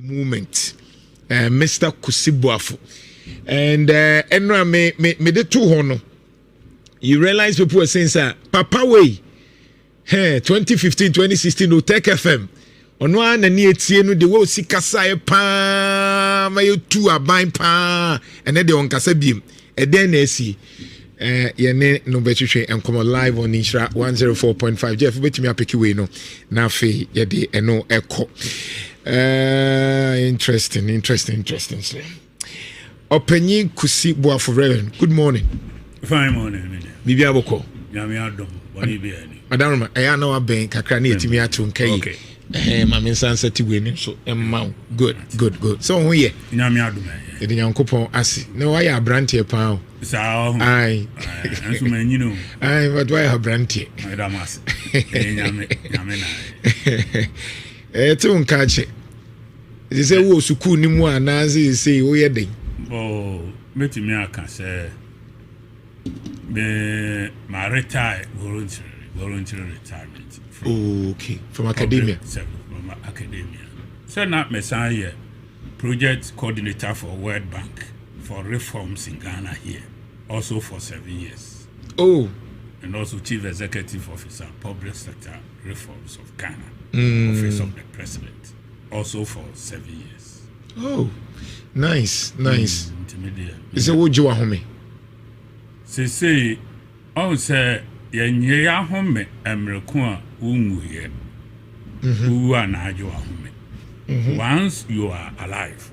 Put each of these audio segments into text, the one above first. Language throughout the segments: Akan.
movement, Mr. Kusibuafu. And me de two hono. You realize people were saying, sir, Papa way, 2015, 2016, no Tech FM. On one and near Tienu, the world see Kasai pa, my two are buying pa, and then the on Kasabim, and then see. Yene no betray and come live on Inshra 104.5. Jeff, bet me apiki we no. Na fe yede eno echo. Interesting. Openyi Kusi Boafo Reverend. Good morning. Fine morning. Bibi aboko. Nyame adom. Boni bi ani. Madam, I know aben kakra na etimi atu nkai. Okay. Mama nsansa ti we ni so emma. Good. So who ye? Nyame adom. Ede nyankopon ase. Na why abrantie pa. Sao. Ai. Anso manyino. Ai, but why abrantie? Madam ase. Nyame na. Ti unkache. They say wo suku ni mu anaze say wo ye den. Oh, metimi aka say my retire voluntary retirement. From academia. From academia. So now Messiah project coordinator for World Bank for reforms in Ghana here, also for 7 years. Oh. And also chief executive officer, public sector reforms of Ghana, office of the president, also for 7 years. Oh, nice. Is it what you are home? Say, on say, ya home, American, who are not your home. Once you are alive,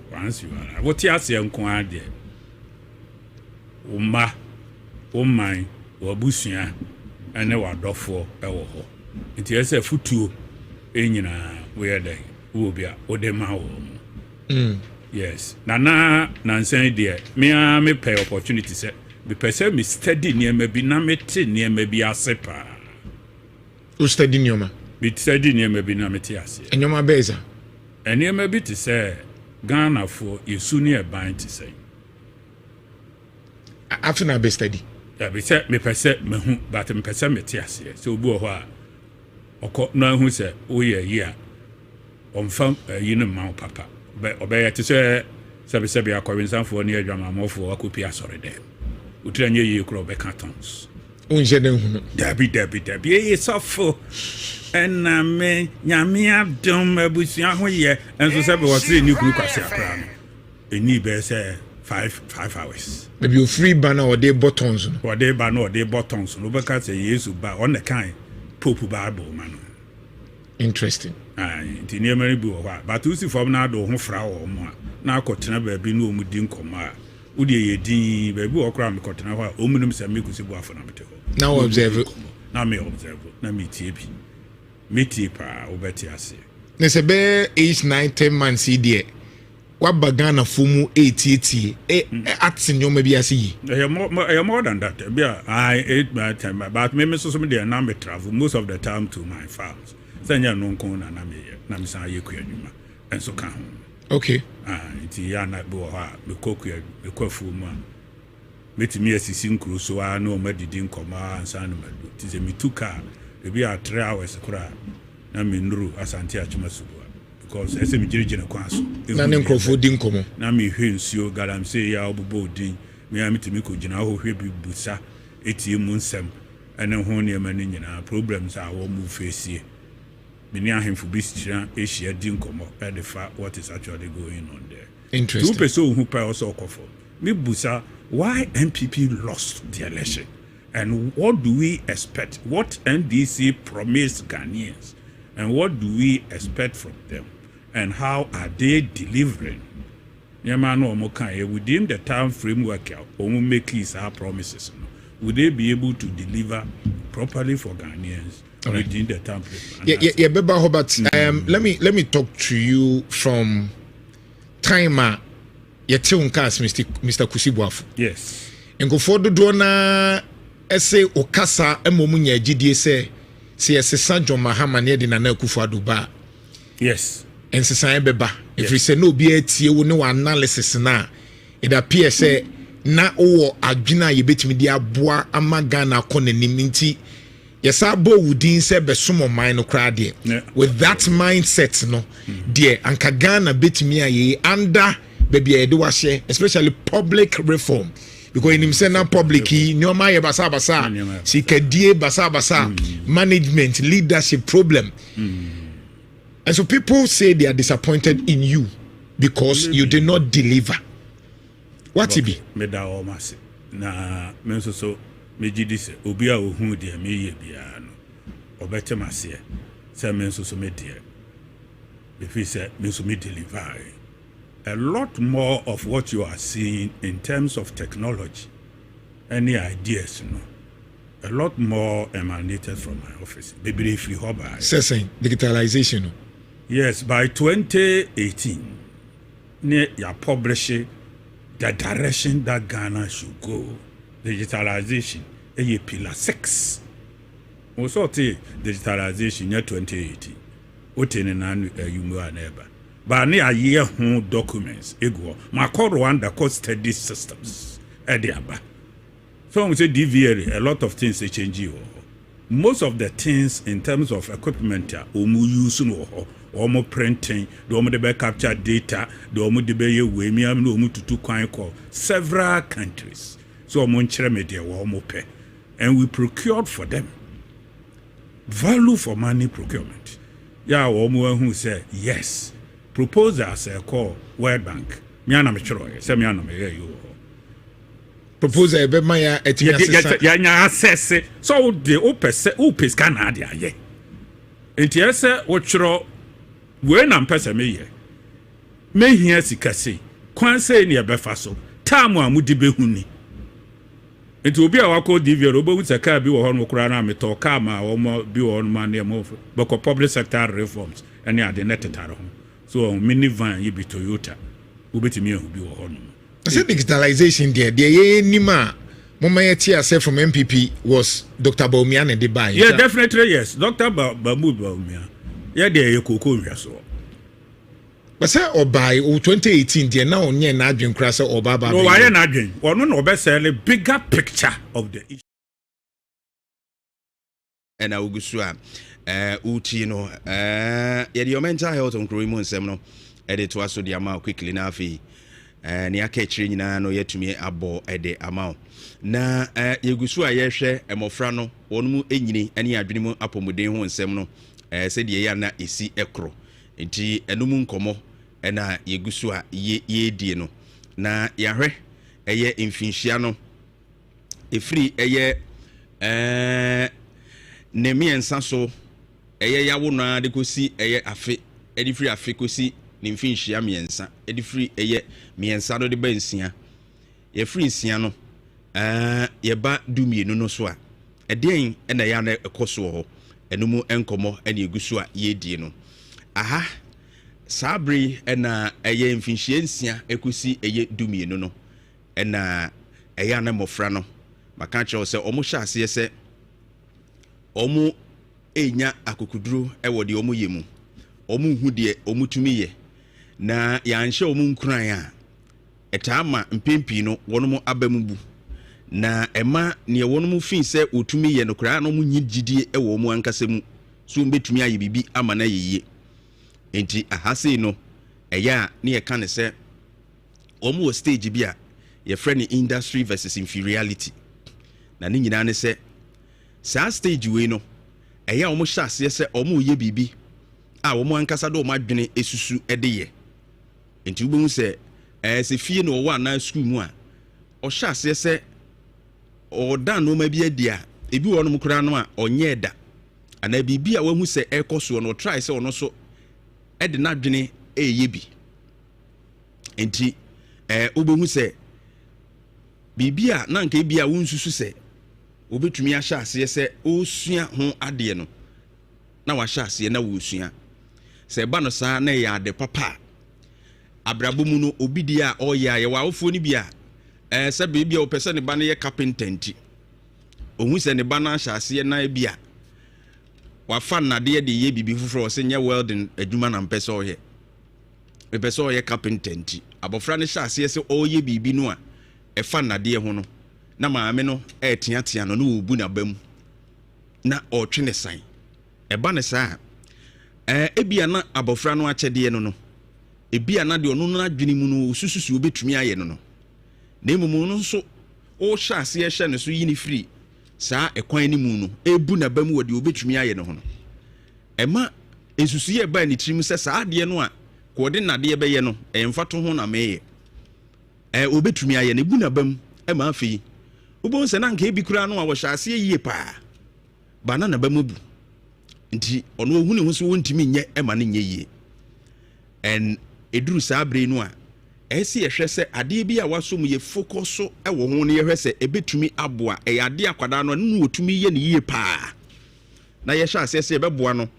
what you are saying, Umma, my, Wabusia, and they were dog for our home. It is a futu in where they will be a Odema. Yes. Nana Nansen dear, me pay opportunity set. Me person me study near me be na me te near me be a sepa. Who study near me? Be study near me be na me te ase. And your beza. And near me be to say Ghana for you soon near bind to say. After na be study. Yeah, be say me person me hu, but me person me te ase. So bu ho oko no hu say o ye on fam you know ma papa. Obey to say Sabi akọrinsan for near drama for akopi asore dem. Utranye ye kro be cartons. Unje den hu. Dabi ye sofo. En me nyame adom abusia ho ye enso sabi wo se ni kuru kwase akra no. Eni be say 5 hours. Maybe you free banner or they buttons. Or they banner or they buttons. No be ka say Yesu ba on the kind Pope Bible man. Interesting. Nti niamari bi wo ha but usi form na do ho fra wo mo na akotena ba bi no mu din koma wo de ye din ba bi wo kra me kotena ho omunum se me kusi bu afo na mete ho now observe na me observe na me tie bi me tie pa wo beti ase ne se be age 9-10 months here wa bagana fumu 80 atin yo maybe ase yi more than that be I 8 by 10 but me so me dey na me travel most of the time to my farms. Sanya no nko na na me san ye kuadwuma enso ka ho. Okay. Nti ya na be wo ha me kokua me kwafu mu a metimi asisi nkuru so a na o madidi nkoma ansa na madu ti se mituka e bi a 3 hours kura na me nuru asante achuma subu because ese me girigina kwa so na ne nkrofo di nkomo na me hwe nsuo galamse ya obobo din me ya metimi ko gina ho hwe bi busa KuroYiMuNsem ene ho ne ma ni nyina problems a wo mu face. Many ahemfo bi sira Asia din komo edifa what is actually going on there. Interesting. Two person who pay also call for. Me busa why NPP lost the election and what do we expect? What NDC promised Ghanaians and what do we expect from them and how are they delivering? Nyama no mo kan within the time framework omo make his promises. Would they be able to deliver properly for Ghanaians? Right. Within the template. Yeah, Beba Hobart. Let me talk to you from timer. Yete unkas Mr. Kusibuafu. Yes. Engo fodo do na ese okasa emomu nya gidie se ese John Mahama ne de Nana Akufo-Addo ba. Yes. Ensesan beba. If we say no be etie wo ne analysis na it appears say na owo adwina ye betimi dia boa amagana konanim nti yesa bo wudin se besomo man no krade with that mindset no de anka Ghana betimi aye under baby e de wa share especially public reform because in him say na public nyoma ye basa sikadie basa management leadership problem. And so people say they are disappointed in you because you did not deliver. What it be? Me da o mase na me so me gidi se obi a ohun de me ye bia no obete mase se me so me de if he said me so me deliver a lot more of what you are seeing in terms of technology, any ideas, a lot more emanated from my office. Baby, free hobby. Saying digitalization. Yes, by 2018, you publish the direction that Ghana should go. Digitalization, a pillar 6. Also, digitalization, year 2018. What in an you neighbor. But near a year home documents, ego, my call Rwanda called steady systems. Ediaba. So we say DVR, a lot of things they change. Most of the things in terms of equipment, use or printing, the omo capture data, the omo de be we me am no to call several countries. So omo media pay. And we procured for them. Value for money procurement. Yeah, omo who say yes. Proposals call World Bank. Me ana me chiro say me ana me you. Proposal be maya etia ya nya assess so the opes Ghana dia ye. Enti ese wo chiro we na mpese me ye. Me hia sikase. Kwan say ne be fa so. Time a mudi be huni. Enti obi a wako DVR obo hu saka bi wo ho no kura na me to ka ma wo mo bi wo no ma ne mo beko public sector reforms ene ade netetare ho. So minivan you be Toyota. Ubetimi be on. I said digitalization there. The nima Mama Tia from MPP was Dr. Baumian and Dubai. Yeah, definitely yes. Dr. Bamu Baumia. Yeah, there you could so. But say or by 2018 there now on yen Adrian Crasser or Baba. No, I am Adrian. Or no best a bigger picture of the issue. And I will go uti no your mental health on KuroYiMuNsem no edit to aso the amount quickly na afi ne akechire nyina no yetumi abo ede amount na yegusu a yehwe emofra no wonmu enyini ene adwene mu apomuden ho nsem no se de ya na esi ekro enti enum nkomo na yegusu a ye die no na yahwe eye mfinhia no efri eye ne miensa so eye yawo na de kosi eye afe edi free afe kosi ne mfinhia miensa edi free eye miensa no de ba nsia ye free nsia no ye ba dumienu no so a eden na ya na ekoso ho enumu enkomo na egusu a ye die no aha sabri na eye mfinhia nsia ekosi eye dumienu no na eye na mofra no maka che se omo hya ase se omo enya akokuduro ewo de omo yemu omo hu de omo tumi ye na ya nhye omo nkran a etama mpempi no wono abamubu na ema ne wono fin se otumi ye no kra no mo nyigidie ewo omo ankasa mu so mbetumi aye bibi ama na yeye enti ahase no eya ne ye kan se omo stage bi a ye friend industry versus inferiority na ne nyina ne se sa stage we no eya omo hyase se omo ye bibi a omo ankasa do omo adwene esusu edeye enti ubo hu se se fie no wa na school mu a o hyase se o dan no ma bi adia ebi wo no mkura no a onye da ana bibi a wahu se ekoso no try se ono so ede na adwene eye bi enti ubo hu se bibi a na nka bi a wonsusu se obetumi ahya ase se osua ho ade no na wa hya ase na wo osua se ba no sa na ya ade papa abrabo mu no obidi a oya ye wa ofo ni bia se bibia o pese ne ba na ye carpenter ohun se ne ba na hya ase na bia wa fa na de ye bibi fufuro se nya welding adwuma na mpese oye mpese oye carpenter abofra ne hya ase se oye bibi no a e fa na de ho no na maame no no no obu na bam na otwe ne san e ba ne sa ebia na abofra no akyɛdeɛ no ebia na de ɔno no adwene mu no sususu obetumi ayɛ no na emu no nso o hyɛ ase ɛhyɛ ne so yi ne free saa ekwan ni mu no ebu na ba mu wɔ de obetumi ayɛ no ho no ɛma esusu yɛ ba ne tirim sɛ saa adeɛ no a coordinate bɛyɛ no ɛmfa to ho na mɛyɛ obetumi ayɛ ne bu na bam ɛma afi wobon sɛ na nka ebi kura no a wɔhyɛ ase yie paa ba na ba mu bu nti ɔno ohu ne ho so wontimi nyɛ ɛma ne nyɛ yie en eduru saa bre no a ɛsi yɛhwɛ sɛ adeɛ bi a waso mu yɛ focus so ɛwɔ ho ne yɛhwɛ sɛ ebetumi aboa ɛyɛ adeɛ akwadaa no no otumi yɛ ne yie paa na yɛhyɛ ase sɛ ɛbɛboa no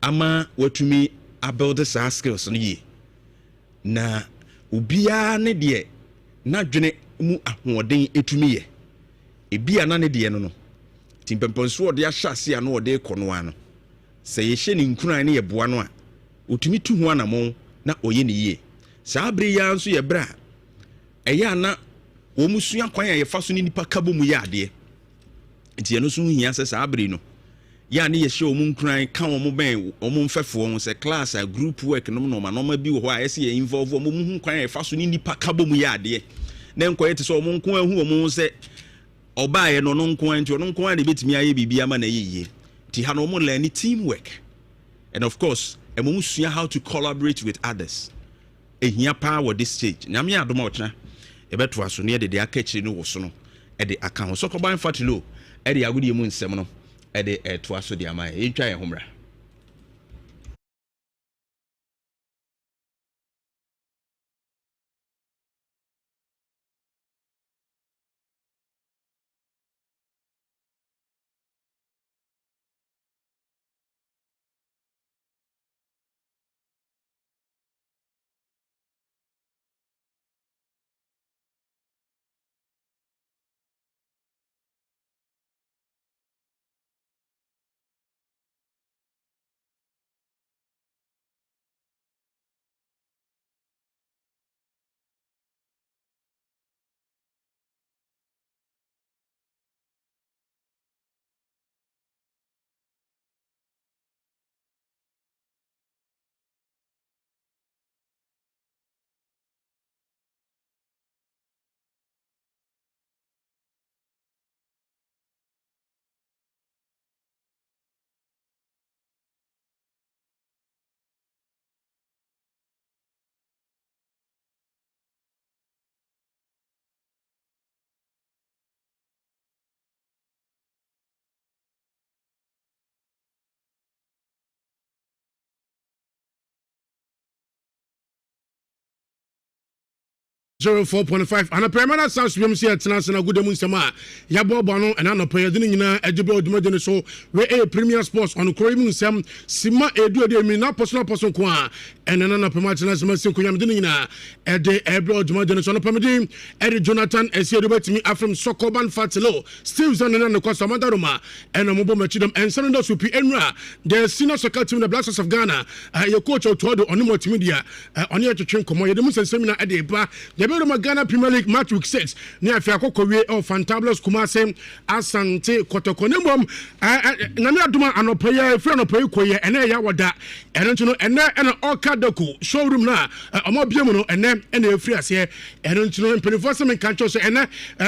ama watumi abuild saa skills no yie na obiara ne deɛ na dwene mu ahoɔden etumi yɛ ebia na ne deɛ no timpemponso ɔde ahyɛ ase a no ɔde kɔ no ano sɛ yɛhyɛ ne nkuran ne yɛboa no a otumi tu ho anamɔ na ɔyɛ ne yie saa bre ya nso yɛ bra ɛyɛ ana wɔn musua kwan a yɛfa so ne nipa kabo mu yɛ adeɛ nti ɛno so hia sɛ saa bre no ya ne yɛhyɛ wɔn nkuran ka wɔn bɛn wɔn mfɛfoɔ wɔn sɛ class a group work no normal bi wɔ hɔ a yɛsɛ yɛ involve wɔn mu kwan a yɛfa so ne nipa kabo mu yɛ adeɛ na nkɔyɛ te sɛ wɔn nko ahu wɔn sɛ ɔbaa yɛ no nko nti ɔno nko a ne betumi ayɛ biribi ama na yɛ yie ti ha no wɔn learn teamwork and of course ɛmo musua how to collaborate with others ehia power this stage nyame adoma ɔkyena ɛbɛto aso ne de aka kyiri no wɔ so no ɛde aka ho so kɔban fatilo ɛde agudie mu nsɛm no ɛde ɛto aso de ama yɛ ntwa yɛ homra 04.5 and a permanent sounds from here tena good munsema ya bobo no and no pay din nyina ajibe odumade so we a premier sports on KuroYiMuNsem sima edu de mi na personal person ko a enana na pema tena sima sin ko yam din nyina e de ebre odumade so no pemedin e Jonathan Esiedu betimi afrem Sokoban Fatilo Steve Zanana no kwasa madaroma ena mo bo machidom ensan ndo supi enra the senior soccer team the Blasters of Ghana your coach Otodo onimo timidia oni atwetwe komo ye de munsem na e de ba Ghana Premier League match week 6 ne afia kokowie of Fantabulous Kumase Asante Kotokonembom na me aduma anopoye free anopoye koye ene ya wada ene ntuno ene Okadako showroom na omobiemu no ene efiri ase ene ntuno mpenifo se men kancho so ene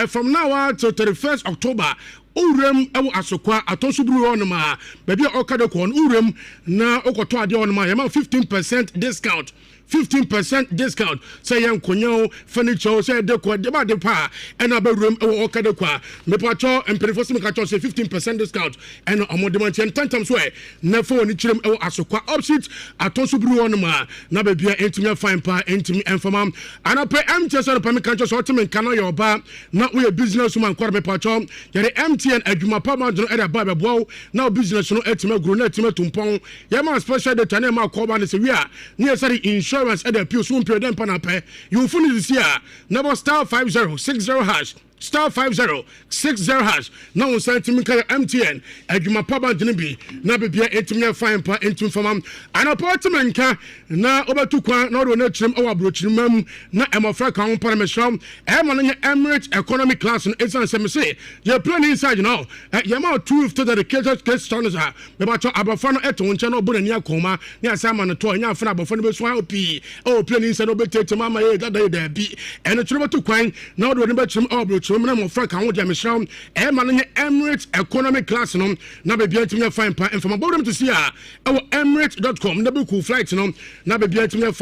from now on to 31st October urem ewo asokwa atosuburu onoma baby Okadako on urem na okoto ade onoma yema 15% discount 15% discount say yan konyo furniture say decor de ba de pa and abarum e Okadako me pacho emperifo se me kacho say 15% discount and omodement 10 times way na phone ni chirem e asokwa opposite atosuburu onoma na babia entimi fine pa entimi enfama ana pe MTN pa me kacho so otime kana your ba na we business woman kwara me pacho yare MTN adwuma pa ma do e da ba bebo na business no etime gro na etime tumpon yama special data na ma ko ba ne se wi a ne sari insurance at the Pew Soon Period and Panape. You fully this year. Number *5060# star 5060 hash na wo san timi ka MTN adwuma pa ba dene bi na bebia etimi fine pa entum fama ana portmenka na obatu kwa na ro na chirem awa brochirimam na emofra ka ho para mehram e mo no Emirates economy class no esan se me say you plan inside now you ma 250 dedicated case channels ha me ba cho abafra no eto nche no bo na ni akoma ni asama no to nya afra abafra no be so opi o plan inside no be tete mama ye dada da bi eno chiro batu kwan na ro ne be chirem awa brochirim na mo fra ka ho dia mehram e ma no Emirates economy class no na be bia timi fine pa informa bodem to see a emirates.com na be cool flight no na be bia timi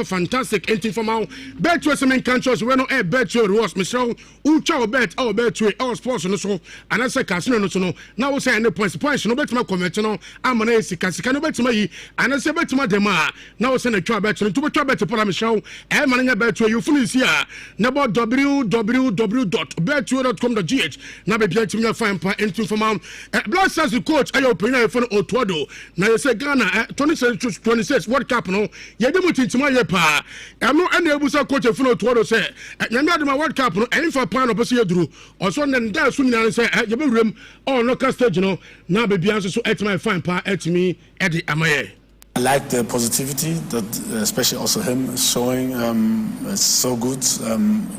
fantastic informa bet to some countries we no e bet your was Michelle ucha bet to our sports no so and I say casino no so no now we say any points no bet my comment no amana e sika no bet my yi and I say bet my dem now we say na twa bet no to twa bet for Michelle e man nya bet you funu see a na about www.betway.com.gh na be bia timi fine pa informa blood stars coach ayo opinion for Otuado na you say Ghana 26 World Cup no ye dem tintima ye pa no and ebusa coach funu Otuado say nyame adema World Cup no any for pan opose yeduru also nen da so nyina say ye be wrem on local stage no na be bia so etimi fine pa etimi e di amaye. I like the positivity that, especially also him, showing. It's so good,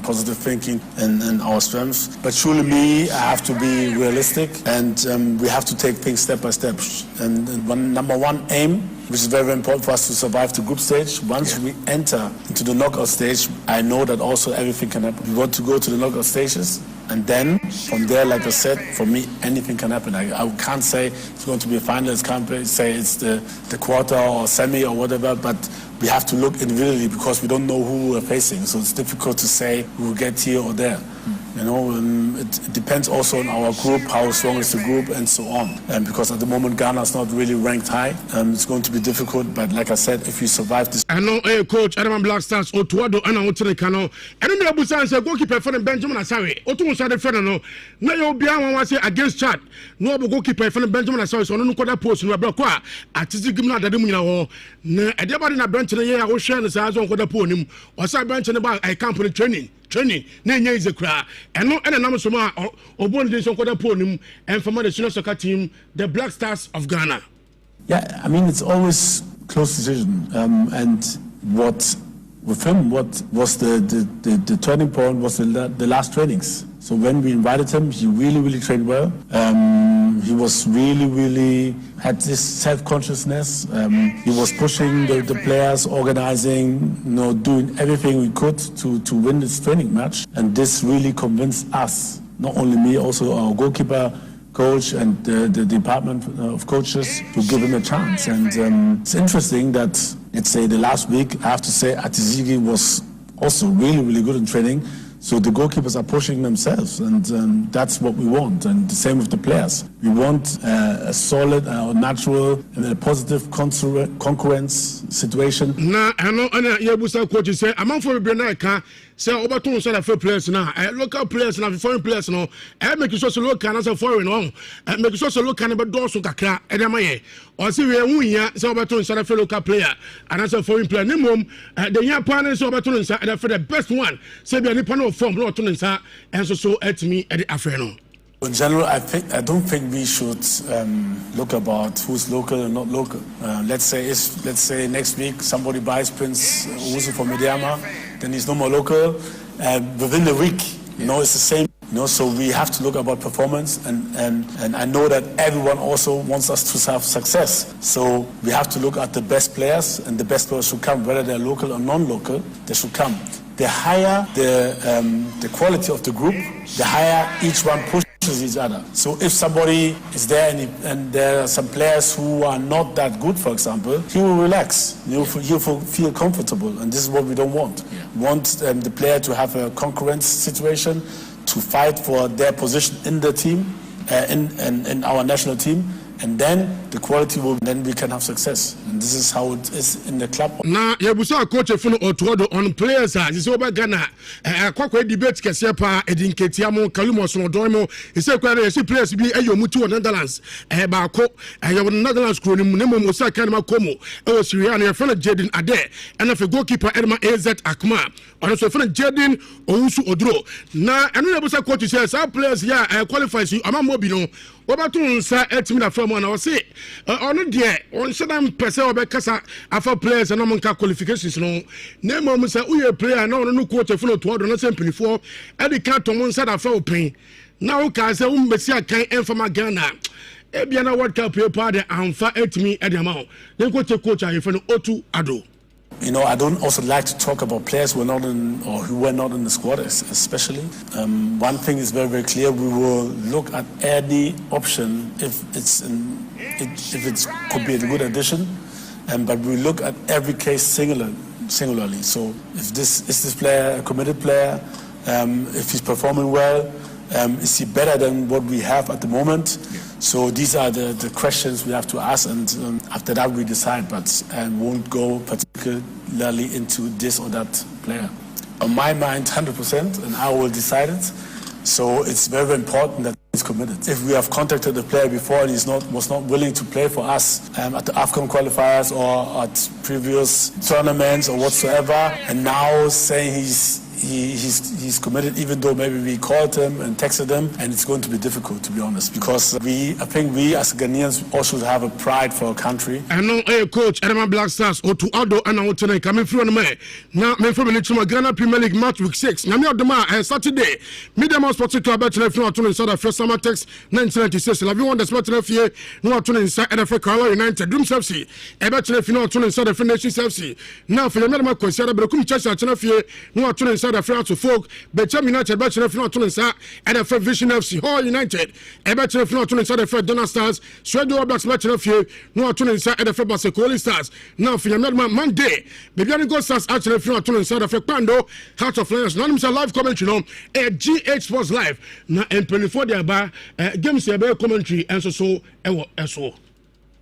positive thinking and our strengths. But surely me, I have to be realistic, and we have to take things step by step. And number one aim, which is very, very important for us to survive the group stage. Once we enter into the knockout stage, I know that also everything can happen. We want to go to the knockout stages. And then from there, like I said, for me, anything can happen. I can't say it's going to be a finalist, can't say it's the quarter or semi or whatever, but we have to look individually because we don't know who we're facing. So it's difficult to say we'll get here or there. You know, it depends also on our group, how strong is the group, and so on. And because at the moment Ghana is not really ranked high, it's going to be difficult. But like I said, if we survive this, I know, coach, Adam Black Stars, Otuado, and Otuado, and then Abusan said, goalkeeper for Benjamin Asari, Otuado said the Federal. No, you'll be on say against Chad. No goalkeeper for Benjamin Asari, so no quarter post in Rabakwa. At this gimna that Dumina, everybody in a bench in the year, I was sharing the size on quarter podium, or side bench in the back, I can't put training, Nanya is a cry, and no, and a number of one days on quarter podium, and from the senior soccer team, the Black Stars of Ghana. Yeah, I mean, it's always close decision. And what with him, what was the turning point was the last trainings. So when we invited him, he really trained well. He was really had this self-consciousness. He was pushing the players, organizing, doing everything we could to win this training match. And this really convinced us, not only me, also our goalkeeper coach and the department of coaches, to give him a chance. And it's interesting that, let's say, the last week, I have to say, Atizigi was also really good in training. So the goalkeepers are pushing themselves, and that's what we want. And the same with the players. We want a solid, natural, and a positive concurrence situation. Na ano ana yebusa coach say among for Brenaka say obaton so for players now. Local players now, foreign players now. Make sure so local and so foreign on. Make sure so local but doso kakra edamaye. Or see we wunya say obaton so for local player and as a foreign player. Nimum the young partner so obaton so for the best one. Say be any panel form no to nsa and so at me at the afreno. In general, I don't think we should look about who's local and not local. Let's say next week somebody buys Prince Uzu from Mediama, then he's no more local. Within the week, it's the same. So we have to look about performance, and I know that everyone also wants us to have success. So we have to look at the best players, and the best players should come, whether they're local or non-local. They should come. The higher the quality of the group, the higher each one pushes each other. So if somebody is there and there are some players who are not that good, for example, he will relax. He'll feel comfortable, and this is what we don't want. Yeah. We want the player to have a concurrence situation, to fight for their position in the team, in our national team, And then the quality will, then we can have success. And this is how it is in the club. Now, you will coach on players. This is over Ghana. Quite debate Casepa, Edin Ketiamo, Kalumos, Doimo. He said, players be a Yomutu Netherlands. Bako, I have Netherlands crew, Nemo Musa Kanama Como, Syrian, a friend of Jaden Ade, and of a goalkeeper Edma AZ Akma. Also, a friend of Jaden Ousu Odro. Now, another coach says, our players here qualifies you. I'm a mobile. Obatun sa etimina from one. I was say, on the on Shadam Pesa or Becassa, after players and among qualifications. No, name Musa, we player now, no quarter full of 200 and 74, and the cat on one side of our pain. Now, Kaza Umbesia can't end from Ghana. Ebiana World Cup party and far at me at the amount. Then go to coach and friend Otu Ado. You know, I don't also like to talk about players who were not in or who were not in the squad, especially. One thing is very, very clear: we will look at any option if it could be a good addition, but we look at every case singularly. So, if this player a committed player, if he's performing well, is he better than what we have at the moment? Yeah. So these are the questions we have to ask, and after that we decide, but won't go particularly into this or that player. On my mind, 100%, and I will decide it. So it's very, very important that he's committed. If we have contacted the player before and was not willing to play for us at the AFCON qualifiers or at previous tournaments or whatsoever, and now saying he's committed, even though maybe we called him and texted him, and it's going to be difficult, to be honest, because I think we as Ghanaians also have a pride for our country. I know coach Edema Black Stars or to Ado and I tonight coming through on me. Now me from the Ghana Premier League match week 6. Now me of the Saturday. Medium Sports Club at Telefon to inside the first summer text 1996. Love you want the sport telefon no to inside the KuroYiMuNsem United Dream FC. Eba telefon to inside the Nation FC. Now for the medium consider Brekum Church at telefon no to inside the France to folk, Beckham United, Bachelor Final Tunisa, and the Fred Vision FC, Hall United, a Bachelor Final Tunisa, the Fred Donner Stars, Sweden Blacks Bachelor Few, no Tunisa, and the Fred Basicoli Stars. Now for your Monday, Began Go Stars, actually Final Tunisa, the Fred Pando, Heart of Lions, Anonymous live commentary, a GH Sports Live, now and 24 the bar, games a better commentary, and so.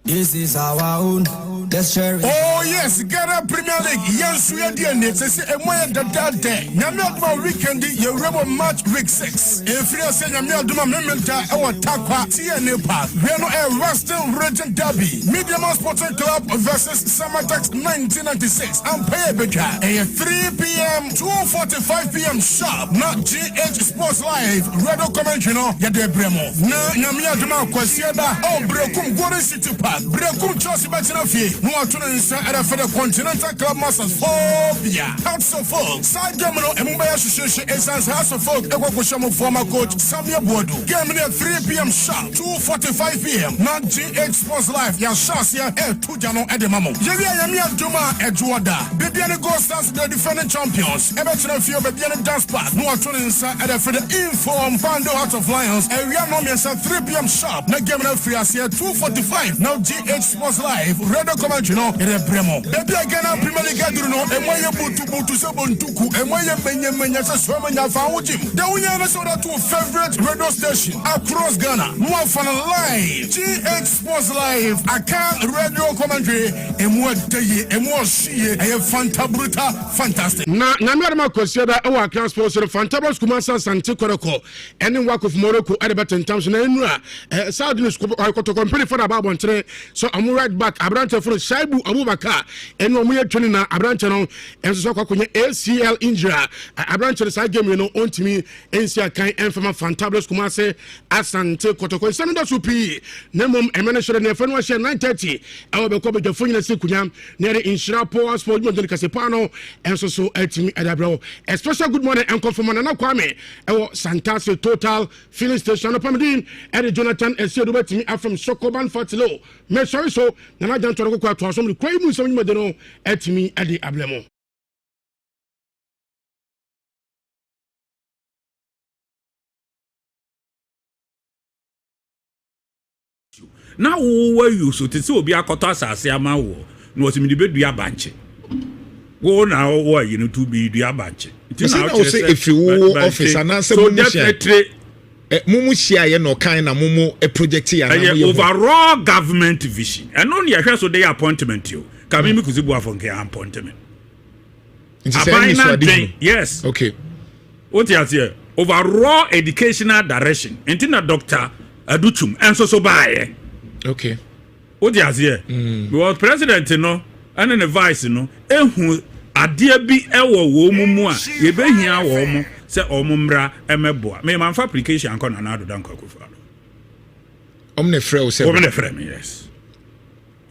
This is our own. Let's share it. Oh yes, Ghana Premier League. Yes, we are doing it. Say a more than that day. Nyamia weekend. You rebel match week 6. If you say Nyamia Duma Mementa, our Takwa TNA Park. We are a Western Region Derby. Medium Sporting Club versus Summertex 1996. And pay a bigger. A 3 p.m. 2:45 p.m. sharp. Not GH Sports Live. Radio commentary. No, Yade Bremo. Na Nyamia Duma Kwasiada. Oh, Brekum Golden City Park. Brekum Chelsea Bachelafie, no Atunisa at the Continental Club Masters Phobia. House of Folk, Side Gemino, and Mumbai Association, Essence House of Folk, Ewakushamo former coach Samia Bodu. Game at 3 p.m. sharp, 2:45 p.m. Not GH Sports Live, Yashasia, Tujano, Edemamo. Yamia Duma, Edwada, Bibiani Ghost Stars, the defending champions. Ebetunafio, Bibiani Dance Park, no Atunisa at the Inform Pando Heart of Lions, and we are nominated at 3 p.m. sharp. Not game at 2:45. Now GH Sports Live, Radio Commentary, no, Bremo. Baby, I Ghana Premier League, no, and why you put to Sabontuku, and why you Benjamin, Swamanya Fawujim. The winner is ordered to a favorite radio station across Ghana. More fun live. GH Sports Live, I can't radio commentary, and more day, and more she, I have fantastic. Now, Namama consider our class sports, Fantabas Kumasa Santi Koroko, and in work of Morocco at the Baton Thompson, and Southern Koto company for about one today. So I'm right back. Abrante for Shaibu Abubakar and no more training na Abrante no and so kwakunye ACL injury. Abrante the side game on to me NCA kan enfama Fantabulous Kumase Asante Kotoko. Sanada supi nemom emanation na fenwa share 9:30. Awo be ko be jofo nyina sekunya na the Insura Power Sport Model Kasepano and so etimi adabro. A special good morning and confirm na Kwame ewo Santase Total Filling Station opamdin and Jonathan Esiedu betimi from Sokoban Fatilo. Me sorry so na Jantuah ko atwa so me KuroYiMuNsem nyuma de no etimi ade ablemo. Now where you so to say obi akoto asase ama wo no otimi de bedua banche. Wo na wo you know to be dua banche. It is now say if you office and answer so definitely mumu share ye no kind na mumu a project ya na overall government vision and only a so they appointment you Kamimi Kuzibu Afonke appointment. Yes. Okay. What you here? Overall educational direction. Intina doctor Aduchum and so by. Okay. What you here? Because president and then the vice ehu adia bi ewo wo mumu a ye be hia wo mo se omumra emeboa. Me man application anko na na do dan kwakufa. Omne frɛ se. Omne frɛ me yes.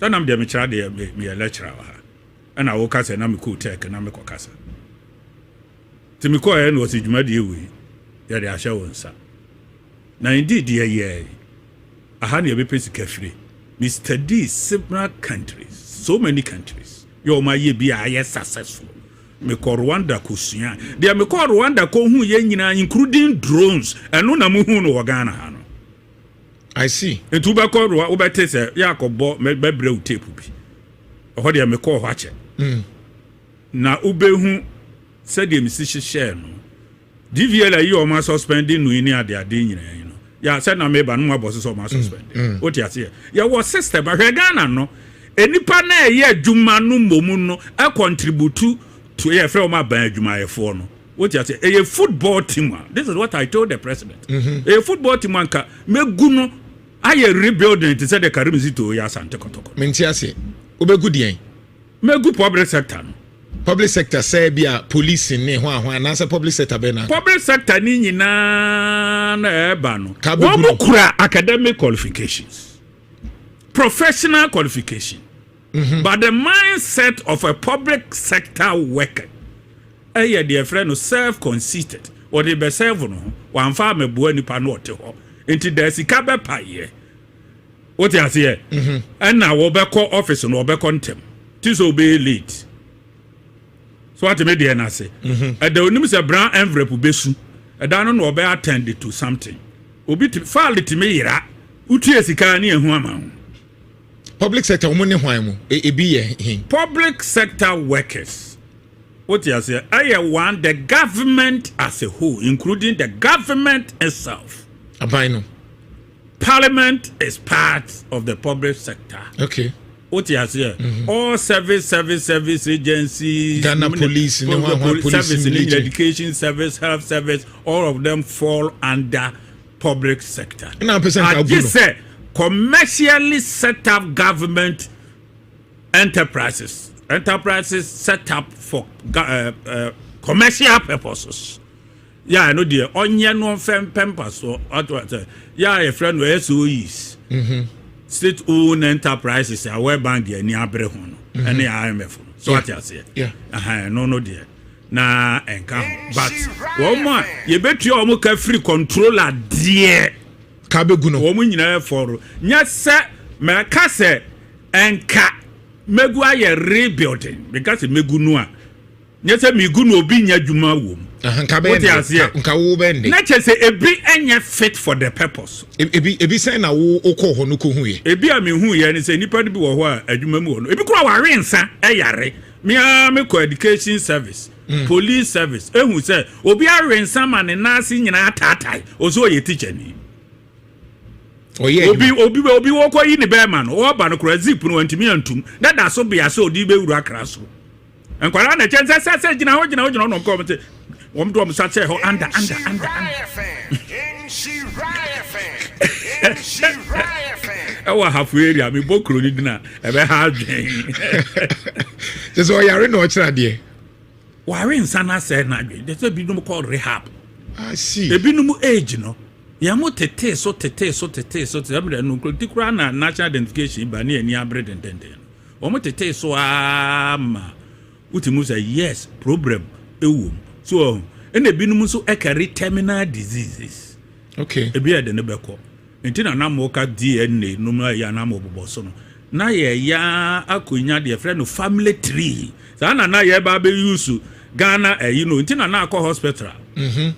Sanam de me kira de me lecturer wa. And I woke up and I'm cool tech and I'm a cocasa. Timiko was a Jumadi way. Yeah, they are showing, sir. Now, indeed, dear, I had a bit carefree. Mr. D, similar countries, so many countries. Your my ye be a successful. Me call Rwanda Kusian. They are me call Rwanda Kohu Yenina, including drones, and no Namuhun or Ghana. I see. And tobacco, Obate, Yakob, me brew tape. Or they are me call watch it. Na ubehu said the musician share no DVL you o ma suspending no ni ade ade nyina you know ya said na meba no boss so ma suspend what you say ya was system ahwe Ghana no enipa na ye adwuma no momu no e contribute to ye frɛ o ma ban adwuma ye for no what you say a football team. This is what I told the president. A football team anka megu no aye rebuilding to say the Karim Zito ya sante kotoko menti ase obegu dien megu public sector no. Public sector say bia police ni ho na say public sector be na. Public sector ni nyina na eba no. Wo kura academic qualifications. Professional qualification. But the mindset of a public sector worker dear friend no self-conceited. Or they be serve no wan fa mebo nipa no ote ho. Enti da sika be paye. What you say? And na wo be call office no wo be contem. Tis obey late. So what made the say? And the only Mr. Brown envelope besu. And down no be attended to something. Obi to file it me ira. Uti esika ni ehu ama. Public sector woman hwan mu e bi ye. Public sector workers. What you say? I want the government as a whole, including the government itself. Abino. Parliament is part of the public sector. Okay. What you say? All service agencies, Ghana police, service, education service, health service, all of them fall under public sector. I just say commercially set up government enterprises set up for commercial purposes. Yeah, I know the onion no pamper so yeah, a friend where SOEs. State-owned enterprises are where bank ni abre ho no and IMF. So what you say? Yeah. No dear. Na enka but woman ye betu omo ka free controller dear ka begu no woman nyina for nya se me ka se enka megu aye rebuilding because megu no a nya se megu no obi nya dwuma wo nka wo bende na che say ebi enye fit for the purpose ebi say na wo okọ ho no ko hu ye ebi a me hu ye ni say nipa bi wo ho a adwuma mu wo no ebi kura wa rensa eyare me ko education service police service ehu say obi a rensa ma ne nasi nyina atatai ozo ye teacher ni obi wo ko yi ni be ma no wo ba no kura zip no antimi antum na da so bia so odi be wuru akra so enkwara na chense se gina ho no ko mte wom do msa che ho under ewa hafu area me bokro ni dina e be ha adwen just o yare no chira de ware nsana se na adwen they say bi no call rehab. I see e bi no age no ya mo tete so amre no tikura na national identification ba na ani abre den o mo tete so ama utimu say yes problem ewo so and ebinum so carry terminal diseases. Okay. Ebi ade ne beko. Enti na na mo ka DNA no ma ya na mo bobo so no. Na ye ya akonya de friend no family tree. Sa na ye ba be use Ghana you know enti na akọ hospital.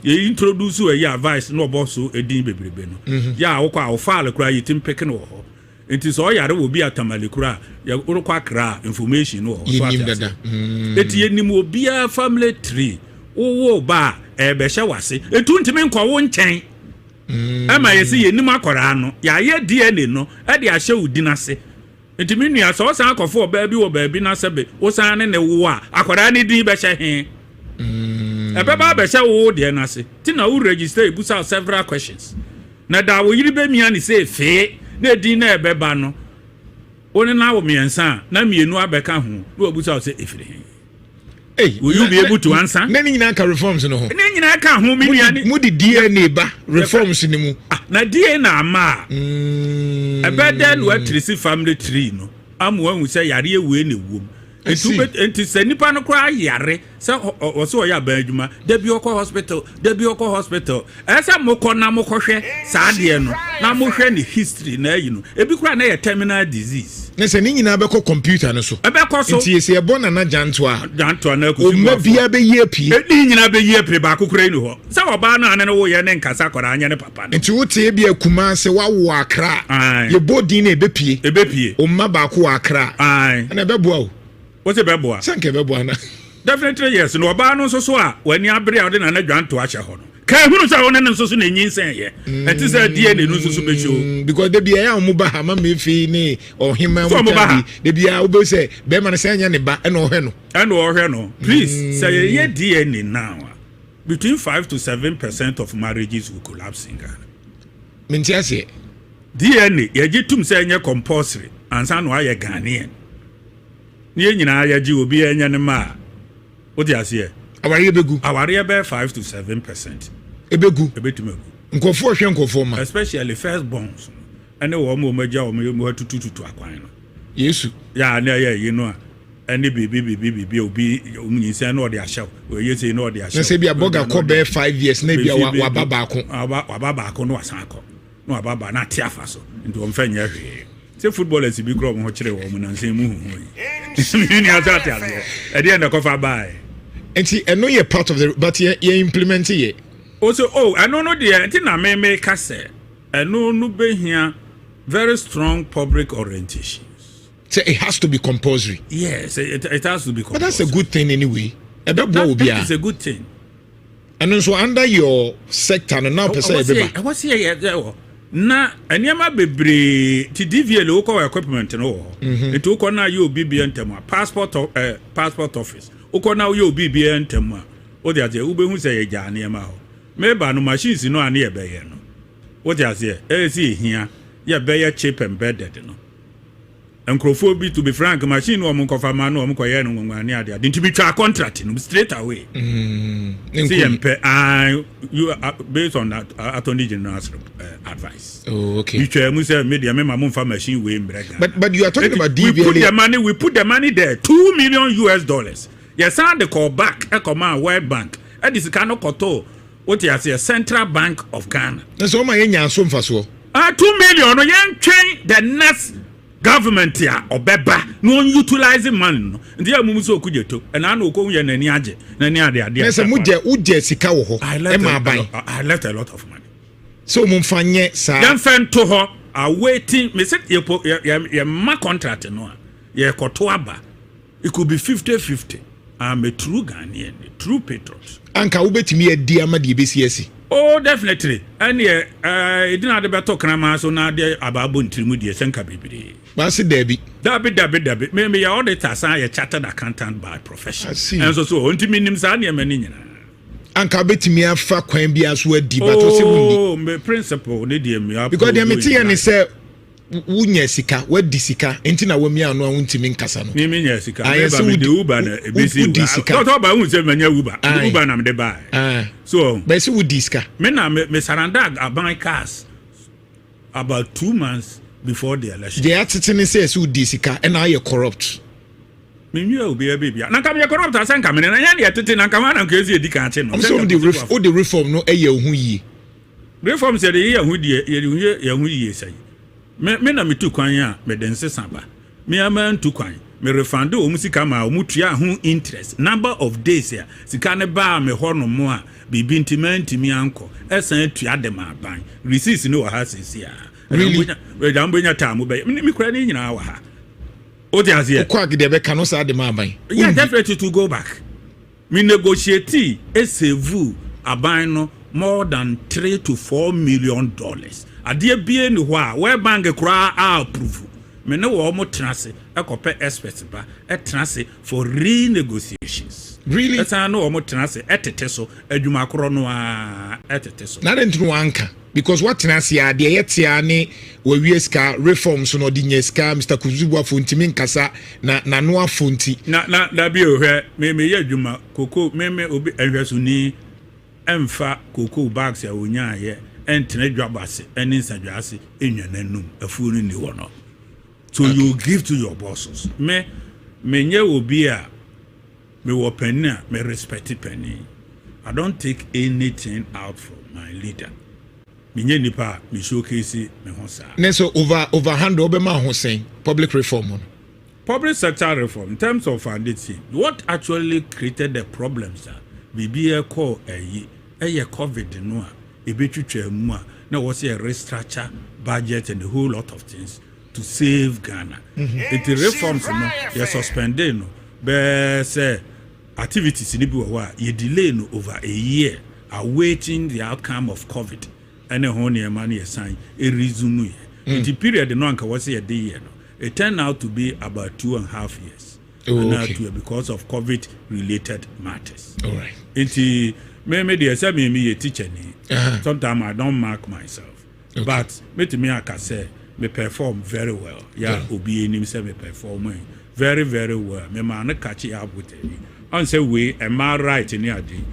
Ye introduce we ya advice no boss so edin bebrebe no. Ya wo kwa wo file kura yitim peke no ho. Enti so yare wo bi atamale kura ya wo kwa kra information no ho. So ati. Eti yenim obi family tree. Wo ba be hye wase etu ntimi nkwa wo nchen Ema yesi ye nim akora no ya ye DNA no e de ahye udinase ntimi nua so san akofo oba bi wo ba bi na sebe wo san ne wo a akora ne din be hye he ebeba be hye wo de na se ti na wo register ebusa several questions na da wo yiri be mia ni say fe na din na ebeba no oni na wo miensa na mienu abeka ho na wo busa say efire he. Hey, will you be able to answer? Nani na ka reforms no ho. Nani na ka ho mi nua ni. Mu di DNA ba reforms ni mu. Na DNA na ama. Ebeda no atrisi family tree no. Amwo hu say yare ewe na ewom. Enti se nipa no kwa yare se oso ya ba adwuma da bi okọ hospital esa mokọ na mokọhwe saa de no na mohwe ni history na ayi no ebi kura na terminal disease na se ni nyina be kọ computer no so ebekọ so enti ese ebo na Jantuah na ku o bia be ye pie ni nyina be ye pie ba kokura ni ho se oba na ane no wo ye ne nkasa kọra anya ne papa no enti wo te bia kuma se wawo akra ye body na ebepie o mma ba ko akra na beboa o. What's a beboa? Sanke beboa na. Definitely yes. No ba no so a when you abre ade na Jantuah ahye ho no. Ka hunu sa wona nso so na nyinsen ye. Enti say DNA no so be show. Because de bia ya mo ba ha ma me fi ni ohima mo ta de bia wo be say be ma na say anya ne ba e no ohwe no. And ohwe no. Please say ye DNA now. Between 5 to 7% of marriages will collapse in Ghana. Menti ase. DNA ye gitum say anya compulsory ansa no aye Ghanaian. Ye nyina ya ji obi enya ne ma odi ase aware begu aware be 5 to 7% ebegu ebetumegu nkofo hwe nkofo ma especially first borns ene wo mo maja wo mo tututu akwan no Yesu ya na ya yi no a ene bibi obi omunyinsa na odi ahye o yesi na odi ahye na se bia boga ko be 5 years na bia wa baba ko no wasan ko no ababa na te afa so nti wo mfanya hwe. Say footballers be grow mo chire wo mo na nsem hu hu. Ni azati aze. E dey na kofa buy. Enti eno ye part of the but ye implement ye. Also eno no dey enti na me ka say eno no be here very strong public orientations. So it has to be compulsory. Yes, it has to be compulsory. But that's a good thing anyway. That is a good thing. And so under your sector no now person e what's here na eniema bebre ti DVL ukọ equipment no etu ukọ na yo BBN ntem passport office ukọ na yo BBN ntem o de aje ube hu se ye ja eniema ho meba no machines no ane ye beye no o de aje si ehia ye beye chip embedded no enkrofo bi to be frank machine wo mkofa ma no mkoye no ngwane ade ade nti bi twa contract no straight away see empe you based on that attorney general advice. Oh, okay. You try mu say media me mfa machine we mbrega. But you are talking about DVL. We put the money there, $2 million. Yes, and the call back e come World Bank. E dis kan koto what you say Central Bank of Ghana. Na so ma yenya aso mfa so. 2 million no yen twen the next government here obeba no utilizing money no ndi amumu so okujeto na na okwu ye nani age nani ade na se muje sika wo ho e ma ban I left a lot of money so mumfanye sa yan fen to ho awaiting me say ye ma contract no ye koto aba it could be 50-50. I'm a true Ghanaian, a true patriot. Anka ubetimi edi ama de besiasi. Oh, definitely. And yeah, it didn't have the better crama so now they about buntimu de senka baby. What's it Debbie? Dabi. Maybe your auditors are a chartered accountant by profession. I see. And so on to minim sanya menina. Anka betimi afa kwan bia so adi but o se wundi. Oh, my principle need me because the metia ni say wunya sika wadi sika enti na wami anu a wuntimi nkasa no. Me nya sika. Eba me de Uber na ebisi. Don't ba hu say manya Uber. Uber na me de buy. So, but say wudi sika. Me na me surrender buy cars about 2 months before the election. The attitude says wudi sika and now you corrupt. Me nyu obi baby. Na kam you corrupt asanka me na nya de attitude na kam na nkezi edi ka che no. So the reform no eye hu yi. Reform say the ye hu die ye hu yi say. Me na me tu kwan a me den sesaba me ama ntu kwan me refund o musika ma o mutua ho interest number of days ya sika ne ba me ho no mo a bibi ntimi anko esan tua de ma ban receipts no ha sisi a we dan bonya tamu be me kura ni nyina wa ha o ti azie ko agide be kanu sa de ma ban yeah definitely to go back me negotiate e save aban no more than $3 to $4 million. Adeɛ bie ni hɔ a where bank kura approve. Me ne wo mo tenase ekope experts ba tenase for renegotiations. Really? That's how no mo tenase etete so adwuma koro no a etete so. Na dent no anka because what tenase ya de yetia ne we ska reforms no di nyeska Mr. Kuzibwa fontimi nkasa na no afonti. Na bi ohwe me ye adwuma koko me obi ehwesuni emfa koko bags ya onya ye entene dwabase eni nsadwase enwananum afuo ni wono. So okay. You give to your bosses. Me nye obi a me wo penny a me respect penny. I don't take anything out from my leader. Me nye nipa me showcase me ho sa. So overhand obema ho sen public reform on. Public sector reform in terms of funding. What actually created the problems are BBA call a COVID no a ebetwetwa mu a na was a restructure budget and a whole lot of things to save Ghana. The reforms no they suspended no but say activities ni bi wa ye delay no over a year awaiting the outcome of COVID and a whole year money assign a resume the period no anka was a day no it turned out to be about 2.5 years because of COVID related matters. All right. Me dey say me a teacher ni. Sometimes I don't mark myself. Okay. But me I can say me perform very well. Yeah, obi enim say me perform very very well. Me man catch up with it. On say we am I right in adi.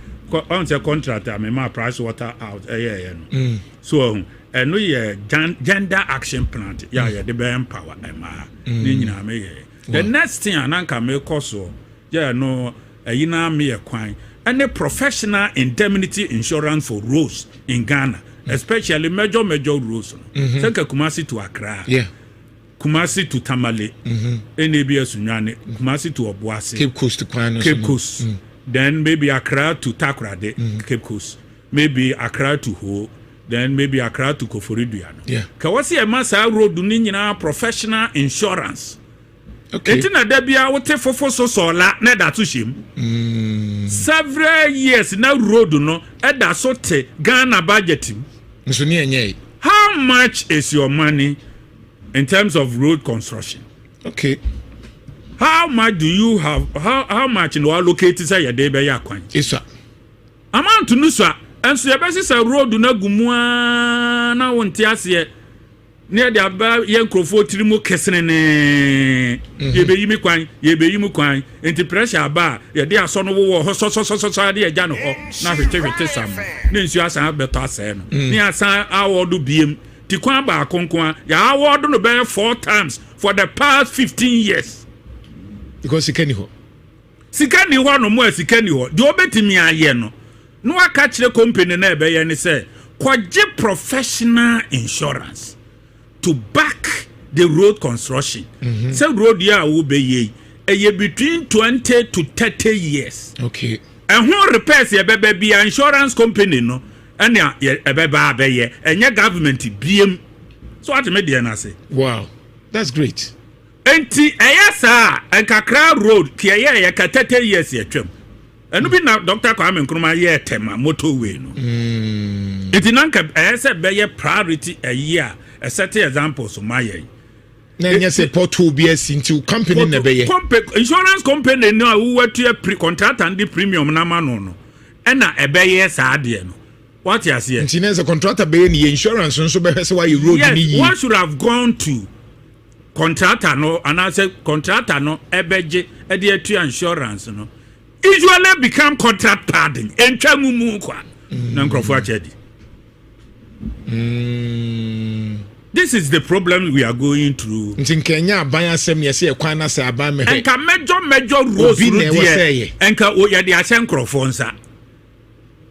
On say contractor me ma price water out no. So no ye gender action plan. Yeah, the be empower emma. Ni nyina me ye. The next thing ananka me koso. Yeah no yina me e kwan. And a professional indemnity insurance for roads in Ghana, especially major roads. Saka Kumasi to Accra, Kumasi to Tamale, NABS Sunyane, Kumasi to Obuasi, Cape Coast to Cape Coast. Then maybe Accra to Takrade, Cape Coast. Maybe Accra to Ho, then maybe Accra to Koforiduano. Kawasi a Masa road dunina professional insurance. Okay. Etina debia wote fofo so sola na da to shim. Several years na road no e da so te Ghana budget. Nso ni enye. How much is your money in terms of road construction? Okay. How much do you have how much no allocate say your dey be ya kwan? Isa. Amount no so enso ye be say road na gumu na wonte ase near the above young crofo trimu kesene ye be yimi kwan enti pressure ba ye de aso no wo so de agya no ho na hwete sam ne nsu asan beto ase no ne asan awodo biem ti kwan ba akonkon ya awodo no be 4 times for the past 15 years because sikani ho no mo sikani ho de obetimi aye no no aka kire company na ebe ye ne say kwaje professional insurance to back the road construction. So road ya will be between 20 to 30 years. Okay. And who repairs your baby insurance company no and ya be and your government BM. So what made the say? Wow. That's great. Enti ayasa and Kakra road kia ka 30 years ya twem. And be now Dr. Kwame Nkrumah ye tema motorway no. Enti nanka ayasa be priority a year. A certain example so my na nya say portal be into company na be ye insurance company no who were to pre-contract and the premium na ma no and na e be ye sa de no what you say insurance contractor be ni insurance so be say why you road ni yi one should have gone to contractor no and I say contractor no e beje e de atu insurance no usually become contract pardon entwa mumu kwa na nkrofo achedi. This is the problem we are going through. In Kenya, Bayasem, yes, a quana say Abame. And can major rose and can o ya the Asancrofonsa.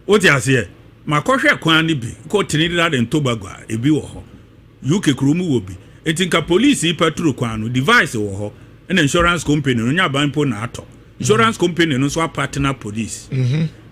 What you say? Makosha Kwani be, go Trinidad and Tobago, a biwo. UK Krumu will be. It in police, Petro Kwano, device or an insurance company, no Yabanpo Nato. Insurance company, no swap partner police.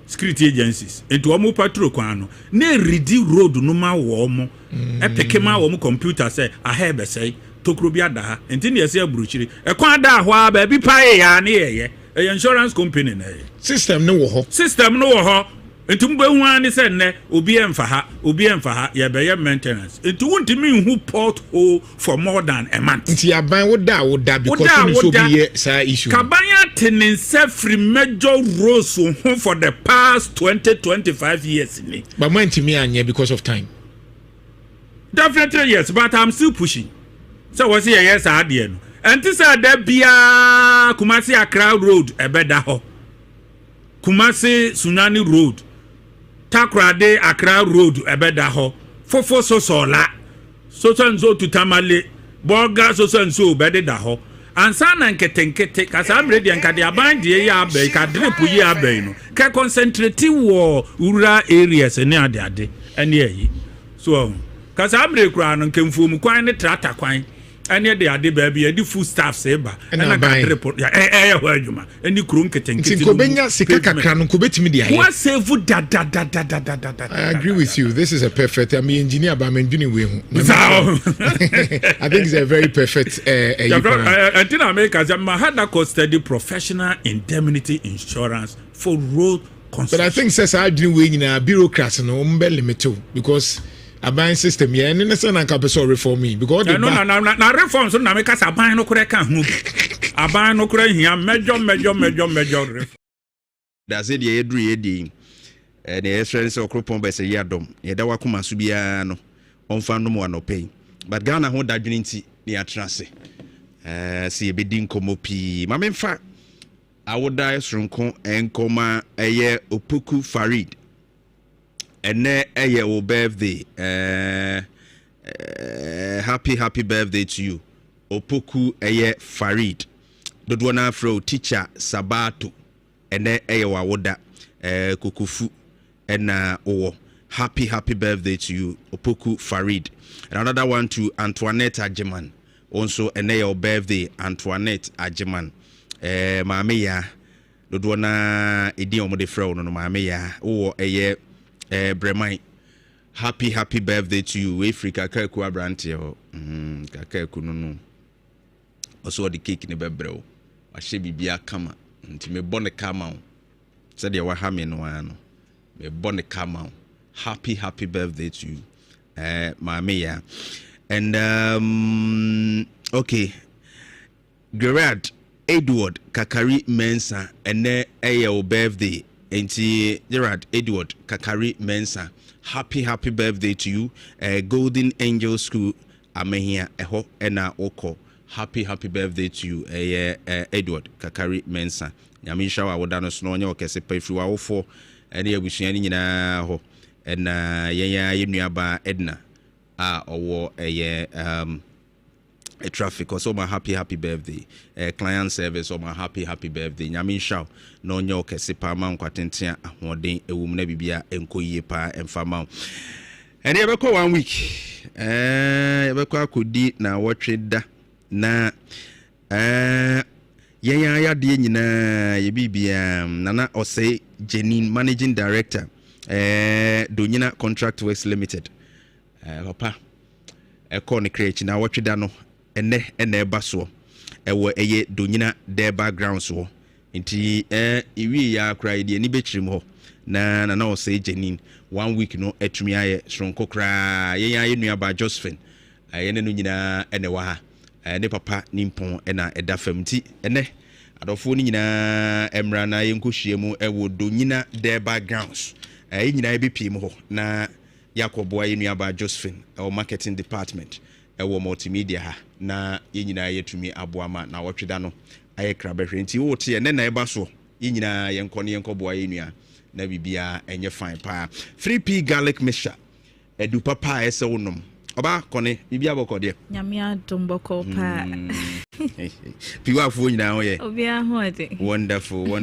Security agencies into omo patrol kwano na redi road no ma wo mo epekema wo mo computer say ahebe say tokrobia da ha enti na yesi abruchiri e kwan da ho ba bi pa ya na ye insurance company na system no wo ho Entumbe hu ani se ne obi emfa ha ye be maintenance. Entu wontimi hu pothole for more than a month. Nti aban woda because you so be sa issue. Kabanya tenense free major roads for the past 20-25 years ni. But when ntimi anye because of time. Definitely yes, but I'm still pushing. So was here yes adie no. Enti say da bia Kumasi Accra road ebeda ho. Kumasi Sunani road. Takrade Accra road ebeda ho. Fofo so la. So to Tamale. Borga so bede da ho. Ansa na nketenkete kasa amredi ankade aban de ya abai ka drip yi abai no. Ka concentrate wo rural areas ne ade ene yi. So kasa amre kura no nkemfu mu kwan ne tractor kwan ene de ade ba bia di food staff say ba ena ka report ya ho adwuma eni kuro nketenkete nko benya sika kakra no nko betimi de aye what save da. I agree with you. This is a perfect. I'm an engineer but I'm engineering we I think it's a very perfect until America had study professional indemnity insurance for road construction. But I think says I didn't win in a bureaucracy no limit because a buying system, yeah, and then I can sorry for me because na reform so na make us a buy no correct can hu. A buy no correct here major. That's it, ye do ye di. And the experience of Cropon by say yadom, Yadawa Kumasubiano, on found no more no pay. But Ghana hold that unity near Transe. See a bidding komopi. My main fact, I would die from Con and Coma a year Opuku Farid. And then a year birthday. Happy birthday to you. Opoku a year Farid. Dodwana Fro teacher Sabato. And then a year Wawoda Kukufu. And happy birthday to you, Opoku Farid. And another one to Antoinette Ajeman. Also a year birthday, Antoinette Ajeman. Mameya. Dodwana Idiom de Fro no Mameya. Oh a year. Bremai, happy birthday to you. Africa Kaku Abranti or Kaku no. Also the cake in the bebro. I should be a kama. Until me bonne kama. Said you were hamming one. Me bonne kama. Happy birthday to you. Mamia. And okay. Gerard Edward Kakari Mensa and your birthday. Enti Gerard Edward Kakari Mensa, happy birthday to you. Golden Angel School amehia eho ena oko. Happy birthday to you. Edward Kakari Mensa. Nyame shawa wodano sno nya okese pa ifri wa wofo ene abusua ni nyina ho. Ena yenuaba Edna owo a traffic also my happy birthday client service or my happy birthday nyame shaw no nyo kese pa ma nkwatentia ahoden ewum na bibia enkoyie pa emfama ene yebekọ 1 week yebekọ akodi na wotwe da na ya de nyina yebibia nana osei Jenin managing director Donyina Contract Works Limited papa ekọ ne create na wotwe da no ene eba so ewo eye Donyina de background so nti iwi ya kra de ni bechirim ho na o say Jenin 1 week no atumi aye sronko kra ye nuaba Josephine aye ne no nyina ene wa ha ne papa nimpon ena eda fam nti ene adofo ni nyina emra na ye nkohyiemu ewo Donyina de backgrounds nyina ebepiem ho na Yakobo aye nuaba Josephine o marketing department ewo multimedia ha na yenyina yetumi aboama na wotweda no aye krabehwe nti wo tie ne na eba so yenyina yenkobo aye nua na bibia enye fine pa 3p garlic mixture edu papa ese wonom oba kone bibia bokode nyamia domboko pa piwa fu nyina ho ye obia ho ade wonderful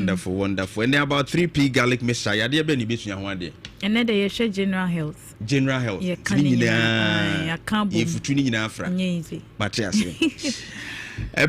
and about 3p garlic mixture yade be ni betua ho ade ene de ye general health ni nyina ya kambu ifutu ni nyina afra nyezi matiase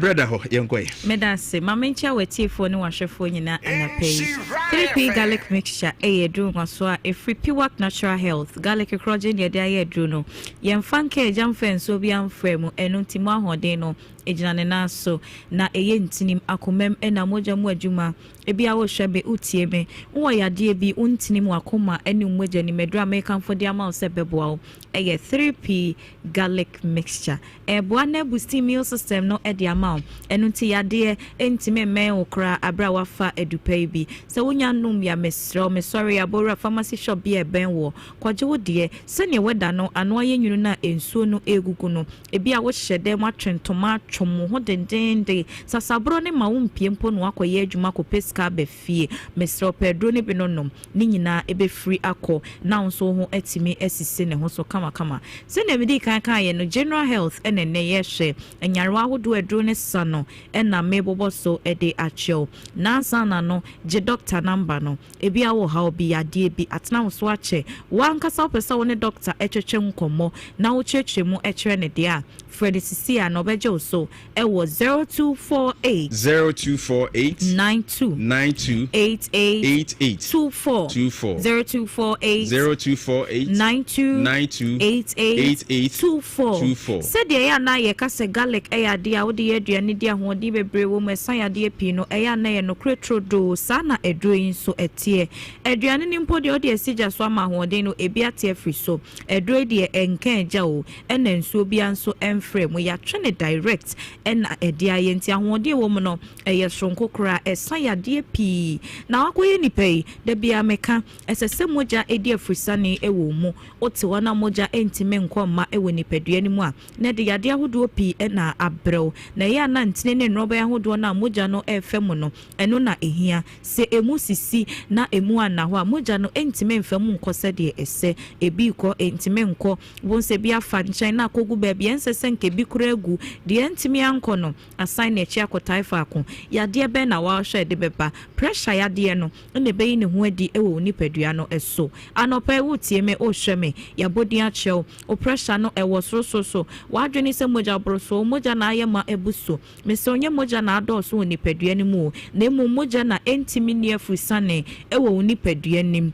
brother ho yenkoy medase mamencha wetiefo ne wahwefo nyina anapei 3p garlic mixture edu nso a efri piwak natural health garlic crogen ye dia ye edu no yemfanka ejamfen so bi amfremu enu ntimo ahoden no ejina ne naso na eye ntinim akomem ena moja mu adwuma ebi a wo hwebe utie me wo yade bi untini mu akoma ene mmogya ni medra American for dia ma se beboa eye 3p garlic mixture boa na boost immune system no e dia ma enu nti yade entime men okra abra wafa edupai bi se wonya num ya mesro me sorry abora pharmacy shop bi e ben wo kwaje wo de se ne weda no ano aye nwunu na ensuo no egugu no ebi a wo hyede ma twentoma atwom ho dendende sasabro ne ma wo mpie mpo no akoye adwuma ko peska be fie mesro pedro ne bi no nom ni nyina ebe free akọ na nso ho atimi asisi ne ho so kama se ne medi kan ye no general health ene ne ye hwe enyarewa hodo adro ne sano ena mebobo so ede achio na sana no je doctor number no ebi a wo ha obi ade bi atena so ache wankasa opesa wo ne doctor echweche nkomo na wo cheche mu echre ne de a Freddy Sisia no beje so e wo 0248 92 88 24 0248 92 88 24 said ya na ye kase garlic e ya de a wo de aduane de ahode bebre wo mesan ya de pi no e ya na ye no kretrodo sana edroyin so etie aduane ni mpo de o de asija so ama ahode no ebi atie free so edro de enka eja o ena nsuo bia nso frame we ya twene direct ena ede ayenti ahode wo mu no eye sonko kra esan ya de pi na wakoye nipai de bia meka esese moja edi afrisane ewo mu ote wana moja entime nkoma ewo nipadua ni mu a na de yade ahodo pi ena abrew na ya na ntine ne nroba ahodo na moja no efem no eno na ehia se emu sisi na emu ana ho a moja no entime mfam nkose de ese ebi ko entime nko wonse bia fa nchan na kogu ba bia nsese nke bi kura egu de entime anko no assign na chi akotai fa ko yade be na wa hwe de beba pressure yade no ne be ne ho adi ewo nipadua no eso anopa wutie me o hweme ya bodi achew o pressure no ewo so wadwene se moja broso moja na ayema ebuso me se onye moja na adoso oni padua ni mu na emu moja na entimi ne afusane ewo oni padua nim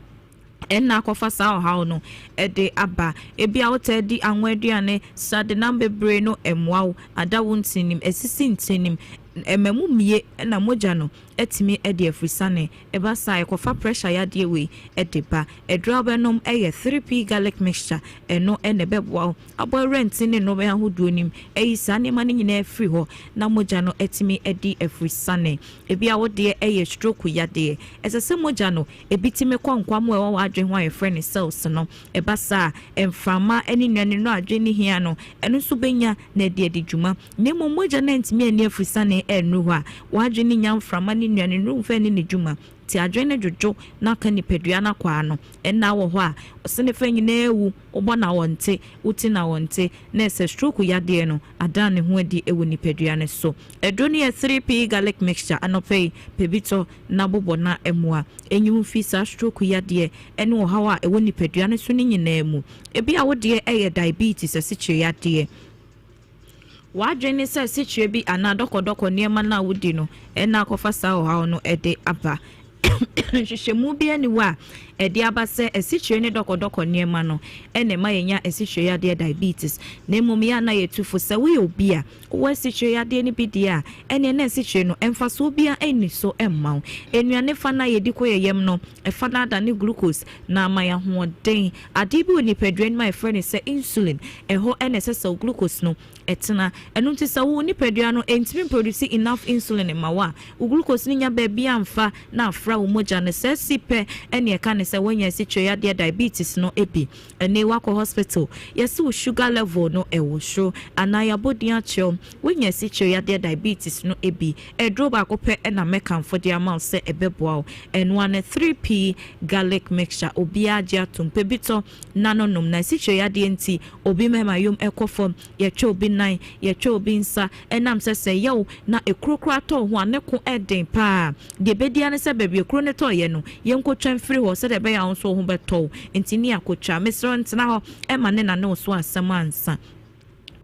enna akofa sa how no ede aba ebi a wota di anwa aduane sade number bre no emwawo ada wontinim esisi ntinim ememu mie na moja no etimi ede afrisane eba sa ekofa pressure ya de we edeba edrobenom eye 3p garlic mixture eno ene beboa abo rent ne no be ahodo nim eyi sane mane nyina free ho na moja no etimi ede afrisane ebi a wode eye stroke ya de esese moja no ebitimi kwankwam we wa adwen ho friend cells no eba sa emframa eni nwane no adwen ni hia no eno so benya na de djuma nemo moja na ntimi ene afrisane enu ho a wa adwen ni nyamframa ni nwane no mfa ni djuma ti adwene jojo na ka ni pedua na kwa no enna wo ho a osene fa nyina ewu obo na wonte uti na wonte na ese stroke ya de no adan ne ho adi ewu ni pedua ne so edoni e 3p garlic mixture anopei pebito na bobo na emua enyum fi sa stroke ya de ene wo ha a ewu ni pedua ne so ni nyina emu ebi a wo de eye diabetes asichi ya de wadwene se asichi bi ana dokodoko niema na wudi no ena akofa sa wo ha no ede aba hwehwemu bia ni wa edi abase esichire ne dokodoko niema no ene ma yenya esichire ya de diabetes na emum ya na yetufo se we obi a wo esichire ya de ni bidia ene na esichire no emfaso obi a eni so emma enuane fa na yedi koyem no efa na da ne glucose na amaya hoden adibi oni pedren my friend say insulin eho ene se glucose no etena enu nti se wo ni pedua no entimi produce enough insulin ma wa glucose ni nya ba bia amfa na afra wo moja ne se sipe ene e kan se wonya sichire ya de diabetes no ebi ene wako hospital yes wo sugar level no e wo show anaya body acho wonya sichire ya de diabetes no ebi edro ba ko pe na mekan for the amount se ebeboa eno ane 3p garlic mixture obi agia tumpe bito nanonom na sichire ya de nti obi mema yom ekofom ye twa obi nan ye twa obi nsa enam se yo na ekrokra to ho ane ko eden pa de bedia ne se bebie ekro ne to ye no ye nkotwa free ho se de be ya nso ho beto enti ni akotwa mesro ntena ho ema ne na ne so asem ansa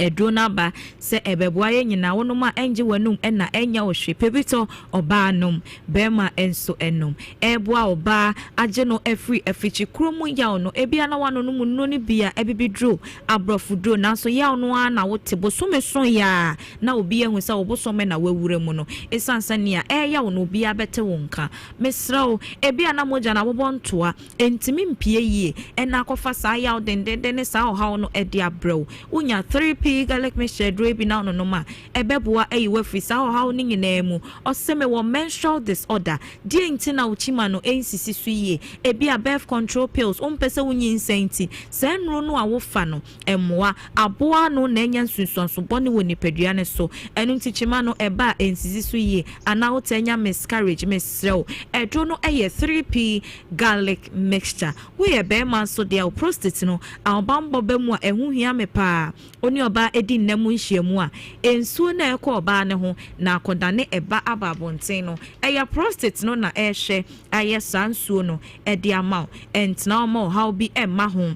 edrona ba se ebeboa ye nyina wonom a enje wanum na enya ohwe pebito oba nom bema enso enom eboa oba age no efri efichi kromu yaw no ebia na wano no mu no ni bia ebibidro abrofudro nanso yaw no na wote bosome so ya na obi ehu sa obosome na wawure mu no esansania yaw no obi abete wonka mesrawo ebia na moja na bobontoa entimi mpie yie na akofa sa yaw dendende sa ohaw no edi abrew unya 3p garlic mixture dro bi na no ma ebeboa eyiwa free sa ohaw ni nyina mu oseme wo menstrual disorder die ntina uchima no ensisi so yie ebia birth control pills umpese wunyi nsenti senro no awofa no emmoa aboa no na enya nsunsuanso bone woni padua ne so enu ntichima no eba ensisi so yie ana wotenya miscarriage mesrew edro no eye 3p garlic mixture we be man so dia prostate no awbambo be mu a ehu hia me pa oni oba edi nnamu nhyiamu a ensuo na ekọ oba ne ho na akodane eba ababonten no eye prostate no na ehwe aye sansuo no edi ama entna omo how bi emma ho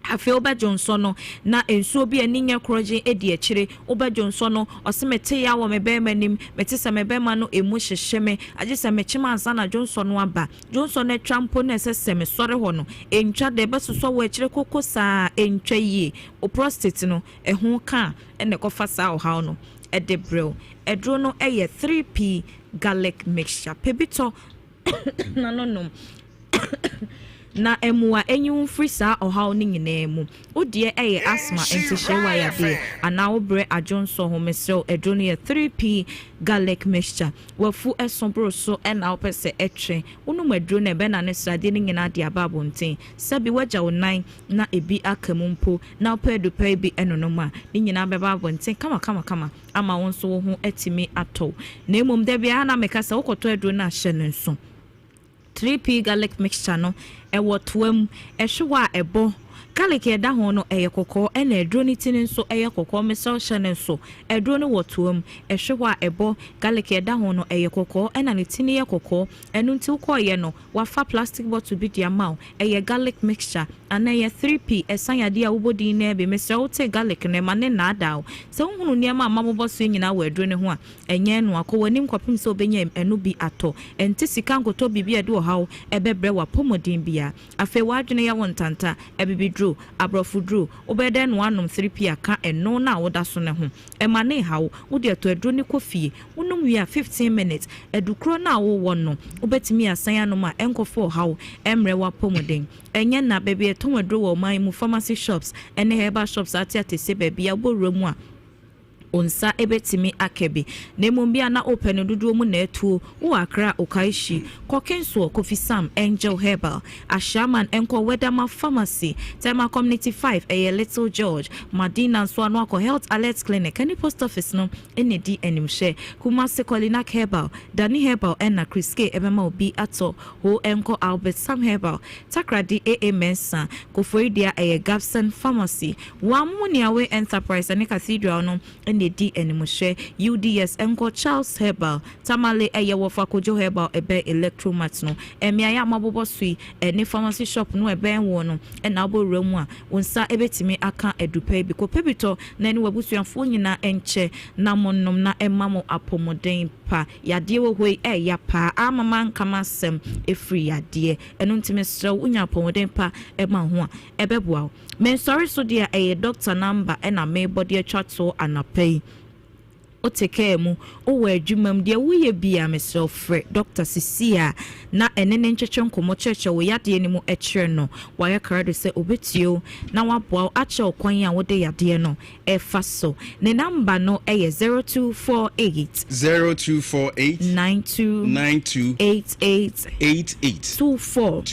afi oba Johnson no na ensuo bi aninya kroje edi akire oba Johnson no osemete ya wo mebe manim metisa mebe ma no emu hyehyeme agisa mechima ansa na Johnson no aba Johnson na trampo na seseme sore ho no entwa de besoso wo akire kokosa entwa yie o prostate no ehu ka ene kofa sa o haw no edebrel edro no eye 3p garlic mixture pebito na no na emua enyum frisa ohaw ni nyina mu odie eye asthma entihyewa ya de ana obre ajonso ho mesel edro no 3p garlic mixture wafu esombro so na opese etwe unum edro na be na ne srade ni nyina de ababonten sabi waja onan na ebi akamumpo na opedupe bi enonoma ni nyina be babonten kama ama wonso wo ho etimi ato na emum de bia na mekasa wokoto edro na hye ne nso 3p garlic mixture no ewo toam ehwewa ebo garlic eda ho no eyekoko na edro ni tini nso eyekoko mesel channel so edro no wotoam ehwewa ebo garlic eda ho no eyekoko na ne tini yekoko enu nti ukoye no wafa plastic bottle bi dia maw eye garlic mixture ana ye 3p esanyade a wobodi na be mesel wote garlic ne ma ne na adaw se hunu niam amabobo so nyina wa edro ne ho a enye no akọwanim kwapim se obenya enu bi ato enti sika nkoto bibi ede haw ebebre wa pomodin bia afe wadwene ya wontanta ebibidro abrofudro obede no anom 3p aka eno na woda so ne ho ema ne haw wode ato edro ne kofie wonum wi a 15 minutes edukro na wo wonno obetimi asan anom a enkofo haw emre wa pomodin enye na bebe eton edro wo man mu pharmacy shops ene herbal shops ati se bebe ya boremu a onsa ebetimi akebe nemombia na open dudu mu na etuo wo akra okaishi kokenso Kofi Sam Angel Herbal Ashaman enko Wedama Pharmacy Tema Community 5 Little George Madina so anu akọ Health Alert Clinic any post office no ene di enimhye Kumasi Kolinak Herbal Dani Herbal na Kriske ebema obi ato ho enko Albert Sam Herbal Takradi AA Mensa Kofoidia Gabson Pharmacy Wamuniawe Enterprise and Cathedral no di enimhye UDS enko Charles Herbal Tamale wofa Kojo Herbal ebe electromat no emia ya mabobo sui ene pharmacy shop no ebe enwo no na oboremu a wonsa ebetimi aka edupe bi ko pebito na ene wabusuafo nyina enche na monnom na emamo apomoden pa yade wo hoi ya pa amama nkama sem efri yade eno ntime srew unya apomoden pa ema ho a ebeboa men sorry so dia doctor number na me body atwato anapai o take mu o wa adwumam de wuye bia mesel frɛ Dr. Sisia na enene nkyekye nkomo cheche wo yade ni mu ekire no wa ya karade sɛ obetio na waboa akyɛ okwan a wode yade no ɛfa so ne number no ɛyɛ 0248 92 88 24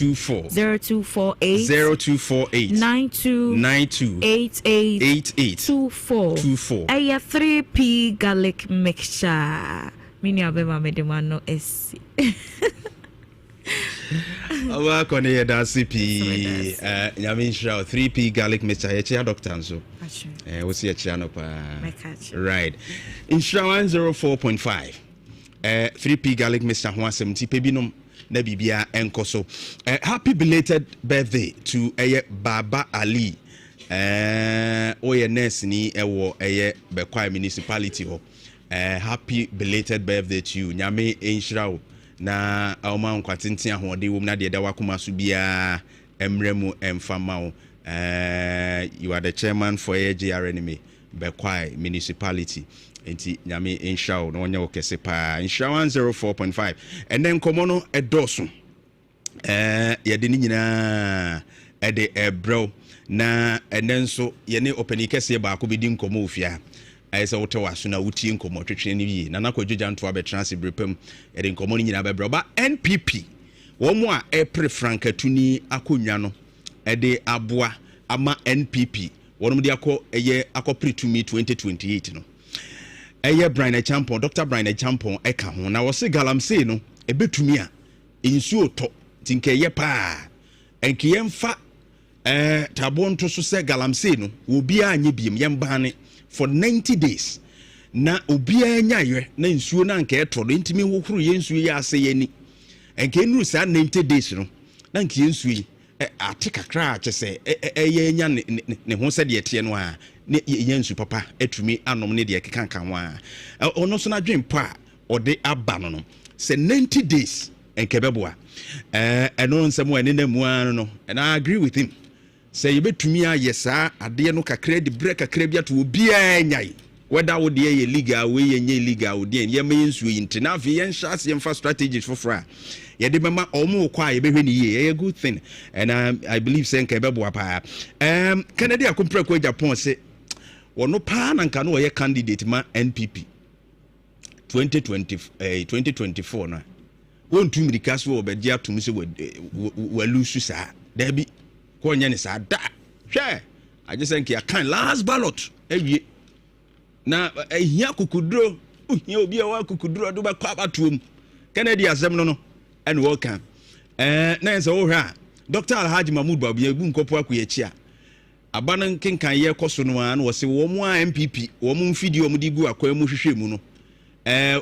0248 92 88 24 ɛyɛ 3p garlic mixture mini abema medemano esi awa kone ya da CP nyame nshira 3p garlic mixture ya chia doctor nso wo si ya chia no pa right nshira 104.5 3p garlic mixture ho 70 pe binom na bibia enkoso happy belated birthday to Baba Ali Oye nurse ni ewo eye Bekwai municipality ho. Happy belated birthday to you. Nyame enhyira wo. Na awma nkwatintin ahode wo na de da wakoma so bia emremu emfama wo. You are the chairman for AGRNM Bekwai municipality. Enti nyame enhyira wo na onye wo kese pa. Enhyira 104.5. And then komono edoso. Yede ni nyina ede ebro na enen so yene openi kese ba ko bedi nkomo ofia ayese wote waso na wuti nkomo twetwe ni wie na nakwadwo Jantuah betrans brepam yede nkomo ni nyina bebro ba NPP wo mo a epre frankatuni akonwa no ede aboa ama NPP wonom de eye akopretumi 2028 no eye Barima Champon Dr. Barima Champon eka ho na wo se galamsey no ebetumi a ensuo to tinkeye pa enkiyemfa tabon to so se galamsey no obi anye biem yembane for 90 days na obi anyaye na nsuo na nka eto do ntimi hohuru ye nsuo ya ase ye ni enka nuru sa 90 days no na nka nsuo yi atika kra che se ye nya ne ho se de ete no a ne ye nsuo papa etumi anom ne de keka kan wa ono so na dwen pa ode aba no se 90 days enka beboa eno nsem wa ne na mu an no and I agree with him. Say you betumi ayesa ade no kakra di break kakra bia to obi anyai whether wo de ye legal we ye nye legal de ye me nsuo yinti na afi ye nhas ye mfa strategies for fra ye de mema omo kwa ye behwe ni ye a good thing and I believe say nka bebo pa Kennedy akompra ko Japan say wono pa na nka no ye candidate ma NPP 2024 na won tumirika so obedia tum se walusu sa da bi ko nya ni sa da hwe I just think ya kan last ballot ewie na ehia kukudro ohia obi a wa kukudro do ba kwa batuom Kennedy asem no and welcome na ense wo hwe a Dr. Alhaji Mahmoud Babu ebu nkopo akoyechi a abanan kenkan ye koso no a na wo se wo mu a MPP wo mu mfidi wo mu di gu akwa mu hwehwe mu no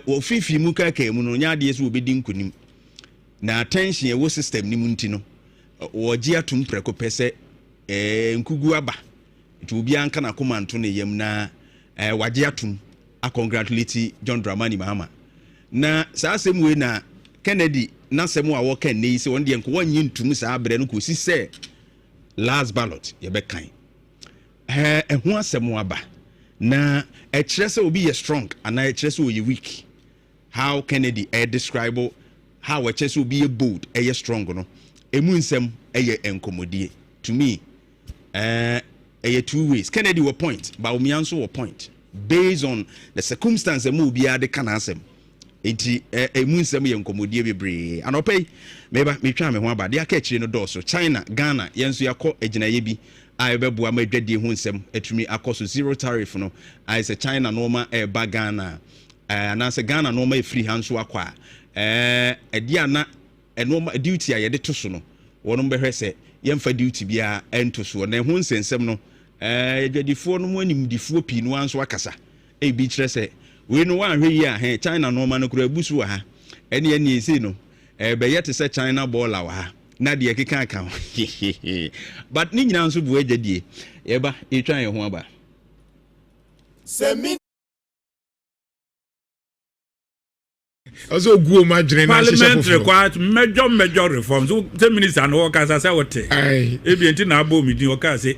wo fifi mu kaka mu no nya de so obedi nkunim na attention wo system ni mu nti no wo gi atum preko pese nkugu aba to obi anka na komanto ne yam na wagi atum a congratulate John Dramani Mahama na saa asem we na Kennedy na asem a wo kan ne se won de enko wonyi ntum saa bre no ko si se last ballot ye be kan ho asem aba na kire se obi ye strong ana kire se oye weak. How Kennedy describe how a chess will be a bold, a strong no. KuroYiMuNsem enkomodie. To me, two ways. Kennedy will point, but Umianso will point based on the circumstance the move be the canasem. Enti KuroYiMuNsem enkomodie bebre. And opay maybe me try me ho aba. They catch no door so China, Ghana, yenso yakọ ejinaye bi. I bebu amadwadi hunsem etumi akoso zero tariff no. I say China normal ba Ghana. And as a Ghana normal free hands wakwa. Diana normal duty a yede to so no. Wono behwe se yemfa duty bia ento so na hu nsensem no adwadifo no mu animdifo pi no anso akasa bi kire se we no wan hwe yi a China normal no kura abusu wa ha ene ene ese no be yete se China baller wa ha na de keka aka but ni nyina nso bu agedie yeba etwan ye ho aba semi also go ma dwene na Parliament required major reforms. 10 minutes and work as I say what ebi na abo mi din work say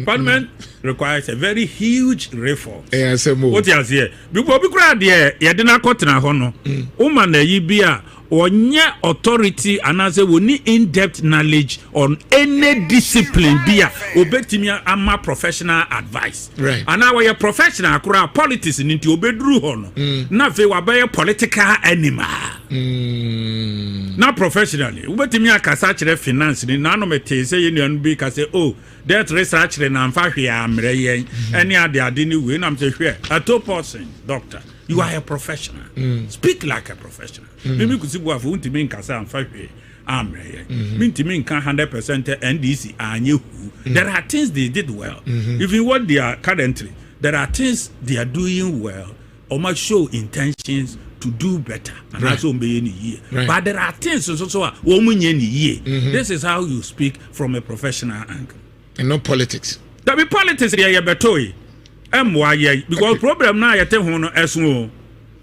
Parliament requires a very huge reform. What you say because bi kura de ye de na kotena ho no o ma na yi bia onye authority anase woni in-depth knowledge on any discipline bia obetimi ama professional advice right. And now we are professional kura politics ninti obedru ho no na fe wa be political animal na professionally obetimi akasa kire finance ni na no mete say yenu bi ka say oh that research na amfa hwe amre yen any ade ni we na am say hwe a 2% doctor. You are a professional. Speak like a professional. Maybe could see what you mean Kasa and 5 mean to mean 100% NDC and you. There are things they did well. Even what they are currently, there are things they are doing well or might show intentions to do better. And also be any year. But there are things also woman any year. This is how you speak from a professional angle. And not politics. That be politics here betoi. Why because problem now you tell hono esu.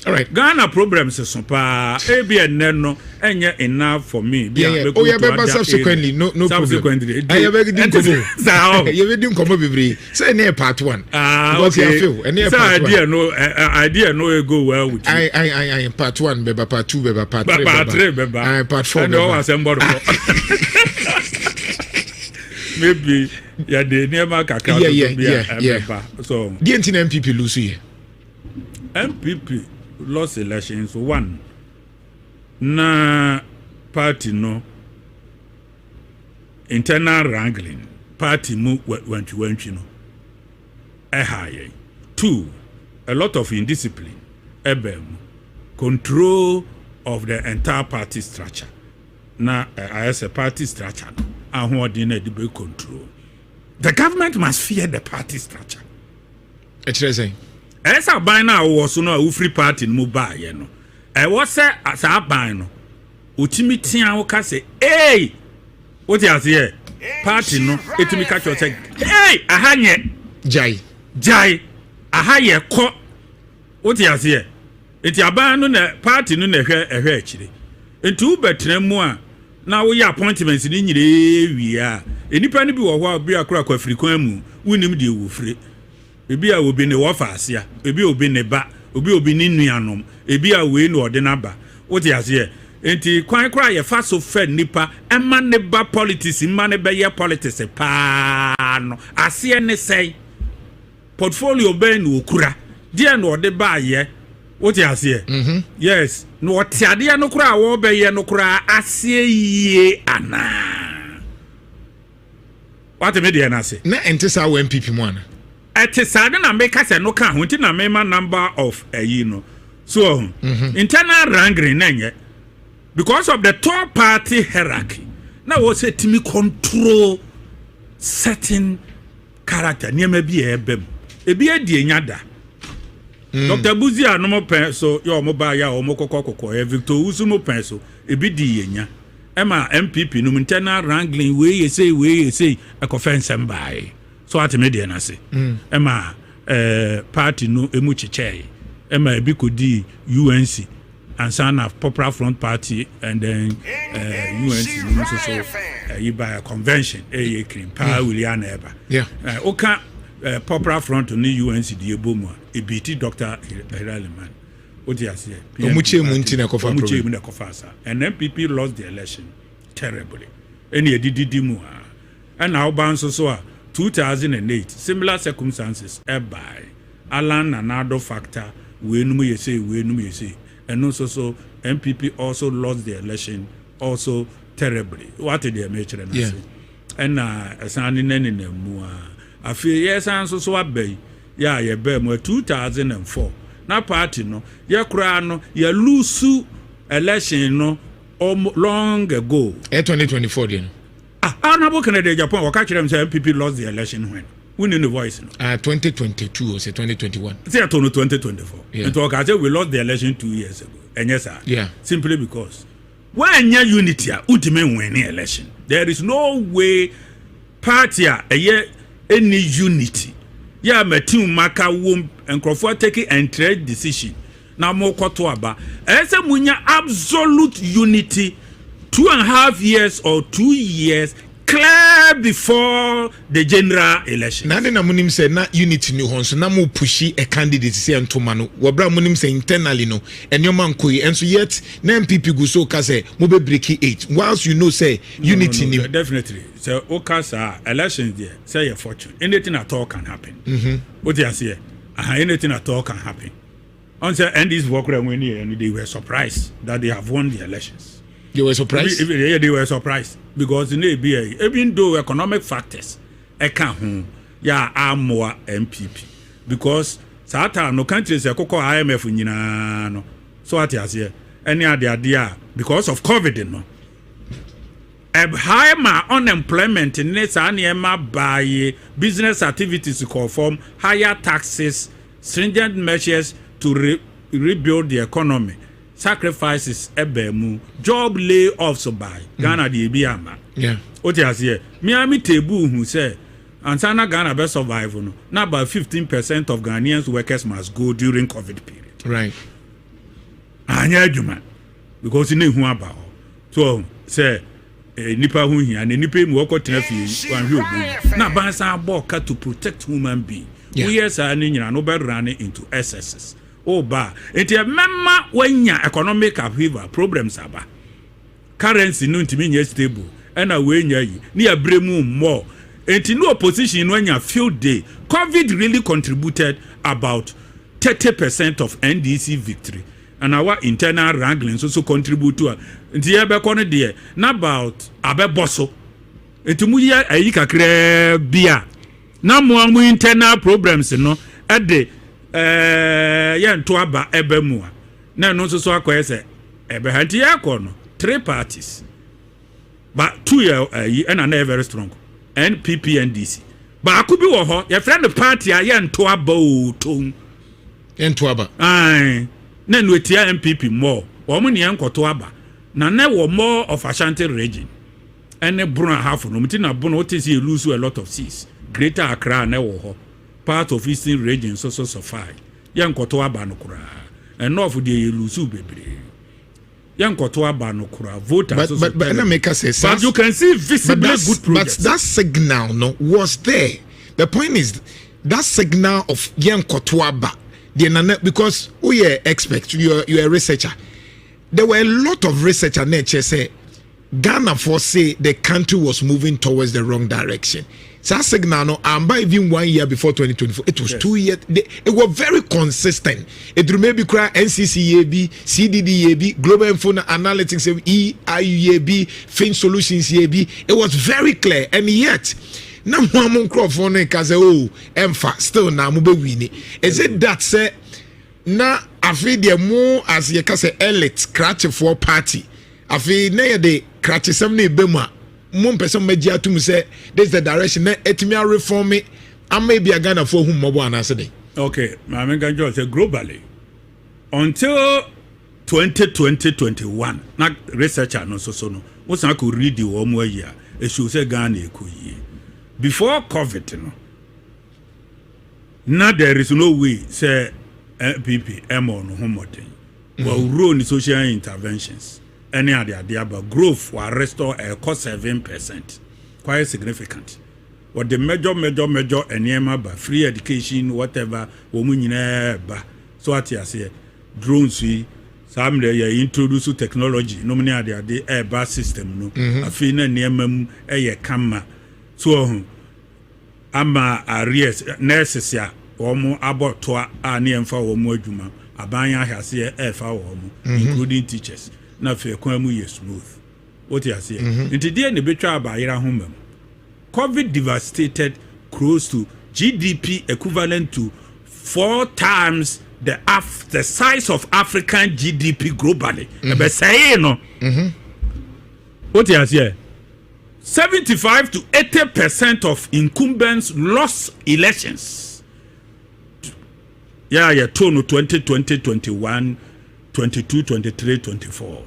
All right. Ghana problems is so pa ABN no enya enough for me. Oh yeah, but subsequently no subsequently. I have already done komo. You have done komo bebre. Say near part 1. Because I feel and near part 1. Idea no go well with you. I part 1 beba, part 2 beba, part 3 beba. Part 4 beba. No assemble. Maybe yeah the nearby kakra. Yeah. So the MPP lose here. MPP lost elections 1 na party no internal wrangling party mu went no high 2 a lot of indiscipline control of the entire party structure na as a party structure no and control the government must fear the party structure. Interesting. Esa ban na was no free party no buy ye no. E was say asa ban no. Otimi tia wo ka say, "Hey! What you say? Party no etimi ka cho say, "Hey, aha nye jai. Aha ye ko." What you say? Enti aban no na party no na hwe akire. Enti u betre mu a na wo ya appointments ni nyire wi a. Enipa ni bi wo ho bi akura kwa Afrikan mu, wonim de wo free. Ebi a obi ne wofa asia, ebi obi ne ba, obi ne nuanom, ebi a we no ode na ba. What you say? Enti kwan kra ye fa so fa nipa, ema ne ba politics, ema ne be ye politics pa no. Asia ne sei. Portfolio be no okura. Dia no ode ba ye. What you say? Yes. No tiade no kra wo be ye no kra asia ye ana. What me dey na say? Na entesa wo MPP mu ana. Ete sade na make say no kan hunti na mema number of no. So internal wrangling na because of the top party hierarchy. Now was say timi control certain character niam bi ebem. Ebi adi enyada. Dr. Buzia no mo pen so yo mo ba ya o mo kokoko Victor Usu mo pen so ebi di yenya. Ema MPP no internal wrangling we say a KuroYiMuNsem bai. So at media na say ema party no emu chiche ema ebi kodi UNC and son of Popular Front Party and then UNC no so you buy a convention cream pa William Eba oka Popular Front no UNC di ebomu e biti Dr. Heraliman odi ase omuche mu nti na kofa omuche mu na kofa sa and MPP lost the election terribly any edidi mu and now bounce so 2008 similar circumstances by Alan and other factor we say and also so MPP also lost the election also terribly what did they make and assigning any mu a few years and so abey yeah be 2004 na party no ya kura no ya lose election no long ago 2024 then Honorable Canada Japan or catch them say MPP lost the election when winning the voice 2022 or say 2021 say 2024 and to okay we lost the election 2 years ago and yes sir simply because when your unity ultimate winning election there is no way party any unity metin maka wom and Crawford taking and trade decision now more koto aba ese munya absolute unity 2.5 years or 2 years clear before the general election. Nane na munim say na unity ni hon so na mo pushi a candidate say antoma no wobra munim say internally no enyoma nkoi enso yet na MPP go so ka say mo be break 8 whilst you know say unity ni definitely so okasa elections there say your fortune anything at all can happen. What you say anything at all can happen. On say and this work when they were surprised that they have won the elections. They were surprised. Yeah, they were surprised because in ABA, even though economic factors, are more MPP because Sata no countries are koko IMF no. So what you say? Any other idea because of COVID no. Higher unemployment in this by business activities call from higher taxes, stringent measures to rebuild the economy. Sacrifices ebemu job layoffs by Ghana the Ebiama. Yeah. What you say? Miami Tebu who say And Sana Ghana best survive. No? Now about 15% of Ghanaians workers must go during COVID period. Right. Anya adwuma because ne hu aba ho. So say nipa hu hia ne nipa mu okotena fie wan hwe obi. Na ban san aboka to protect human being. We yes ani nyina no be run into excesses. Oh ba. Enti memma wanya economic upheaval problems aba. Currency no ntimi nya stable. Ena we nya yi. Ni abremu more. Enti no opposition no nya field day. COVID really contributed about 30% of NDC victory. And our internal wrangling also contribute to it. Nti ebe kono de na about abeboso. Enti mu ye ayi kakra bia. Na mo internal problems no e de Jantuah ba ebe mu a. Na no so akoye se ebe ha nti yakono 3 parties. But 2 year and na very strong. NPP NDC. Ba akubi wo ho ye friend the party a Jantuah ba o ton. Jantuah ba. Ai. Na no etia MPP more. Omo ne enkoto aba. Na na wo more of Ashanti region. Ene Bruno half no mti na Bruno what is he lose a lot of seats. Greater Accra na wo ho. Part of Eastern region so suffer. Yankoto aba no kura. Enough de lose bebre. Yankoto aba no kura. Voters but na make us say but you can see visibly good progress. But that signal no was there. The point is that signal of Yankoto aba because we are expert, you're a researcher. There were a lot of researcher nature say Ghana for say the country was moving towards the wrong direction. So that signal no by even 1 year before 2024, it was 2 years. It was very consistent. It maybe cry NCCAB, CDDAB, Global Info Analytics, EIUAB, Fin Solutions EAB. It was very clear, and yet. Na mo microphone kaze emfa still na mo be win. Is it that say na afi de mo as ye ka say elite scratch for party afi na ye de scratch sem na be mu a mo person magi atum say this is the direction na etimi reform me am be a Ghana for hum mobo anase dey. Okay, I mean Ganjo say globally until 2020-21 na researcher no so no wo san ko read the wo mo yi a e show say Ghana ekoyi. Before COVID, now there is no way say MPP MO no homoten. Well, run social interventions. Any other but growth will restore a cost 7%. Quite significant. What the major enema ba free education, whatever, woman ba. So what you say, drones we some they introduce technology. No many other the air bus system no. I feel na niemam camera. So ama areas nurses ya omo abotoa ani emfa omo adwuma abanya ahase efa omo including teachers na fe kwan mu yes smooth what you say nti die ne betwa abayira homam. COVID devastated close to GDP equivalent to 4 times the size of African GDP globally. Ebe say no what you say 75 to 80% of incumbents lost elections. Yeah, tono 2020, 21, 22, 23, 24.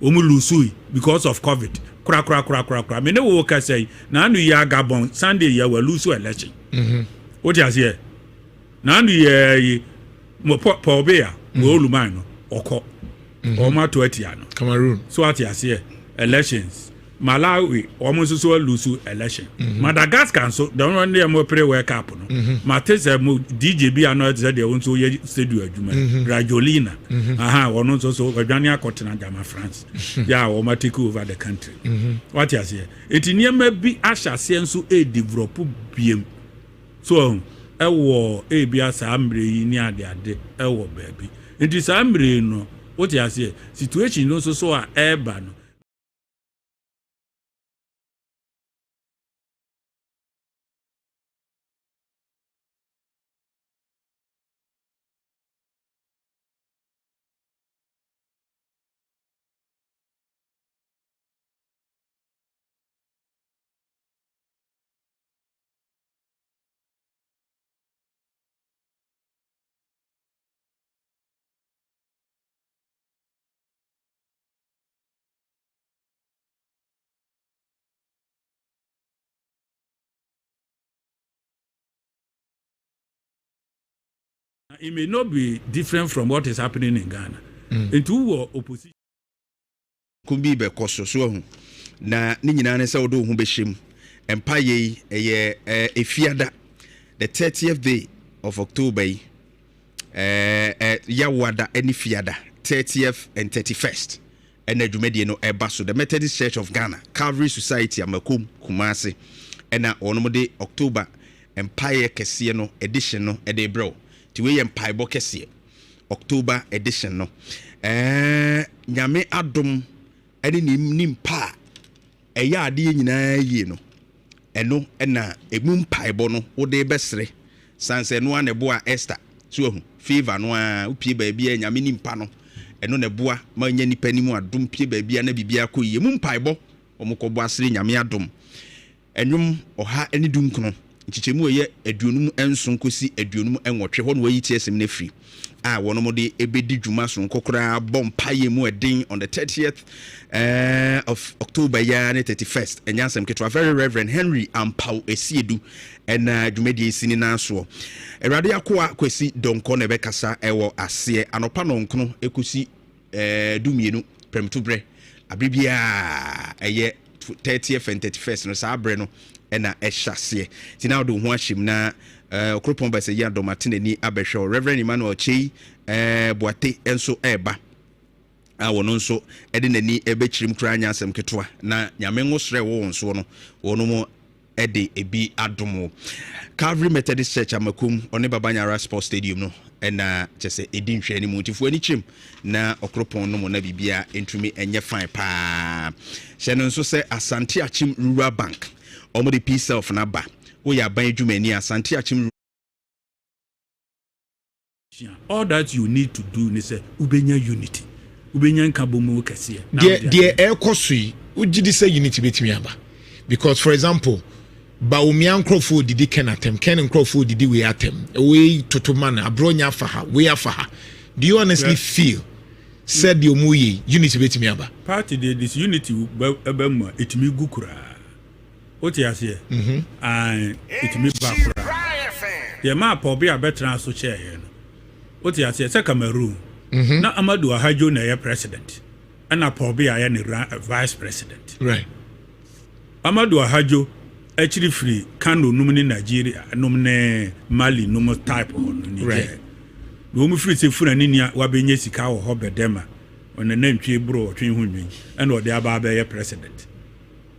Lusu because of COVID. Kra. Me no work say na anu ya Gabon Sunday ya we lose election. What you say? Na anu ya mo pobea mo oluman no oko. O ma to etiano. Cameroon. So what you say? Elections. Malawi almost so lose election. Madagascar so the one day mo pray wake up no. Matese mo DJB another say they want to studio adwuma. Rajolina. Ono so odwane akotena Jama France. Yeah, o ma take over the country. What you say? Etiniema bi ahyase nso develop biem. So ewo bia sa mbre yi ni ade ewo baabi. Enti sa mbre no what you say? Situation no so a eba no. It may not be different from what is happening in Ghana. Into opposition. Kumbi be koso so hu. Na ni nyina ne se wodo hu be hyem. Empa ye efiada the 30th day of October yawada any fiada 30th and 31st. And the no eba so the Methodist Church of Ghana, Calvary Society Amakum Kumasi, and na onomode October Empire Kesiye no edition no ede bro. Tiwe Empire Bo Kesiye October edition no. Nyame adom ene nimpa eya ade nyina yie no. Eno na emu mpaebo no wo de besre. Sanse no anebo a Esther. So hu favor no a upie ba bia nyame nimpa no. Eno ne boa ma nya nipa ni mu adom pie ba bia na bibia koyi mu mpaebo omokobo asre nyame adom. Enwum oha eni dunkuno nchichemu ye aduonum enson kosi aduonum enwotwe ho no wayi tiesem na free a wono mo de ebedi dwuma so nkokora bompaye mu eden on the 30th of October ya 31st enyansem ketwa very reverend Henry Ampau Esiedu ena dwumedi sini na so erade akoa kwesi donko na bekasa ewo ase anopa no nkono ekosi dumienu premtubre abribia eye 30th and 31st no sabre no ena ehyasie ti na do ho ahyem na okropon ba se ya do matene ni abehwe Reverend Emmanuel Chei boate enso eba a wono nso ede nani ebechirim kra nya asem ketwa na nyame ngosre wo nso no wono mo ede ebi adomo Calvary Methodist Church Amakum one Babanyara Sports Stadium no ena chese edi nhwe ni mutifo ani chim na okropon no mo na bibia entumi enye fine pa hye nso se Asante Achim Rural Bank omo the peace of na ba wo ya ban adwumani Asante Achim. All that you need to do is ubenya unity ubenya nkabomu kese the ekosui ugidi say unity betimi aba because for example Baumia Crawford did Ken atem Ken Crawford did we atem we totoman abronya faha we afaha. Do you honestly feel said the omuye unity betimi aba party this unity ebema etimi gukura what you say and etimi bakura the map obi abetra so chair no what you say Cameroon na Amadu Ahajo na ye president and Pobi aye ne vice president right Amadu Ahajo actually free Kano numini Nigeria numine Mali numo type on Nigeria no mu free se funa ninia wa benye sika wo hobedema on the name twe bro twen hunwi and o de aba be ye president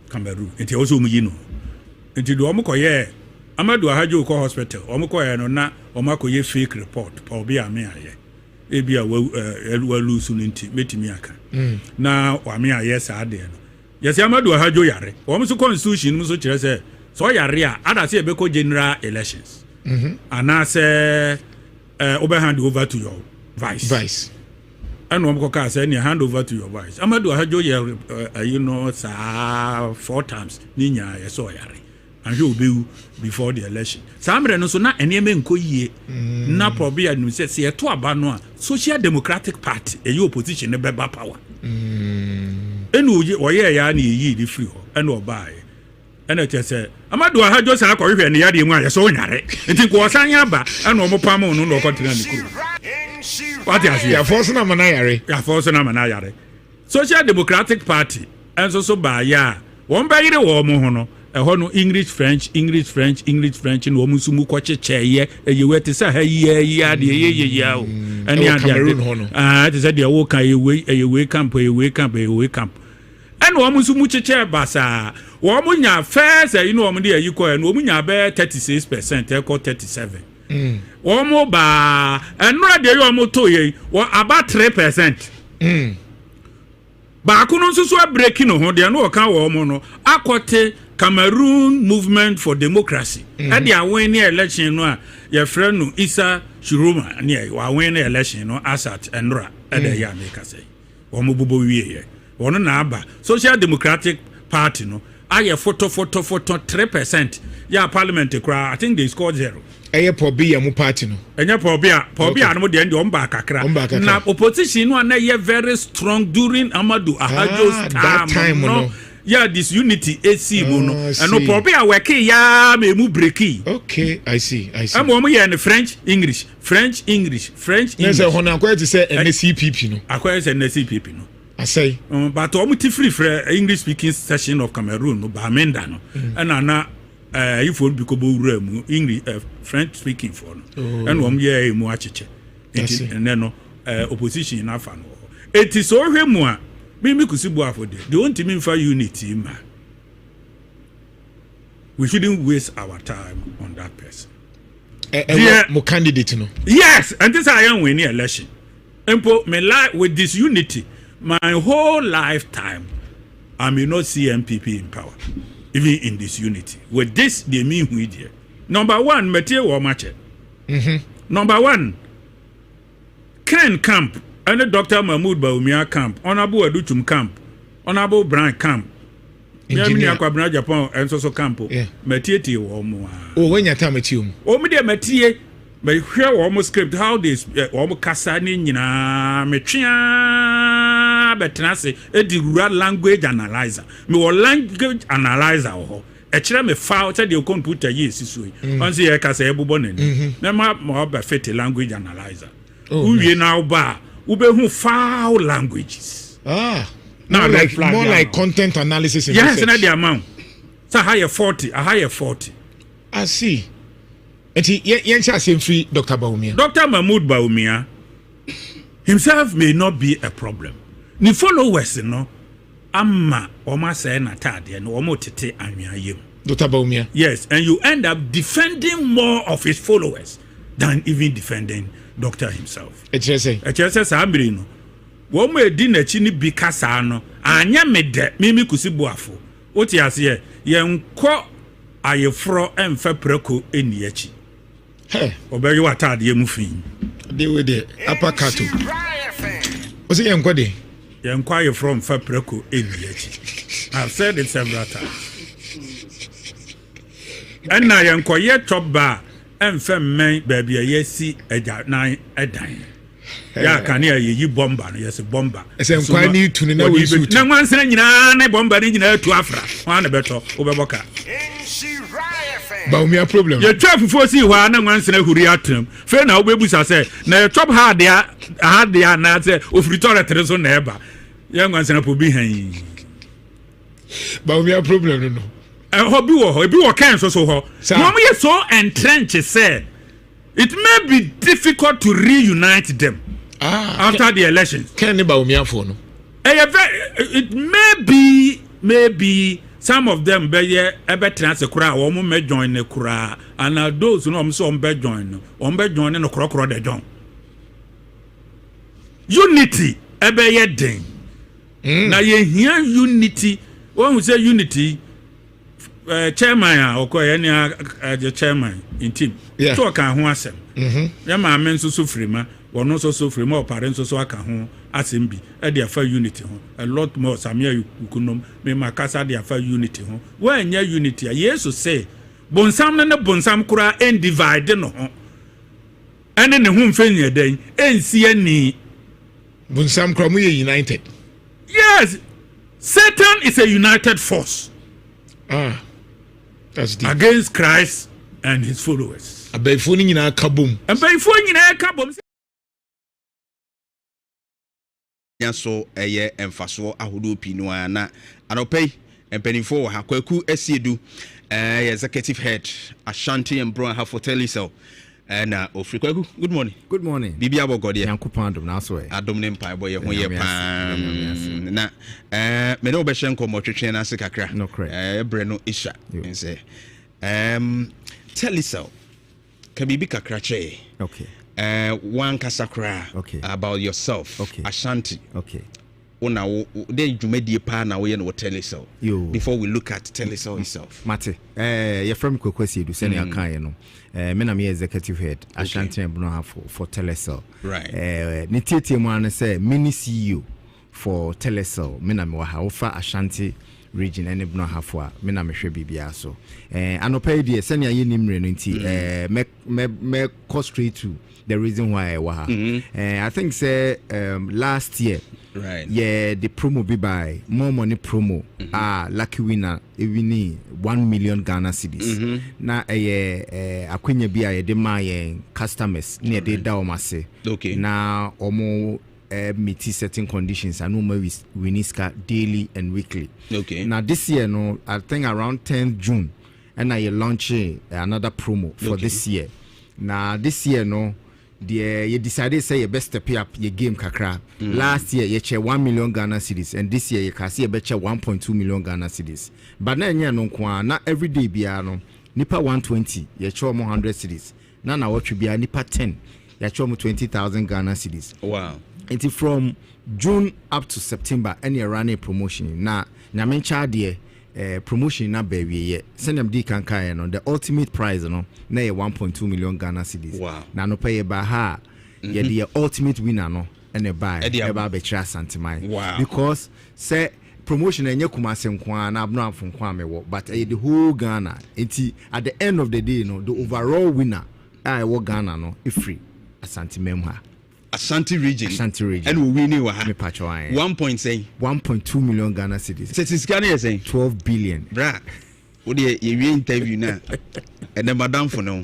Cameroon enti also mu yi no enti do omokoye Amadu Ahajo ko hospital omokoye no na omakoye fake report Pobi ame aye ebia walu sunenti metimi aka na wame aye sa ade no yes Amadu Ahajo yare wo mso constitution mso kire se so yare a ada se ebeko general elections ana se obe hand over to your vice and wo mko ka se ni hand over to your vice Amadu Ahajo yare you know sa 4 times ni nya ye so yare and you be before the election samre no so na eneme nko yie na probia no se se to aba no a Social Democratic Party e opposition ne beba power enu oye ya na yi di free ho enu obae enu che se Amadu Ahajo sa akọhwe ne yade mu aye so nyare nti ko osan ya ba enu omopam no no kontina ne kuru what ya see ya force na mana yare Social Democratic Party enso so ba ya won ba yire wo mo ho no no English French no musumu ko checheye eyewete sa ha ye ade ye o ene ade te say de wo kan eyewe camp ene wo musumu cheche basa wo mu nya first wo mu de ayi ko ene wo mu nya be 36% e ko 37 wo mu ba eno ade yo mu to ye wo about 3% ba kuno nso so break no ho de no kan wo mu no akote Cameroon Movement for Democracy. At the win election, no, your friend no Isa Shuruma, near win election, no Assad and Ra, at the Yamaka say. Omobubo ye. One naba. Social Democratic Party, no. I photo 3%. Yeah, Parliament cry. I think they scored 0. Eye Pobia mu party no. Enya Pobia no de omba kakra. Na opposition no na ye very strong during Amadu Ahajo's that time no. yeah disunity AC mu no and no probably a work ya me mu breaki. Okay, I see. I'm here in French English. Yes, I want to say NCPP no. Acquire NCPP no. I say. But almost free for English speaking session of Cameroon no ba menda no. And ana if we because we English French speaking for no. And here mu achiche. And then no opposition na fa no. It is so hwemu a me kusibu afode. They want me for unity ma. We shouldn't waste our time on that person. Mo candidate no. Yes, and this I am winning election. Empo me life with this unity, my whole lifetime, I may not see MPP in power, even in this unity. With this, they mean we dear. Number one, Matthew or Mache. Number one, Ken Camp, and Dr. Mahmoud Baumia Camp, Honorable Aduchum Camp, Honorable Brian Camp. Engineer Kwabna Japan and so campo. Metieti or more. Oh, when you tell me to oh, me dear Metie, but here almost script how this almost Cassani, Metria, Betnasi, a rural language analyzer. Me or language analyzer or a chair me foul said you can't put a yes this way. Once you can say Bubonin. Never more befitting language analyzer. Who now bar, who foul languages. Now more like content analysis. Yes, not the amount. So higher 40, a higher 40. I see. And he same free Dr. Baumia. Dr. Mahmoud Baumia himself may not be a problem. Ni followers no amma oma say na tade and omo tete anwayem. Dr. Baumia. Yes, and you end up defending more of his followers than even defending Dr. himself. HSS Amiri no. Wo mo edi na chi ni bi kasa no anya mede mimi kusibu afo oti ase ye nko ayefro emfa preko eni achi obeyi watade ye mufin de we de apakato o se ye nko de ye nko ayefro emfa preko eni achi. I've said it several times. And na ye nko ye choba emfa men baby ye si eja na edan ya kan ya yi bomba no yes bomba ese nkwa ni tuni na we suit na nwanse nyina na bomba ni nyina atu afra wan na beto obeboka Baumia problem ye twa fufuo si hwa na nwanse na huri atem fe na obebusa se na ye chop hard ya na se ofiri toilet so na eba ye nwanse na pobi han Baumia problem no hobi wo kan so ho no mo ye so entrenched say it may be difficult to reunite them after the elections. Can Baumia for no? It may be some of them be trans kura or may join the kura and those who know so be join in the crocro de join. Unity ye ding. Now ye hear unity. When we say unity, chairman or any the chairman in team. So can who asem. Yama men so frima, or no so frima or parents so aka ho asem bi. E dey afa unity ho. A lot more samia you kunom me makasa dey afa unity ho. When ya unity, yes say bonsam na bonsam kura en divide no ho. Ene ne ho mfenye den ensi ani bonsam kura mu united. Yes. Satan is a united force. That's deep. Against Christ and his followers. Abayfo ni nyina kabom. Abayfo nyina kabom. So eye emfaso ahodo pinu na anopay empanifo ha kwaku asiedu executive head Ashanti and Bro have for telisel na ofrikwaku good morning bibia bogode yankopan dom na so adom ne mpa boy ho ye pam na me no be hyen komo twetwe na sekakra bre no isha say telisel kabibi kakra che okay one kasakra about yourself Ashanti una dey dwumadi pa na we no telisel before we look at telisel itself mate ye from kokwasi edu se ne akan ye no me na me executive head Ashanti and Bruno for telisel right ne tietie mu an say mini CEO for telisel me na me wa ha ofa Ashanti region and Ebno Hafwa, Mena Meshe Bibia so. Anope de Senya Yenimre me cost straight to the reason why I was. I think say last year. Right. Yeah, the promo be by more money promo. Lucky winner, winning 1 million Ghana cedis. Na akwenya bi a de my customers near the Daomase. Okay. Na omo meet certain conditions and no we need daily and weekly. Okay. Now this year no, I think around 10th June and I launch another promo for this year. Now this year no, you decided say you best step up your game kakra. Last year you share 1 million Ghana cedis and this year you can see you bet 1.2 million Ghana cedis. But now no kwa na every day bia no nipa 120 you share 100 cedis. Na what bia nipa 10 you share 20,000 Ghana cedis. Wow. It's from June up to September and you run a promotion. Na mencha de promotion na baby ye send them kan kai no the ultimate prize no na 1.2 million Ghana cedis. Wow. Na no pay ba ha ye the ultimate winner no and a buy e ba be try santimai. Wow. Because say promotion enye kumase nkwa na abno afun kwa mewo but the whole Ghana enti at the end of the day no the overall winner I wo Ghana no free asantimem ha Ashanti region. And we win you. 1.2 million Ghana cedis. It's Ghana saying 12 billion. Bra. What do you interview now? And then madam for no.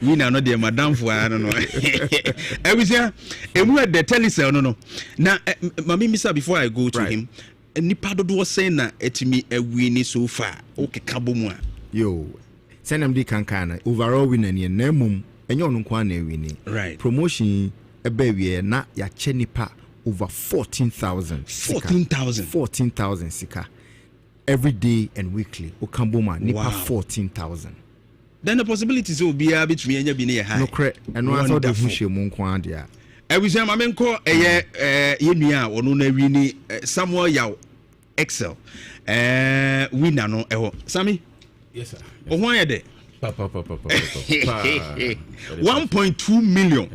We now know the madam for I don't know. I was here. And we had the telecell no. Now, Mami Misa, before I go to him, and Nipado was saying that it's me a winning so far. Okay, Kabumwa. Yo, send them the kankana. Overall winning your name and you're no winning. Right. Promotion. A baby na ya chenipa over 14,000 14,000 sika every day and weekly okamboma nipa 14,000. Then the possibilities will be between and be near high. No correct and no answer the hushe munkwa dia I was a mamenko yenia or no wini somewhere yaw excel winner no Sammy. Yes sir. Oh why de 1.2 million.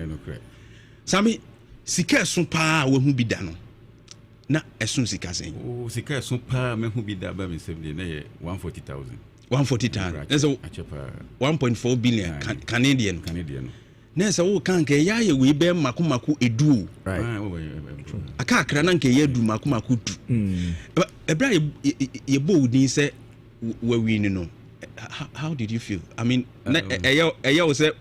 Sami sika so pa we hu bi da no na esun sika sen o sika so pa me hu bi da ba me sem de na ye 140,000 that's 1.4 billion Canadian na so wo kan ke ya ye we be makomako edu right aka akra na nke ye edu makomako du ebra ye bo din se we win no. How did you feel? I mean, how was the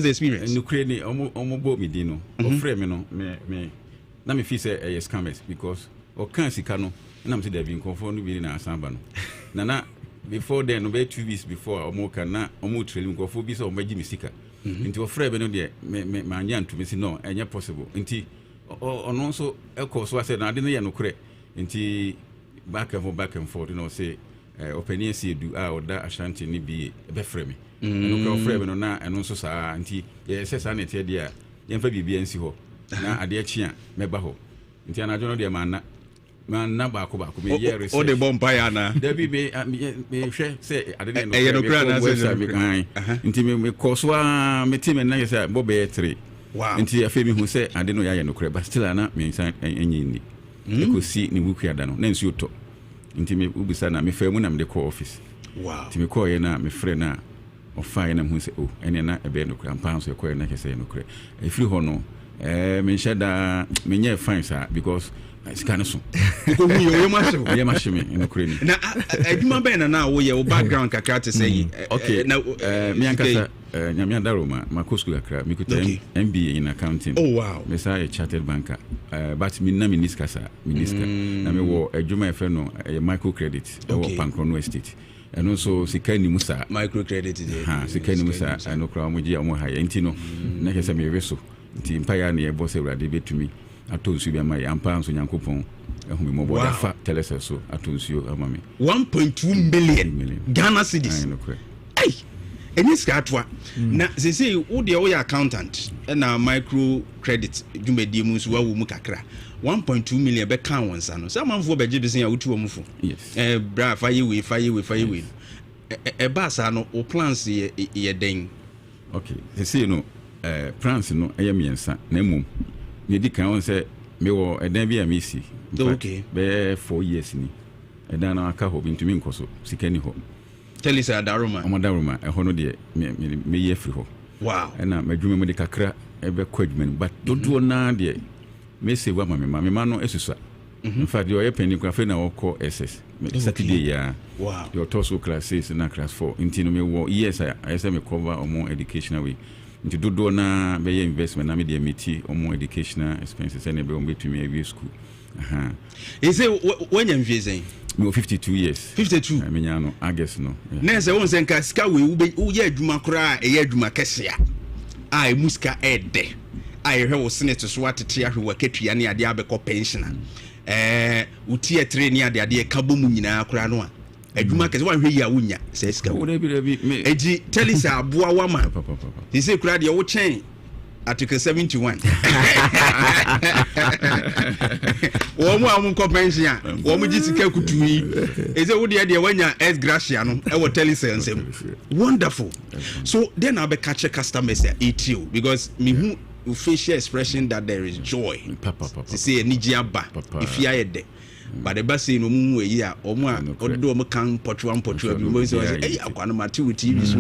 experience? Ukraine, almost me dino. Ofre me no, me. Na me feel say scammers because o kan sika no, na me say they been confirmed be na asamba no. Na before then, about 2 weeks before, omo kan na omo training confirm be so omo gi me sika. Nti ofre me no de me anya to me say no, enya possible. Nti ono so e course so say na de no ye no kure. Nti back and forth, you know, say opinion see do oda Ashanti ni bi be frame me no ka frame no na eno so saa nti ye se saa net dia ye mfa bibia nsi ho na ade achi a meba ho nti anajo no de man na ba ko me ye research o de bompa ya na da bi me hwe se ade no ye no kra na se nti me koso a me team na ye se bo be 3 wow nti afi me hu se ade no ya no kra but still na me nsan enyi ni ko si ni buku ya da no na nsi oto nti me ubisa na me famu na me de call office wow nti me call ye na me frɛ na ofa na hu se o ene na ebe no kra mpan so ye call na kese no kra efiri ho no me shada me nye fine sir because scan so ko hu ye ma sheme no kra ni na aduma ben na wo ye wo background kakra te say okay na me ankasa nyame adaroma ma school akra me kuta MBA in accounting. Oh wow. Me say a chartered banker. But me na minister na me wo adwuma e fe no microcredit e wo Pankrono estate. And also sika ni musa microcredit sika ni musa no kra mo gi amo haya nti no na ke se me weso nti mpaya na e boss urade betumi atonsu bi ama ya mpa nso nyankopon ehumi mo bo da fa telese so atonsu ama me 1.2 million Ghana cedis. Hey, any skatwa na say wo de wo ya accountant na micro credit dwumadi mu so wa wo mu kakra 1.2 million be kan wonsa no say manfo be gbe sen ya wotu omfo yes bra fa ye we e ba sa no o plans ye den okay say no plans no eye miensa na mum me di kan won say me wo edan bi a me si okay be 4 years ni edan na aka ho bintumi nkoso sika ni ho tell us Daruma Daruma ho no de me ye free ho wow na madwuma mu de kakra ebe kwadwuma but dodo na de me se wa me ma no esusa in fact you are pending craft na woko SS Saturday ya wow your torso class 6 na class 4 intino me wo yes I say me cover omo educational way into dodo na be investment na me de meti omo educational expenses and be omo betumi every school you say when you invest me 52 years 52 me nya no August no na say won say nka sika we wo ye adwuma kora e ye adwuma kese a e muska ede a ye hwe wo senate so atete ahwe wakatua ne ade abekọ pensioner uti etre ade ade ka bomu nyina kora no a adwuma kese wan hwe yi a wonya say sika wo me eji tell us aboa wa ma he say kora de wo chen Article 71 womu amu ko pension womu jisika kutui eze wo de wanya ex gracia no e wo telesensem wonderful so then I be catch customers at ETO because me who facial expression that there is joy to say nijiaba if you are there but the best no mu we ya omo a odo mo kan potwa bi mo say eh akwana mate with TV so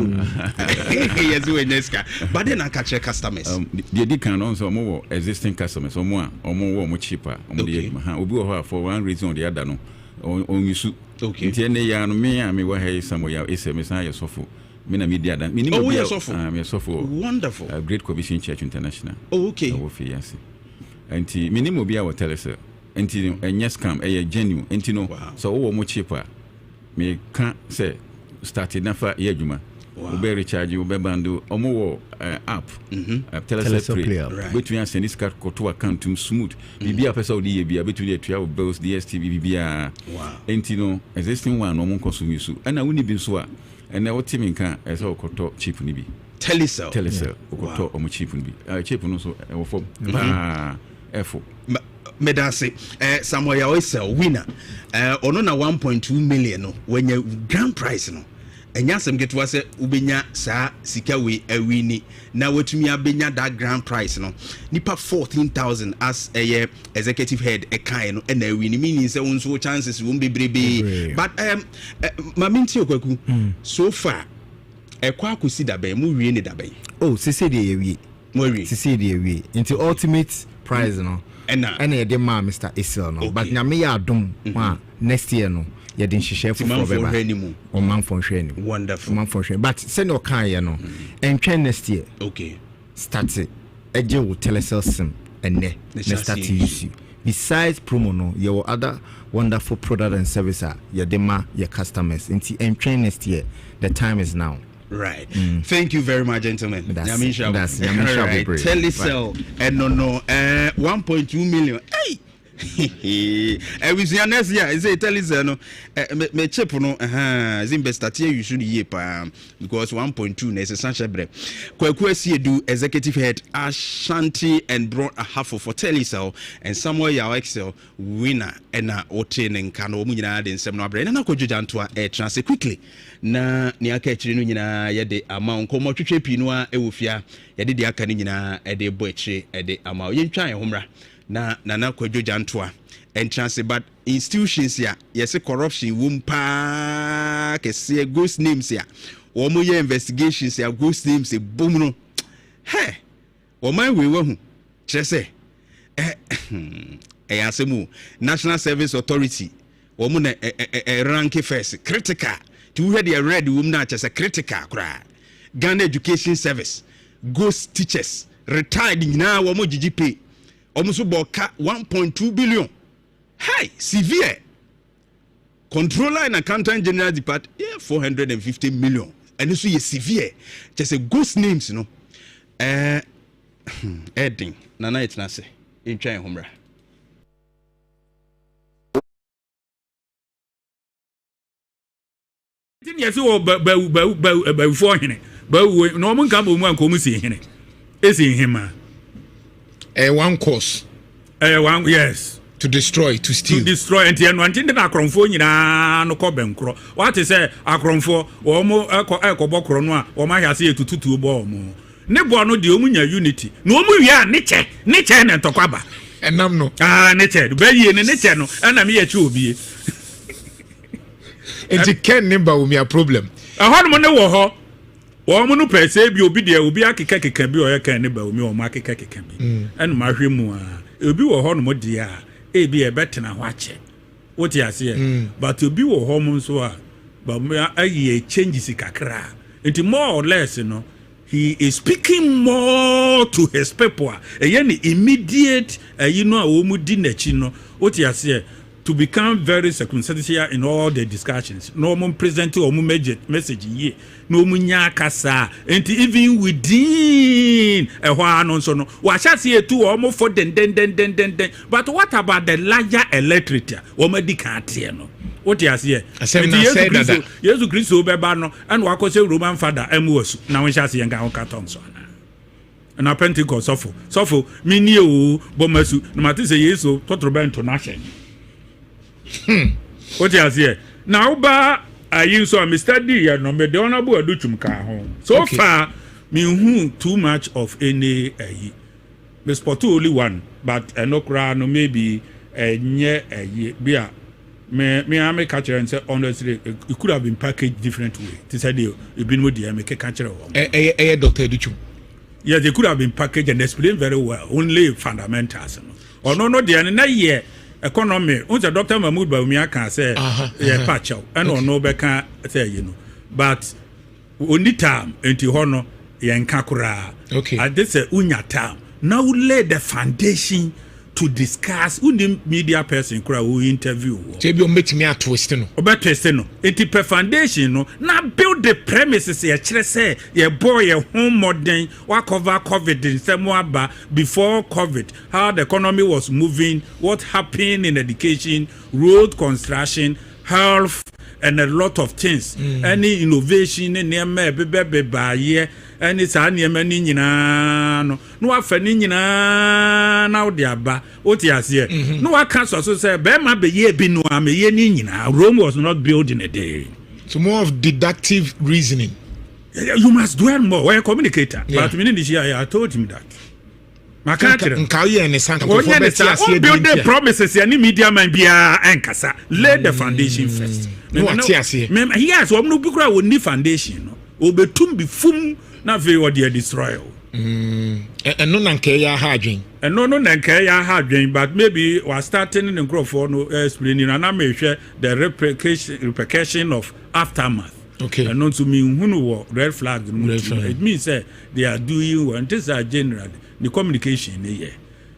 yes we neska but then I catch customers the can also omo existing customers omo wo cheaper omo dey obi wo ho for one reason or the other no on yusu okay ntie ya no me wa hey samoya eseme san ye sofo me na media dan me ni me sofo wonderful Great Commission Church International okay wo fi yase anti me ni mo bia wo telese Entino yes scam genuine entino so wo mo cheaper me can say started na fa ye adwuma we be recharge we be bando omo wo app teleplay between us and this card to account smooth bibia pesa odi ye bia between the 12 bills DSTV bibia entino existing one omo consume su na woni bi so a na wo timi kan ese okoto cheap ni bi telecell okoto omo cheap ni bi cheap no so wo fom efo medase Samoya Oisel winner ono na 1.2 million no when your grand prize no enya sem getwa se ubenya saa sika we awini na watumi abenya that grand prize no nipa 14,000 as a executive head e kan no na awini meaning say unso chances won bebrebe but maminti okwaku so far ekwa akosi daben mu wie ne daben sisi de yewie mo wie sisi de yewie into ultimate prize no and ye de ma Mr. Isel no but nyame ya adom next year no ye de nhihye for beba o man for hwe ni wonderful man for hwe but send o kan ye no entwen next year okay start eje wo telecell sim enne na start use besides promo no your other wonderful product and service ye de ma your customers into entwen next year the time is now. Right. Thank you very much, gentlemen. That's Telecell and no 1.2 million. Hey. We see next year. Is it Telecell no? Me cheap no. Zimbe start here you should year pa because 1.2 is essential bread. Kwaku do executive head Ashanti and brought a half for Telecell and somewhere your Excel winner and na oten and kano mu nyina de nsem no abre na kojo Jantuah transfer quickly. Na ni aka chiri no nyina ye de ama nkomo twetwe pinu a ewofia ye de aka ni nyina e de bo echi e de ama ye ntwan ye homra na kwadwo Jantuah entrance but institutions ya yes corruption wum pa kese ghost names ya wo mo ye investigations ya ghost names e bom no he wo man we hu kire se asemu National Service Authority wo mo na rank first critical to hear the red woman na just a critical cry Ghana Education Service ghost teachers retired na wo mo GGP almost boka 1.2 billion hey severe controller and accountant general department 450 million and this is severe just a ghost names you know Edding nana itna say in try homra yes o ba for hene ba no mo nka mo mu anko mu si hene esi hima one course one yes to destroy to steal and no antinde na akronfo nyina no ko benkro what say akronfo wo mo ekobokro no a wo ma hase etututu bo mo ne bo no de omunya unity no omu wi a ne che ne ntokwaba enam no ne che be ye ne che no na me ye che obi enti ken ne ba wo problem ho no ne wo ho wo mo no pese bi obi de obi akeka bi o ye kan ne ba wo mi o ma akeka bi enu ma hwe mu obi wo ho no mo de bi e betena ho ache what you say but obi wo ho mo so but aye changes kakra enti more or less he is speaking more to his people any immediate wo mu di nachi no what you say to become very circumstantial in all the discussions. No one present or message ye. No munya kasa. And even within a while on so no. What shall see two or more for den. But what about the larger electorate? Or medical no. What you say? Yesu Christo bebano and wako say Roman father emuosu. Now we shall see nga okaton so na. Na Pentecost sofo mini o bomasu. No matter say Yesu totroba international. What you say? Now, I so I'm study no me the honorable aduchum ka ho. So far, me who too much of any me spot only one, but no cry no maybe nye bia me am catch and say honestly it could have been packaged different way. To say you been with the make catch Dr. Aduchum. Yeah, they could have been packaged and explained very well. Only fundamentals. Or no the year. Economy, unse Dr. Mahmoud Bawumia can say, yeah, patch out, and no beka say, but only time into hono yankakura. Okay, at this unya time now lay the foundation to discuss the media person who interview. Maybe make me a twist no. About twist no. It per foundation no. Now build the premises. Ya say your boy your home modern. What cover COVID in Samoa before COVID. How the economy was moving. What happened in education, road construction, health, and a lot of things. Any innovation in near and it's a near many no afani nyina now dia ba what you say no I can't also say bema be ye bi no am ye nyina Rome was not built in a day. So more of deductive reasoning. You must dwell more when a communicator. But me this year I told him that build the promises any media man be ankasa lay the foundation first. Yes, we no bikura we need foundation no obetum bi fum na ve what they destroy. And no nankeya hardwin. And no nankeya hardwin, but maybe was starting in the growth for no explaining and I may share the repercussion of aftermath. Okay. And not to mean who red flag. It means they are doing well. And this are generally the communication in here.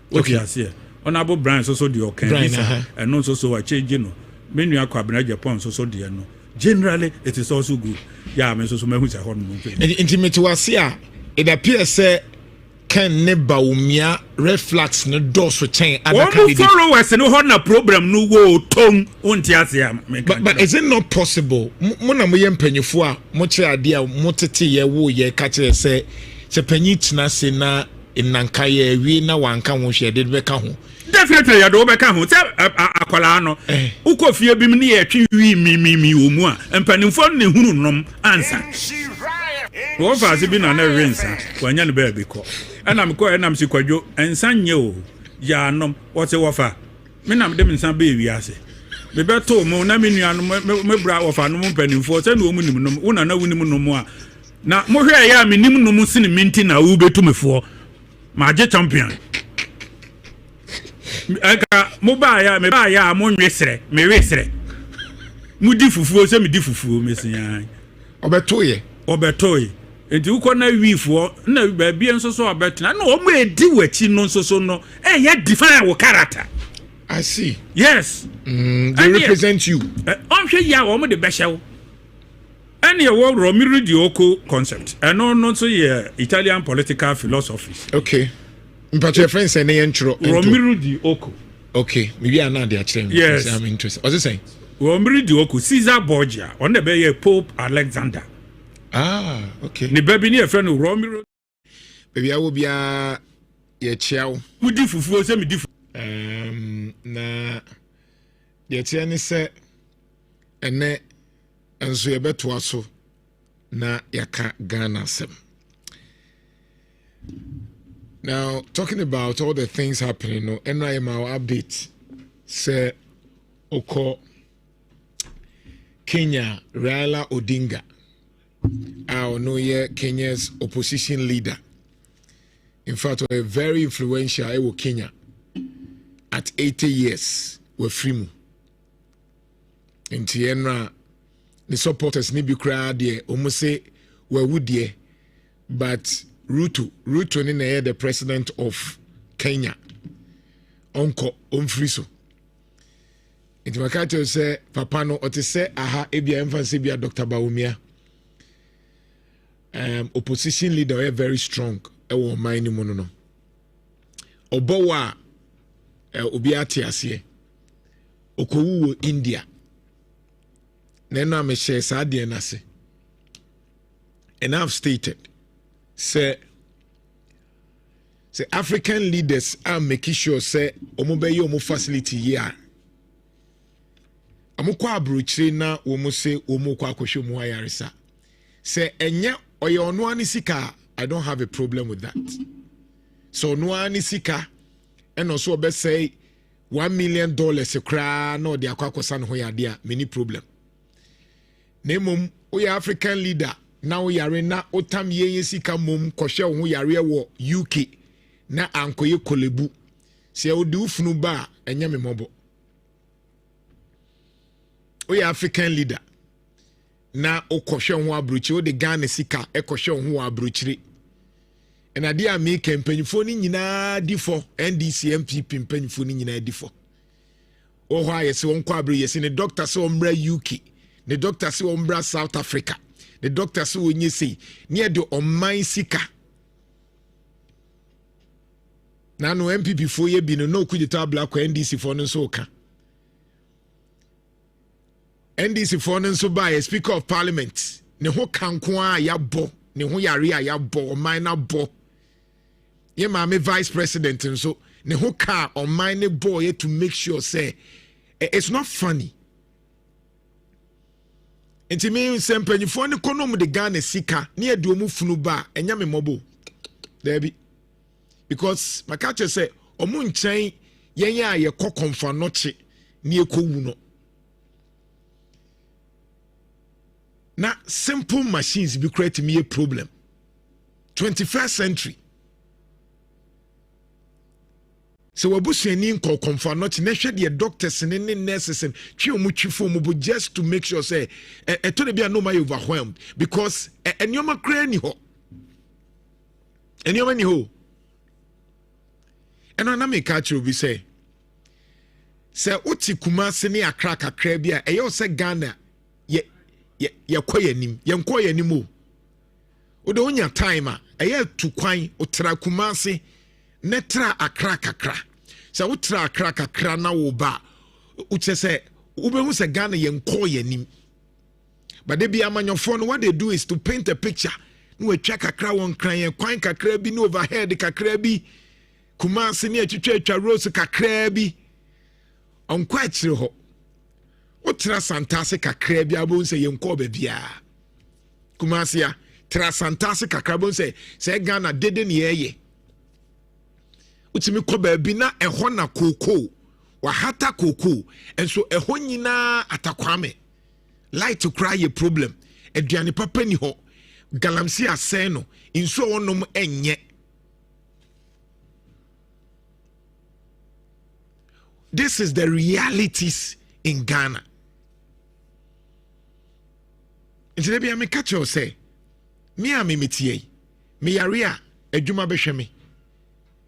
What you say? Honorable Brian so the okay. And also so a change, many are cabinet Japan so the no. Generally, it is also good. Yeah, I mean, so many who's a hormone. Intimate was here. It appears can never umia reflex no doors for chain. Other followers no honor problem no wo tongue won't but is it not possible? Mona mo yem penyefo a mo kire ade a mo tete ye wo ye ka kire se penyi tina se na nanka ye wi na wanka ho hwe de be ka ho. Definitely ya do be ka ho. Se akola no uko fie bi ne ye twi wi mi omu a empanimfo ne hunu nom ansa. Wo fa se bi na rinsa wanya ne ba bi ko. Enam ko enam si kwadwo ensanye o ya nom wo se wo fa me nam de nsan be wi ase me beto mo na me nua no me bra wo fa no mpanimfo se na o mu nim nom wo na wunim nom a na mo hwe ya me nim nom sine minti na wo betu mefo ma je champion aka mo ba ya me ba ya mo nwesere me wesere mu di fufuo se me di fufuo mesian obetoye enti uko na wifo na ba bia nso so abetina na o mo edi wachi no nso so no ya define your character. I see. Yes. They represent you. Hwe ya o mo de behyew any wo Romero Diocco concept and no so ye Italian political philosophies. Okay. But your friends say na intro Romero Diocco. Okay, maybe I know they are telling me. Yes. I'm interested. What's it saying? Romero Diocco, Caesar Borgia, on the be Pope Alexander. Ah, okay. Ni baby ni a friend of Romero. Baby, I will be a chow. We do fufu, say me do. Na the tiani say, ene enso ye beto aso na yaka Ghana sem. Now, talking about all the things happening, no, NIM our update say Oko Kenya Raila Odinga, our no year Kenya's opposition leader. In fact, a very influential Kenya at 80 years were free. In Tienra, the supporters ni bi kra de almost say we would ye, but Ruto ni the president of Kenya. Onko Omfriso. It makato say papa no ote say aha ebia emfanse bia Dr. Bawumia. Opposition leader are very strong. Ewo mine mu no. Obowa obi ate ase. Okowu India. Neno ame share sa de na se. And I've stated say African leaders are making sure say omo be yo mo facility here. Amukwa abrochire na omo say omo kwa akohwe mu ayaresa. Say enye oye ono ani sika, I don't have a problem with that. So no ani sika and also be say $1 million ekra no de akwakosa no ho ya dia many problem. Nemum oye African leader now yare na otam ye sika mum kohwe ho yare wo UK na ankoye kolebu se odi ufunu ba enye memobo. Oye African leader na okohwe ho abrochi o de Ghana sika ekohwe ho abrochire and ade a me campaign ni nyina difo NDC MPP mpanyfo ni nyina difo o ho ayese won kwa abro yesi ne doctor se ombra UK ne doctor se ombra South Africa the doctor se onye sei near the online sika na no MPP fo ye bi no kujita black ko NDC fo no so ka NDC fo no so by speaker of parliament ne ho kanko a ya bo ne ho yare a ya bo minor bo ye ma me vice president so ne ho ka on minor boy to make sure say it's not funny. Enti me nsempanyifo ne konom de Ghana sika ne aduomu funu ba enya me mobo debi because makache say omu nchen yen ya ye kokonfa noche ne ekowu no na simple machines be create me a problem 21st century so wabusuani nko konfa noche na hwe de doctors ne nurses and twi omu twifo mu just to make sure say to be no my overwhelmed because enyoma kra ni ho enyoma ni ho eno na me ka tru bi say uti Kumasi ne Accra kakra bi a eyo say Ghana ye koyanim ye nkoyanim o de onya time a eye tu kwan utra Kumasi netra Accra kakra sa utra Accra kakra na wo ba uche say ubehu say Ghana ye nkoyanim but they be amanyofo no what they do is to paint a picture no we check kakra won kran ye kwan kakra bi no overhead kakra bi Kumasi ne atwitwa rose kakra bi on kwachire ho utra santase kakra bi abon say ye nko ba bia Kumasi ya tra santase kakra bon say Ghana dede ne yeye utimi ko ba bi na eho na koko wa hata koko enso eho nyina atakwame light to cry a problem aduane papa ni ho galamsi asɛn no inso wonom enye this is the realities in Ghana. Nti be me catch you say me a me metie me yare a adwuma behwe me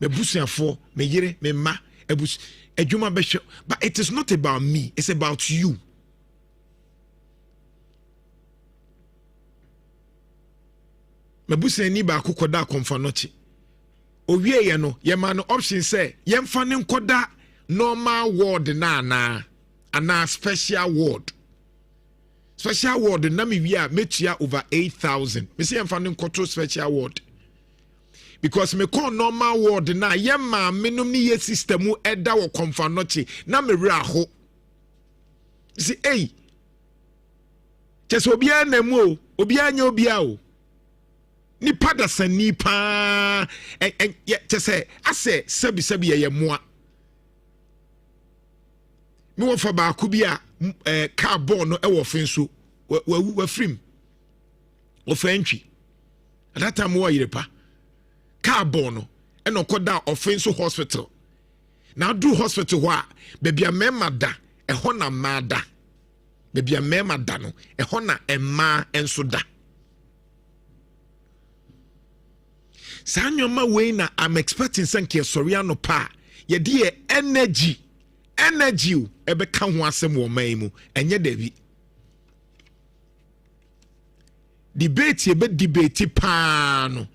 busuafo me yire me ma adwuma behwe but it is not about me, it's about you. Me busani ba kokoda konfa nochi owie ye no ye ma no option say ye mfa ne nkoda normal ward na ana special ward na me wi a metua over 8,000 me say mfa ne nkoto special ward because me call normal ward na ye ma menum ni ye system eda wo konfa nochi na me wra ho see eh chese obi a na mu obi anya obi a o nipa da sani pa te say ase sabi ye moa me wo fa ba ku bi a car ball no e wo fen so wa frim o fantwi at that time wo yire pa car ball no e no koda offense hospital now do hospital ho a baby a mema da e ho na ma da baby a mema da no e ho na emma enso da Sanyoma we na I'm expecting sanke soriano pa ye de energy ebe ka ho asem wo man mu enye dabi debate ebe debate pa no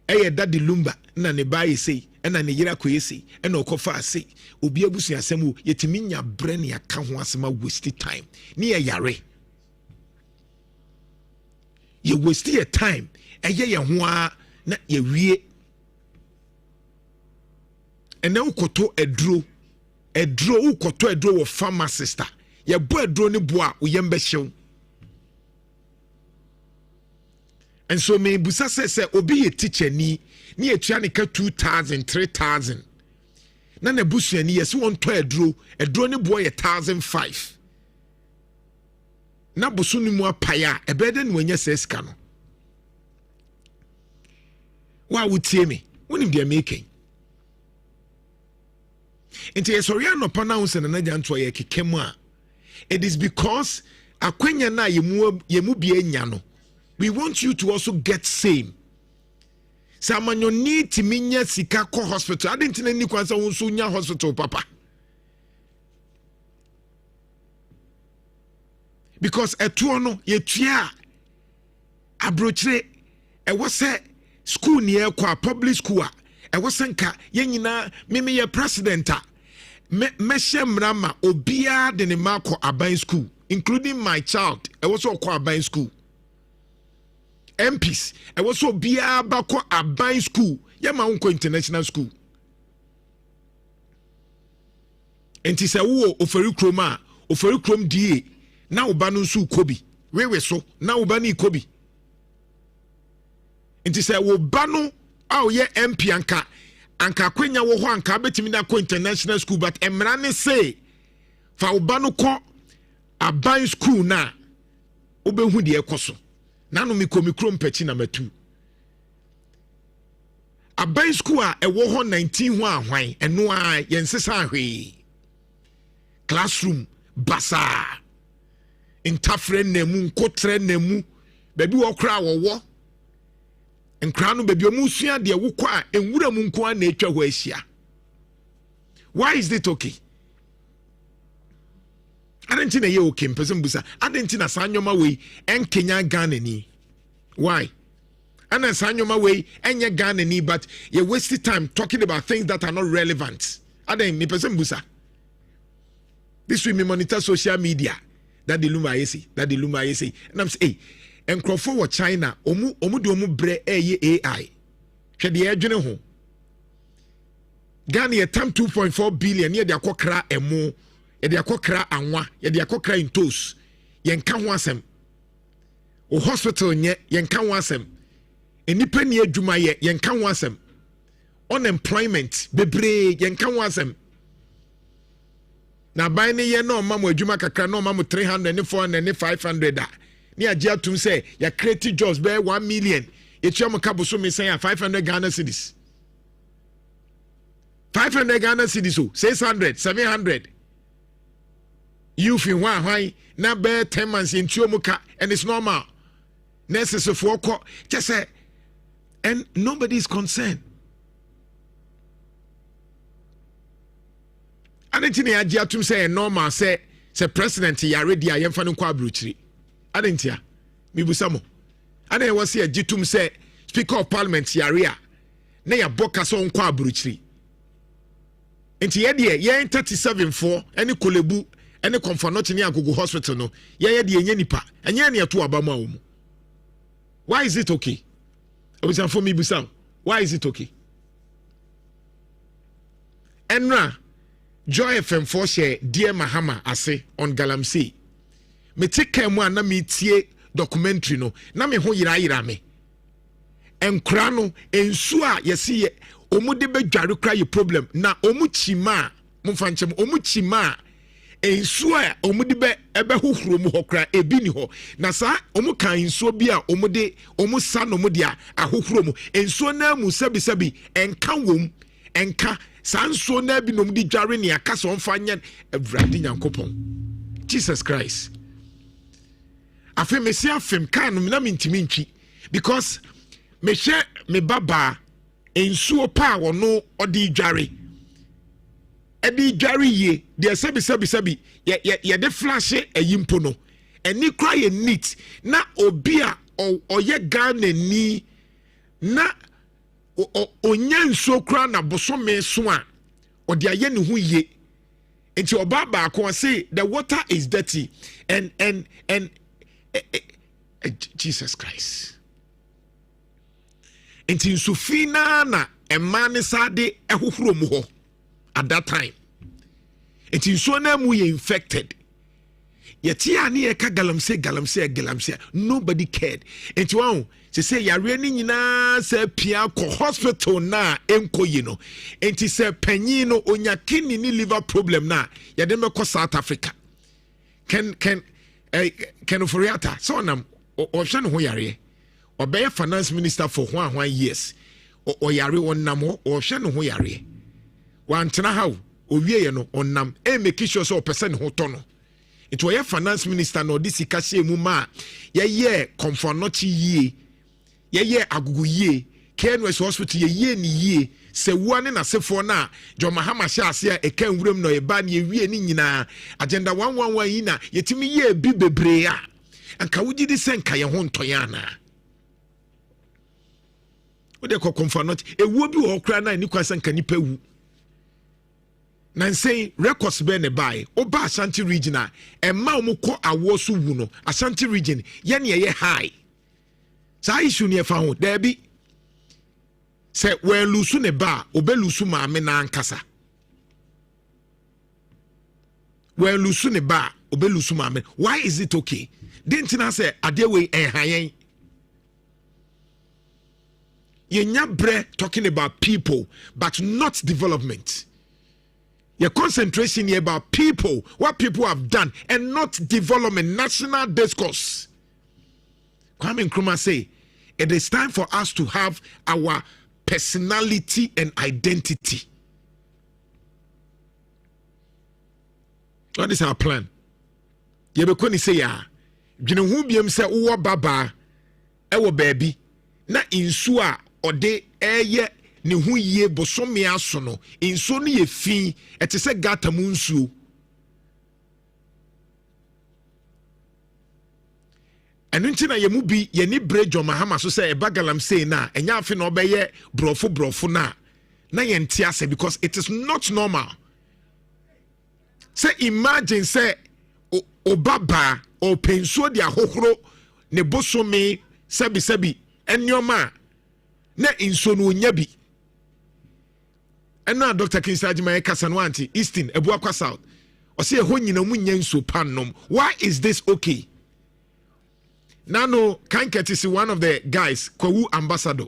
eye daddy lumba na ne bae sei na ne yira koye sei na okofa ase obi abusu asem wo yetimi nya bre ne aka ho asem a waste time ne ye yare ye waste your time eye ye ho a na ye wie ene ukoto edro ukoto edro wo pharmacist ye bo edro ne bo a uyembe hyew. And so me busa say obi ye teacher ni etua ne ka 2000 3000 na na busu ni yes won to edro ne bo ye 1005 na busu ni mu apaya ebede ne wanya seska no wa wutie me wonim dia making enti esori anopa na unse na Jantuah ye kekemu a it is because akwanya na yemu bia nya no we want you to also get same. Samanyo need to minya sika ko hospital. I didn't know ni kwanza unsu nya hospital papa. Because etuo no yetua abrochire e was school near kwa public school e was nka ye nyina meme ye president a meshe mrama obia de ne mako aban school including my child e was kwa aban school. MPs e was so bia bako aban school yama unko international school enti se wo oferi krom die na oba no nsu kobi wewe so na oba ni kobi enti se wo ba no a ye MP anka kwenya wo ho anka betimi na ko international school but emra ne say fa oba no ko aban school na obehu de ekoso nanu mikro mpeti na matu aban school a ewo ho 19 ho ahwan eno a yensesa ahwe classroom basa intafre nemu nkotre nemu baby wo kra wo nkra no baby omusua de wokɔ a enwura mu nko a na etwa ho ahia. Why is it okay? Adentina ye okay mpese mbusa adentina sanyoma we enkenya Ghana ni. Why? And sanyoma we enye Ghana ni but you waste time talking about things that are not relevant. Aden me pese mbusa. This way me monitor social media. That the luma yesi. And I'm saying, hey, enkrofo wo China omu de omu bre AI. Hwe de adwene ho. Ghana ye tam 2.4 billion ye de akokra emo. Ye de akokra anwa, ye de akokra intos. Ye nka ho asem. O hospital nye ye nka ho asem. Enipa ni adwuma ye nka ho asem. Unemployment bebre ye nka ho asem. Na buy ne ye no mamu adwuma kakra no mamu 300 ne 400 ne 500 da. Ni agye atum say ya create jobs be 1 million. Etua mo kaboso me say 500 Ghana cedis. 500 Ghana cedis 600 700. You feel why na be 10 months in Chuomuka and it's normal. Nurses for just say and nobody is concerned. Adentina ya atum say normal say president ya ready ayemfa no kwa abrochiri. Adentia mi busamo. Ade was say agitum say speaker of parliament ya rea na ya boka so nkwa abrochiri. Enti ye de ye 37 for any kolebu any comfort not in Agogo hospital no ye de enye nipa enye na to abama wo mu. Why is it okay? Obisa for me busam. Why is it okay? Enra Joy FM for share dear Mahama ase on Galamsey. Me take care mo na me tie documentary no na me ho yira me. enkra no ensu a yesi ye omu de bedware kra ye problem na omu chima mumfa nchem omu chima ensu a omu de ebe hohoro mu hokra ebi ni ho na sa omu kan ensu bi a omu sa no mu dia ahohoro mu ensu na mu sabi enka wom enka sanso na bi no mu di dware ne akasa onfa nya Awurade Nyankopon Jesus Christ afem mesia afem kan no na mintimi ntwi because me hye me baba ensuo pa wono odi dware edi dware ye de sabi ye de flash ayimpo no eni kra ye neat na obi a oye Ghana ni na onya nsuo kra na bosome so a odi aye ne ho ye enti oba ba ko say the water is dirty and Jesus Christ enti nsufina na emane sade ehohoro mu ho at that time enti nsuo na mu ye infected yeti ani e ka galamse nobody cared enti won say yare ni nyina se pia ko hospital na enkoyi no enti se panyin no onya kidney ni liver problem na yade meko South Africa can Foriata so nam o hwe no ho yare obey finance minister for 1 years o yare wonnam o hwe no ho yare wantena hawo owie ye no onnam e make sure so person ho to no it was finance minister no this ikase mu ma ye comfort yie ye agugu yie KNS hospital ye ni yie se wuane na sefo na Jo Mahama sha ase a eka nwuram no ye ba na ye wie ni nyina agenda 111 yi na yetimi ye bi bebre a anka wugi di senka ye ho ntoya na ode ko comfort ewuo bi wo kra na ni kwasa nka nipa wu Nansay records be ne buy oba Ashanti region a emma omukọ awo so wu no Ashanti region ye ne ye high sa issue ne fa ho there bi se we lusu ne ba obe lusu ma me na ankasa we lusu ne ba obe lusu ma me why is it okay didn't na say ade we hayen yenya bre talking about people but not development. Your concentration here about people, what people have done, and not development, national discourse. Kwame Nkrumah say, it is time for us to have our personality and identity. What is our plan? Yebekoni say ya, jinu biem se uwa baba, ewo baby, na insua ode eye ne hu yie bosome aso no enso no ye fi etese gata mu nsuo enu nti na ye mu bi ye ni brejo mahama so say ebagalam say na enya afi na obeye brofo na ye ntia ase because it is not normal. Say imagine say obaba o pensuo dia hohoro ne bosome sabi enyoma na enso no nya bi. And now Dr. Kinsajima Kasanwanti, Easton, Ebuakwa South. Or say, Honina Munyan so panom. Why is this okay? Nano Kanket is one of the guys, Kwawu ambassador.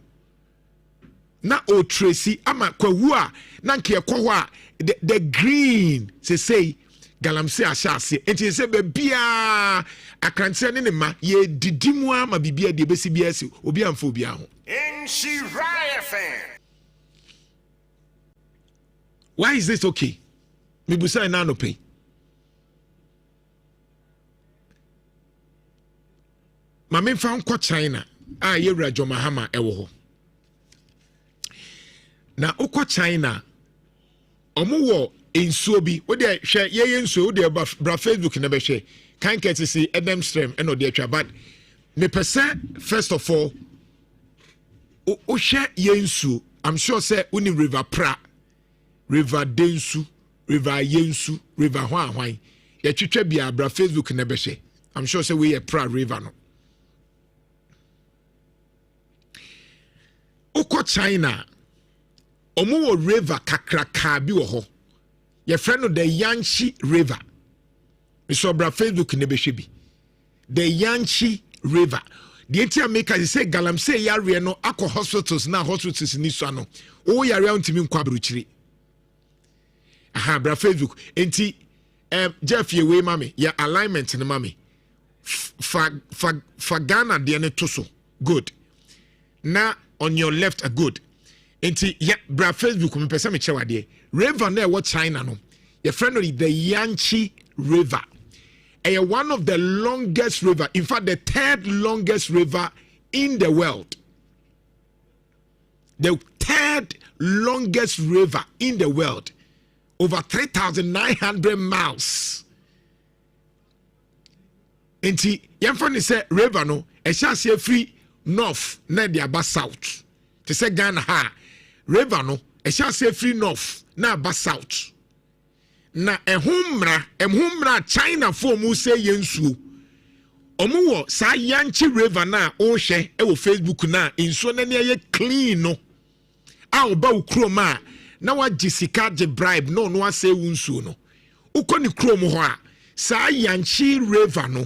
Na o Tracy, ama Kwawua, Nankia Kwawa, the green, say, Galamse Ashasi. And he said, Bebia, a concerning ma, ye didimwa ma bibia de BCBS, Obian Phobia. In she riot fan. Why is this okay? Mibusa na no pay. Mame found kwa China. Yewra Jo Mahama ewo ho. Na okwa China. Omo wo ensuo bi. Wo de hwe ye ensuo wo de bra Facebook na be hwe. Kan ketisi Edem Stream eno de atwa but me pese first of all o hwe ye ensuo. I'm sure say uni River Pra. River Densu, River Yensu, River Hwan. Ye twetwa bia bra Facebook na be hye. I'm sure say we a proud river no. Oko China. Omo wo river kakraka bi wo ho. Ye friend no the Yangtze River. Me so bra Facebook na be hye bi. The Yangtze River. the entire maker is say galamsey yare no akọ hospitals na hospitals ni so no o yare ontimi nkwa bruchiri aha bra Facebook enti Jeff ye we mami ya alignment ni mami fa Ghana de ne to so good na on your left a good enti ya bra Facebook me pesa me chewa de river na what China no your friend the Yangtze River one of the longest river, in fact the third longest river in the world. The third longest river in the world. Over 3,900 miles. Enti, yamfani say river no, shall say free north, na diaba south. To say Ghana ha, river no, shall say free north, na ba south. Na ehumra China for mu say yensu omu wo sa Yangtze River na o hwe e wo Facebook na inso na ne ye clean no a oba ukroma na wa jisika je bribe no no ase wunsu no ukoni krom ho a sa Yangtze River no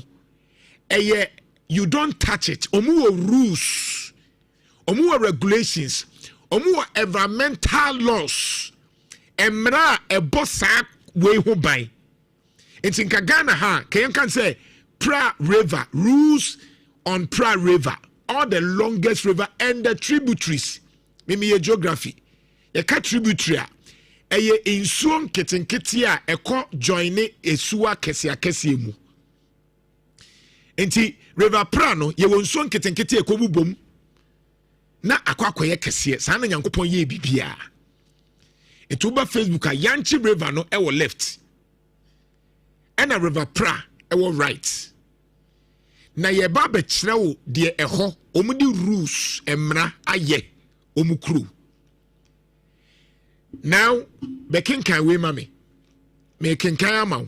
eye you don't touch it omu wo rules omu wo regulations omu wo environmental laws emra ebosa way who buy it's in Ghana ha can say Pra River rules on Pra River all the longest river and the tributaries mimi ye geography ye ka tributary a ye insuon ketenkete a eko join esua kese mu enti River Pra no ye wonsuon ketenkete ekobubom na akwakoye kese sa na nyankopon ye bibia Etuba Facebook a Yangtze River no ewo left and a River Pra ewo right na ye ba be kyerɛwo de ɛhɔ omudi rules emra aye omukru now be kinkan we mami me kinkan ama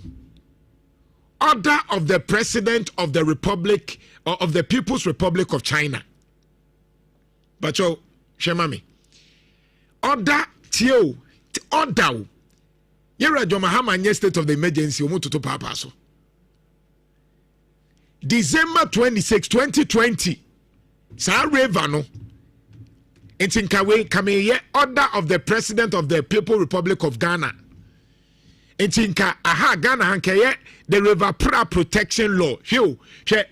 order of the president of the republic or of the People's Republic of China but yo shemami order tio order yera Mahama nye state of the emergency omututu papa so December 26 2020 sa river no intinkawe kame ye order of the president of the People's Republic of Ghana intinka aha Ghana hankeye the River Pra protection law hwe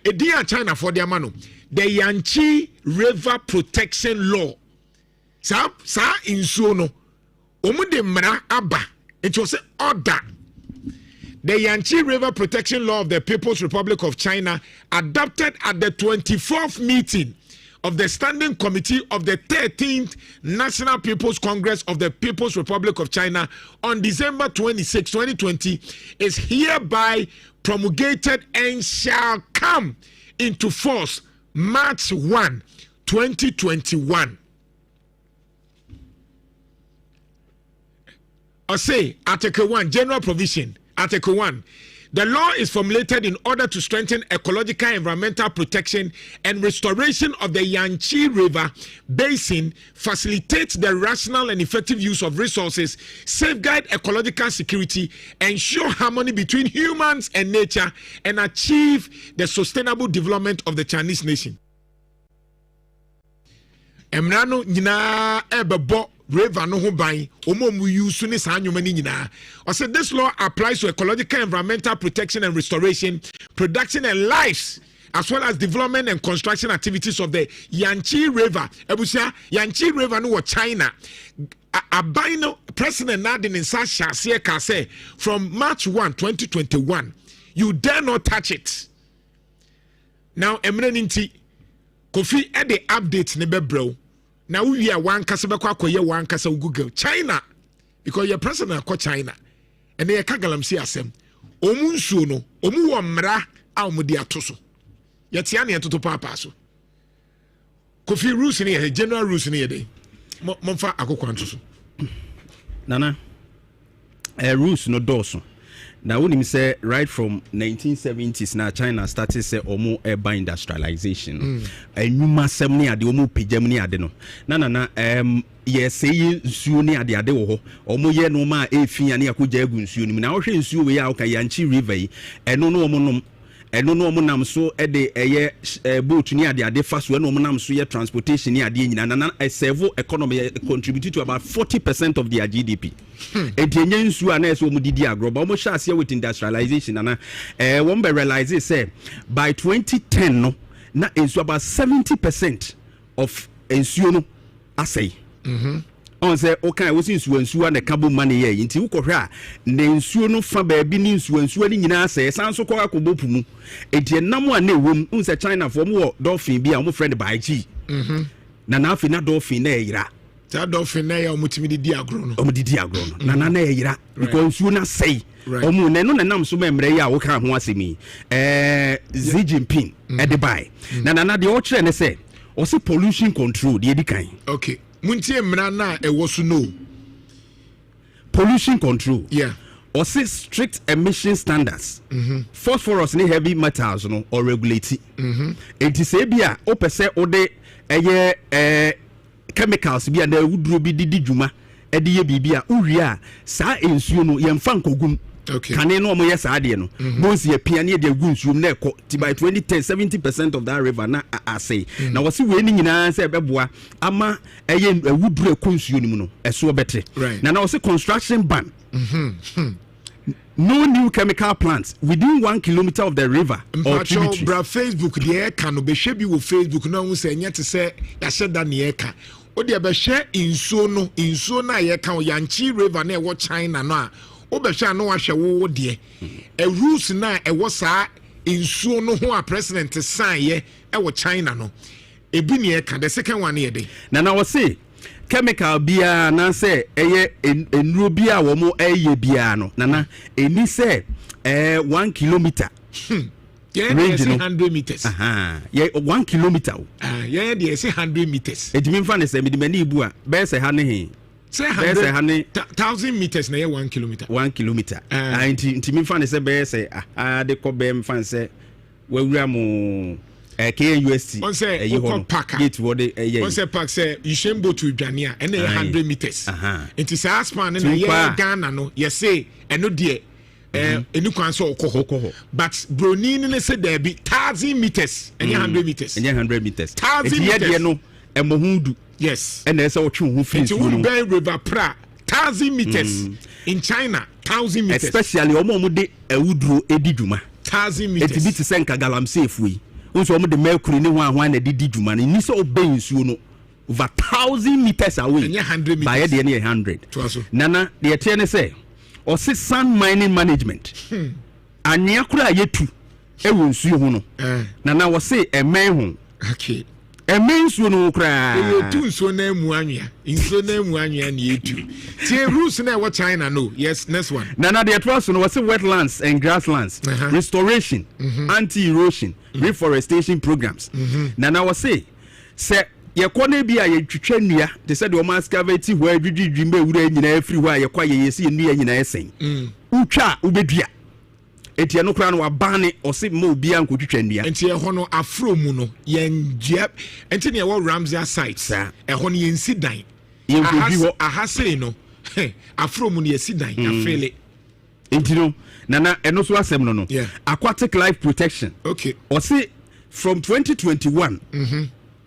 edia China for their mano the Yangtze River protection law sa insuo no omude mra aba it was order the Yangtze River Protection Law of the People's Republic of China adopted at the 24th meeting of the Standing Committee of the 13th National People's Congress of the People's Republic of China on December 26, 2020 is hereby promulgated and shall come into force March 1, 2021. I say Article 1, General Provision. Article 1. The law is formulated in order to strengthen ecological environmental protection and restoration of the Yangtze River Basin, facilitate the rational and effective use of resources, safeguard ecological security, ensure harmony between humans and nature, and achieve the sustainable development of the Chinese nation. Emrano nyina ebebo river no ho ban omomu use ne sa anwoma ni nyina. I said this law applies to ecological environmental protection and restoration, production and lives, as well as development and construction activities of the Yangtze River. Ebusia Yangtze River no China. Abino President Nadine Sasha Sieka say from March 1, 2021, you dare not touch it. Now Emreninti Kofi at the update ne bebro. Now we are one kasabako ye one kasa Google China because your president called China and they kagalam si asem omunsu no omu wo mra a omudi atoso yetia ne to papa so Kofi rules ne general rules ne dey momfa akokwa ntoso nana rules no doso. Now, when you say right from 1970s, now China started say omo urban industrialization. And you must say me ade omo pejamni ade no. Na yes say nsuo ni ade ade wo ho. Omo ye no ma efin ane akoja egu nsuo ni. Na wo hwe nsuo we ya o ka Yangtze River yi. Eno no omo nom ɛno no ɔmo nam so ɛde ɛyɛ boat ni ade fa so ɛno ɔmo nam so yɛ transportation ni ade nyina na serve economy contribute to about 40% of their GDP. Enti enye nsu a na ɛsɛ ɔmo didi agro ba ɔmo hyɛ aseɛ with industrialization na wɔn bɛ realize say by 2010 no na nsu about 70% of nsuo no asɛe. On say okay wo nsuo na kabo mane ye nti wo kɔhwɛ a na nsuo no fa baabi ni nsuo ni nyina asɛe san so kɔ akɔbɔ mu enti enam a na ewom unse China for mo dolphin bi a mo friend by G na afi na dolphin na yira ta dolphin na ya omutimi di agro no omudidi agro no na yira because nsuo na asɛe omu na no na nam so memre ya wo ka ho asemi Xi Jinping e by na de o kyerɛ ne sɛ o se pollution control de edikan okay muntie mra na ewo so no pollution control yeah or say strict emission standards phosphorus ni heavy metals no or regulate it is say bia o pese o de chemicals bia na wuduro bi didi dwuma e de ye bibia uwie sa ensuo no ye mfa nkogum okay kane no mo ye sa ade no bonsi ye pia ne de gu nsuo na ekɔ ti by 2010 70% of that river na asay na wose we ni nyina se beboa ama eye awuduro ekɔ nsuo ni mu no eso bete na wose construction ban no new chemical plants within 1 kilometer of the river or tributary. Bra Facebook the eka no be hwe bi wo Facebook na hu se nya te se ya hyeda ne eka o de be hwe insuo na eka o Yanchi river na e wo China no a o be hwe no wa hwe wo de e rules na e wo saa insuo no ho a president sign ye e wo China no e bi ne eka the second one ye dey na wo say chemical bia na say eye enuro bia wo mo eye bia no na eni say 1 kilometer yeah range 100 meters yeah 1 kilometer yeah dey say 100 meters e dimi mfa ne say me de mani ibu a be say ha ne he say 100,000 meters na 1 kilometer 1 kilometer ntimi mfa ne say be say de ko be mfa say wawura mo KUST on say gate wode on say park say Ishembo to Dwania and 100 meters it is a span na ye Ghana no you say eno de enu kwan so okoho but broni ne say there be 1,000 meters and 100 meters and 100 meters 1,000 meters no emohundu yes and say otwe hu fence no river pra 1,000 meters in China 1,000 meters especially omo de awuduro edidwuma 1,000 meters it be to senka galamsey fui so the mercury ni one na didi dwuma ni so obey nsuo no over 1,000 meters away and 100 meters by the near 100 nana the tell say or say sand mining management anya kura yetu e wo nsuo ho no nana wo say emen ho okay emen nsuo no kura yetu nsuo na emu anwea nsuo na emu anwea na yetu tie rules na wo China no yes next one nana the trust no wo say wetlands and grasslands restoration anti-erosion reforestation programs nana wo say ye kone bi a ye twetwa nnua de say de o ma excavate ho adwidwidwi mba wura nyina afiri ho a ye kwa ye yesi nnua nyina esen utwa ubedua etie no kra no wabane o se ma obi an ko twetwa nnua entie ho no afro mu no ye njia entie ne wo Ramsey sites e ho no ye nsi dan ye obi ho ahase no afro mu no ye si dan afele entie no nana eno so asem no no aquatic life protection okay o se from 2021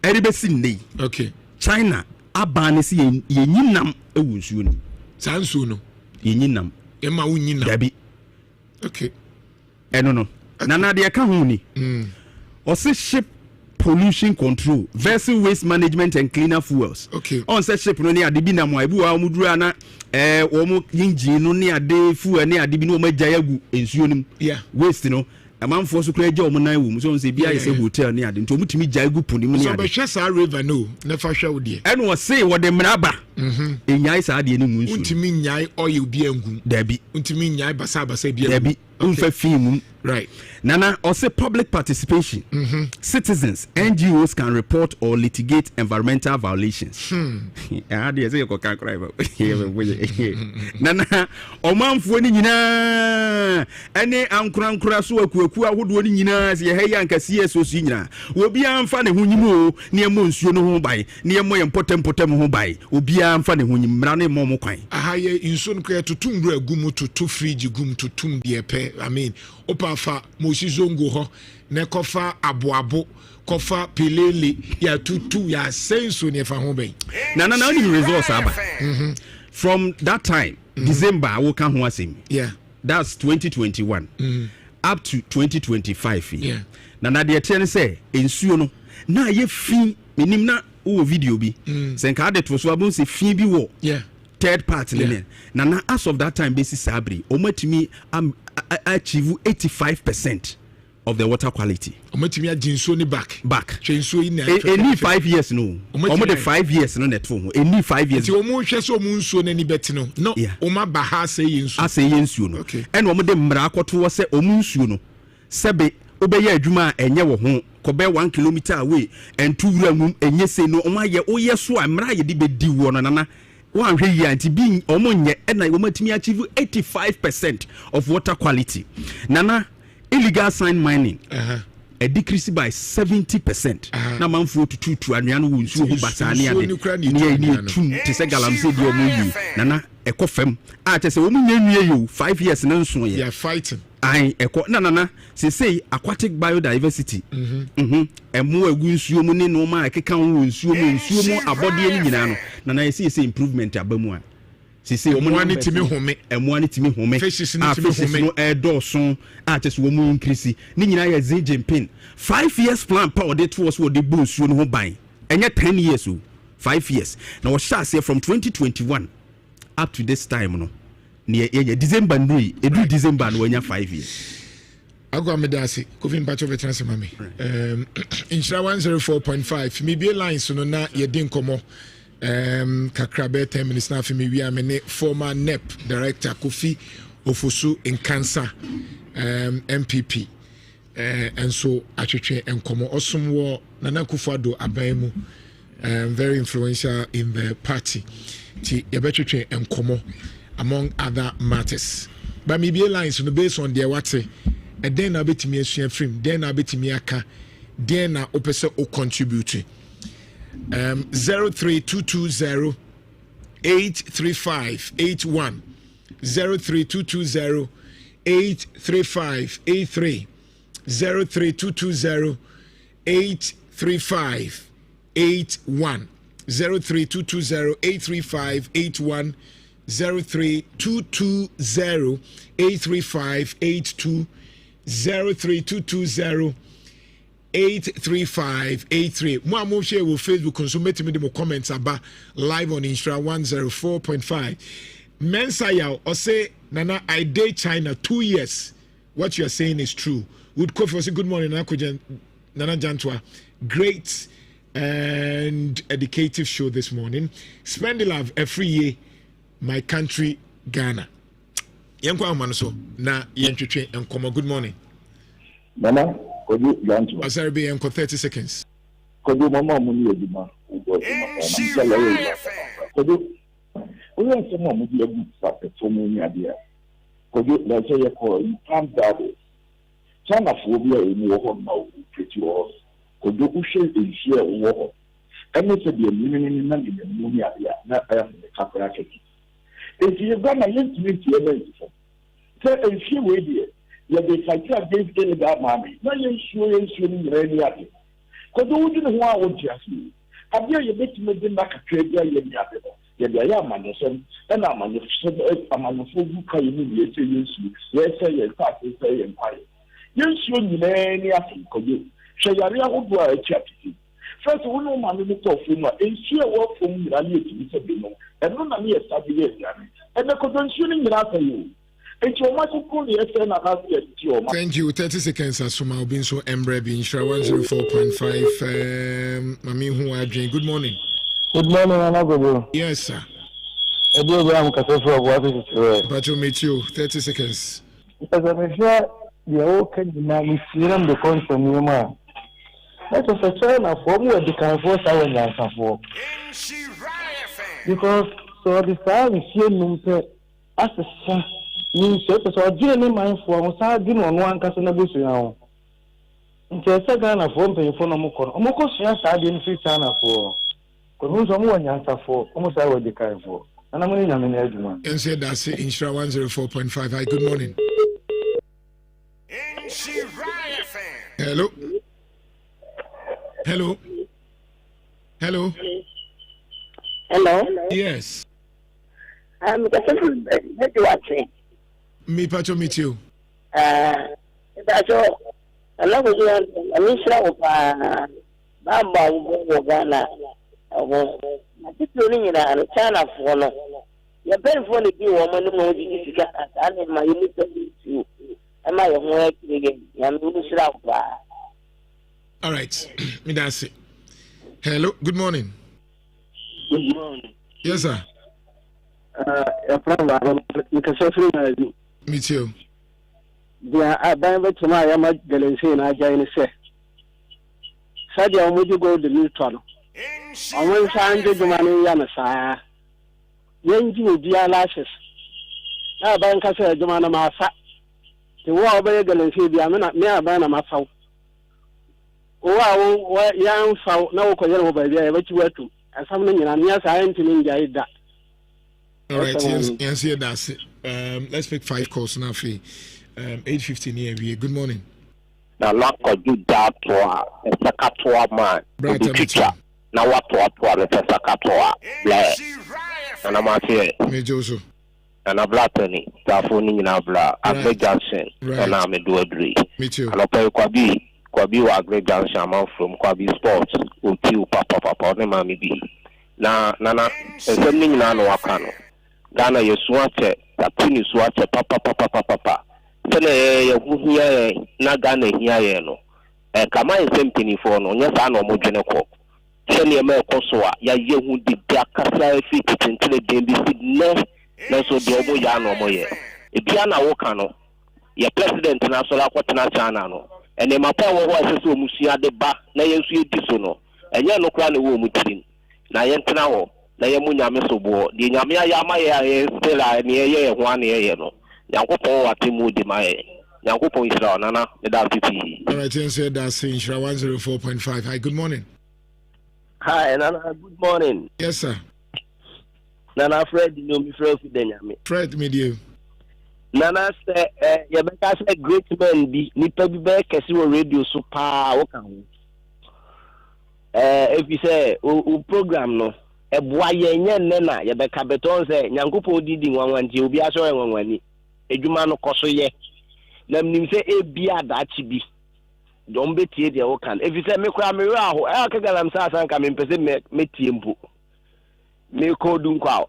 everybody nei okay China abane si ye nyinam ewu nsuo no sansuo no ye nyinam e ma wo nyinam dabi okay eno no nana de ka ho ni o se ship pollution control vessel waste management and cleaner fuels okay on se ship no ni ade bi na mo ebu wa mo duru ana wo mo engine no ni ade fuel ni ade bi no ma gya yagu nsuo nim waste no amanfo so kura gya o mo nan wu so say bia say hotel ni ade nto mutimi gya yagu poni mu ni ade so be hwe sa river no na fa hwe wo de eno wo say wo de mraba enyai sa ade ni mu nsuo untimi nyai oil bi angu dabi untimi nyai basa bi dabi unfa film right nana also public participation citizens NGOs can report or litigate environmental violations they say ko kan cry nana omanfo ni nyina ene ankurankura so akuaku ahodo ni nyina se ye heya nkase so nyina obi amfa ne honyimu ne emo nsuo no ho bai ne emo ye potem ho bai obi amfa ne honyim mra ne mo kwan aha ye nsuo no ko tutum ru agum tutu fridge gum tutum de pe I mean opafa mosizongo ho ne kofa aboabo kofa pelele ya tutu ya senso ne fa ho ben na only results aba from that time December I will come ho asem that's 2021 up to 2025 na de tell say ensuo no na ye fi minim na o video bi sen ka de to so abon se fi bi wo third party na as of that time basis abri omatimi achieve 85% of the water quality. Omatimi ajinso ni back. Chenso in any 5 years no. Omo the 5 years no net for. Any 5 years. Ti omo hwe so omo nsuo na ni beti no. No, oma ba ha say yensuo. Ase yensuo no. And omo de mmara akoto wo se omo nsuo no. Sebe obeye adwuma enye wo ho. Kobe 1 kilometer away and 2 wura enye se no omo ye oye so amra ye de bedi wo no nana. One hwe anti being omonye and I omatimi achieve 85% of water quality. Nana illegal sand mining a decrease by 70%. Na manfo to anuano wo nsuo ho basane ade ni tum te se galamse di omoyi nana ekofem a te se wo munye yo 5 years na nso ye they are fighting ai eko na say aquatic biodiversity emu agu nsuo mu ne no ma ekeka wo nsuo mu abode ni nyina no na say improvement abamu a say omuani timi home fishes no edoson a te so wo mu increase ni nyina ya Xi Jinping 5 years plan pa ode to us wo de bo nsuo no ho ban enye 10 years o 5 years na wo sha say from 2021 up to this time no near December ndui edu December no wanya 5 years agwa medasi Kofi mpacho veteranse mami inshira 104.5 mi be lines no na ye din komo kakrabe 10 minutes na fimi wi amene former NEP director Kofi Ofosu in cancer MPP and so atwetwe enkomo osomwo Nana Akufo-Addo abaimu very influential in the party ti yebetwetwe enkomo among other matters. But maybe lines no based on their what and then I bet me a film, then I bet me a car, then I opposite or contribute 03220 835 81 03220 835 83 03220 835 81 03220 835 81 03220 835 82 03220 835 83. Mo am share with Facebook consume me mo comments about live on Instra 104.5. Mensaya or say Nana I date China 2 years. What you are saying is true. Would Kofi say good morning Nana Jantuah. Great and educative show this morning. Spend the love every year. My country, Ghana. Yankwa Manso, na Yentwe and Koma. Good morning. Mama, could you Jantuah? Asari be enko 30 seconds. Could you Mama Muni Edima? Could you? We are some of the good stuff for me idea. Could you let's say you call you can't double. China phobia in your home now pretty well. Could you share in share war? And it's a minimum in the money idea, not the capacity. If you're going to use me to your so if you wait here, you'll be fighting against any that mommy. No, you're sure you're any other. Because who didn't want to just me? Have you make me back a trade? You're the other. You're man, and I'm on the phone. Can you say yes, say yes, say empire? You're sure you any other. Could you? So you're real good at chatting. First, we know man in the top film, and she work from the rally to be said, and no money is stability. And the convention after you. It's your much cool, yes, and I have your thank you. 30 seconds as from being so Embrabe Insha 104.5. Mami who are doing good morning. Good morning, Anago. Yes, sir. I do have a what is it? But to meet you, 30 seconds. Because I'm sure the old can demand freedom the constant new man. That was a China for me the kind of force I went down for. Because so the time is here, as a son, means so I didn't mind for I didn't on one castle bush now. Until a second of one pay for Nomoko. Omoko shares I didn't see China for. Because who's one answer for almost I would the kind for. And I'm in Edmund. And said that's it, Instra 104.5. Hi, good morning. Hello. Hello. Hello. Hello. Yes. Me Pacho meet you. That's all. I love you. I miss you. Bamba Ghana. I keep learning in a China for no. You're very funny. You woman who is in my unit. Am I work again? I'm all right. Me that's it. Hello. Good morning. Good morning. Yes, sir. Me too. I buy to my Galensin. I join say. Sadia, would you go the new tunnel? I won't find the money, Yanasa. Yenji, dear lashes. I bank as a Jumana Massa. The war by Galensi, the Amina, near Banama. Oh, young foul, no Koyano by there, but you were to. And something in yes, I ain't in India. All right, yes, that's it. Let's make 5 calls now. 8:15 here. Good morning. Now, not could you that to a Sakatoa man, the teacher. Now, what to a Sakatoa, and I'm out here. Mejoso. And a Blatany, Tafoni in Abla, a Great Junction, and I'm a do agree. Me too. And I'll pay Kwabi wa Great Junction from Kwabi Sports, Utiu Papa, Mammy B. Na, something in Wakano. Ghana, you swatch, Tapini swatch, papa. Sene who here, na Ghana here, no. Kama is empty for no, yes, I know Mojenoko. Sene Americosoa, ya who did Dakasa fit until the game be Neso Diobo Yano Moye. If Yana Wakano, your president in Asola Quatana no. And then my power was so Musia de Ba, na Yensu Tisono, and Yano Kran Womutin. Na Yentanao. Na yemunya mesobo di nyamia ya maye stela ni ye 1 year no yankopon watimu di maye yankopon isra nana me da pipi. All right, you said that's Inshra 104.5. Hi, good morning. Hi, Nana, good morning. Yes, sir. Nana Fred, you know me Fred Denyami. Fred media. Nana say you better say great man bi nipa bi be kesi wo radio so pa wo kan. If you say o program no eboa yenye nena ye beka beton se nyankopon didi nwanwanti obi aso nwanwani edwuma no koso ye na mnim se ebia dachi bi don betie de wo kan if you say me kura me ra ho akagala msa sanka me mpese me tie mpo me ko du kwa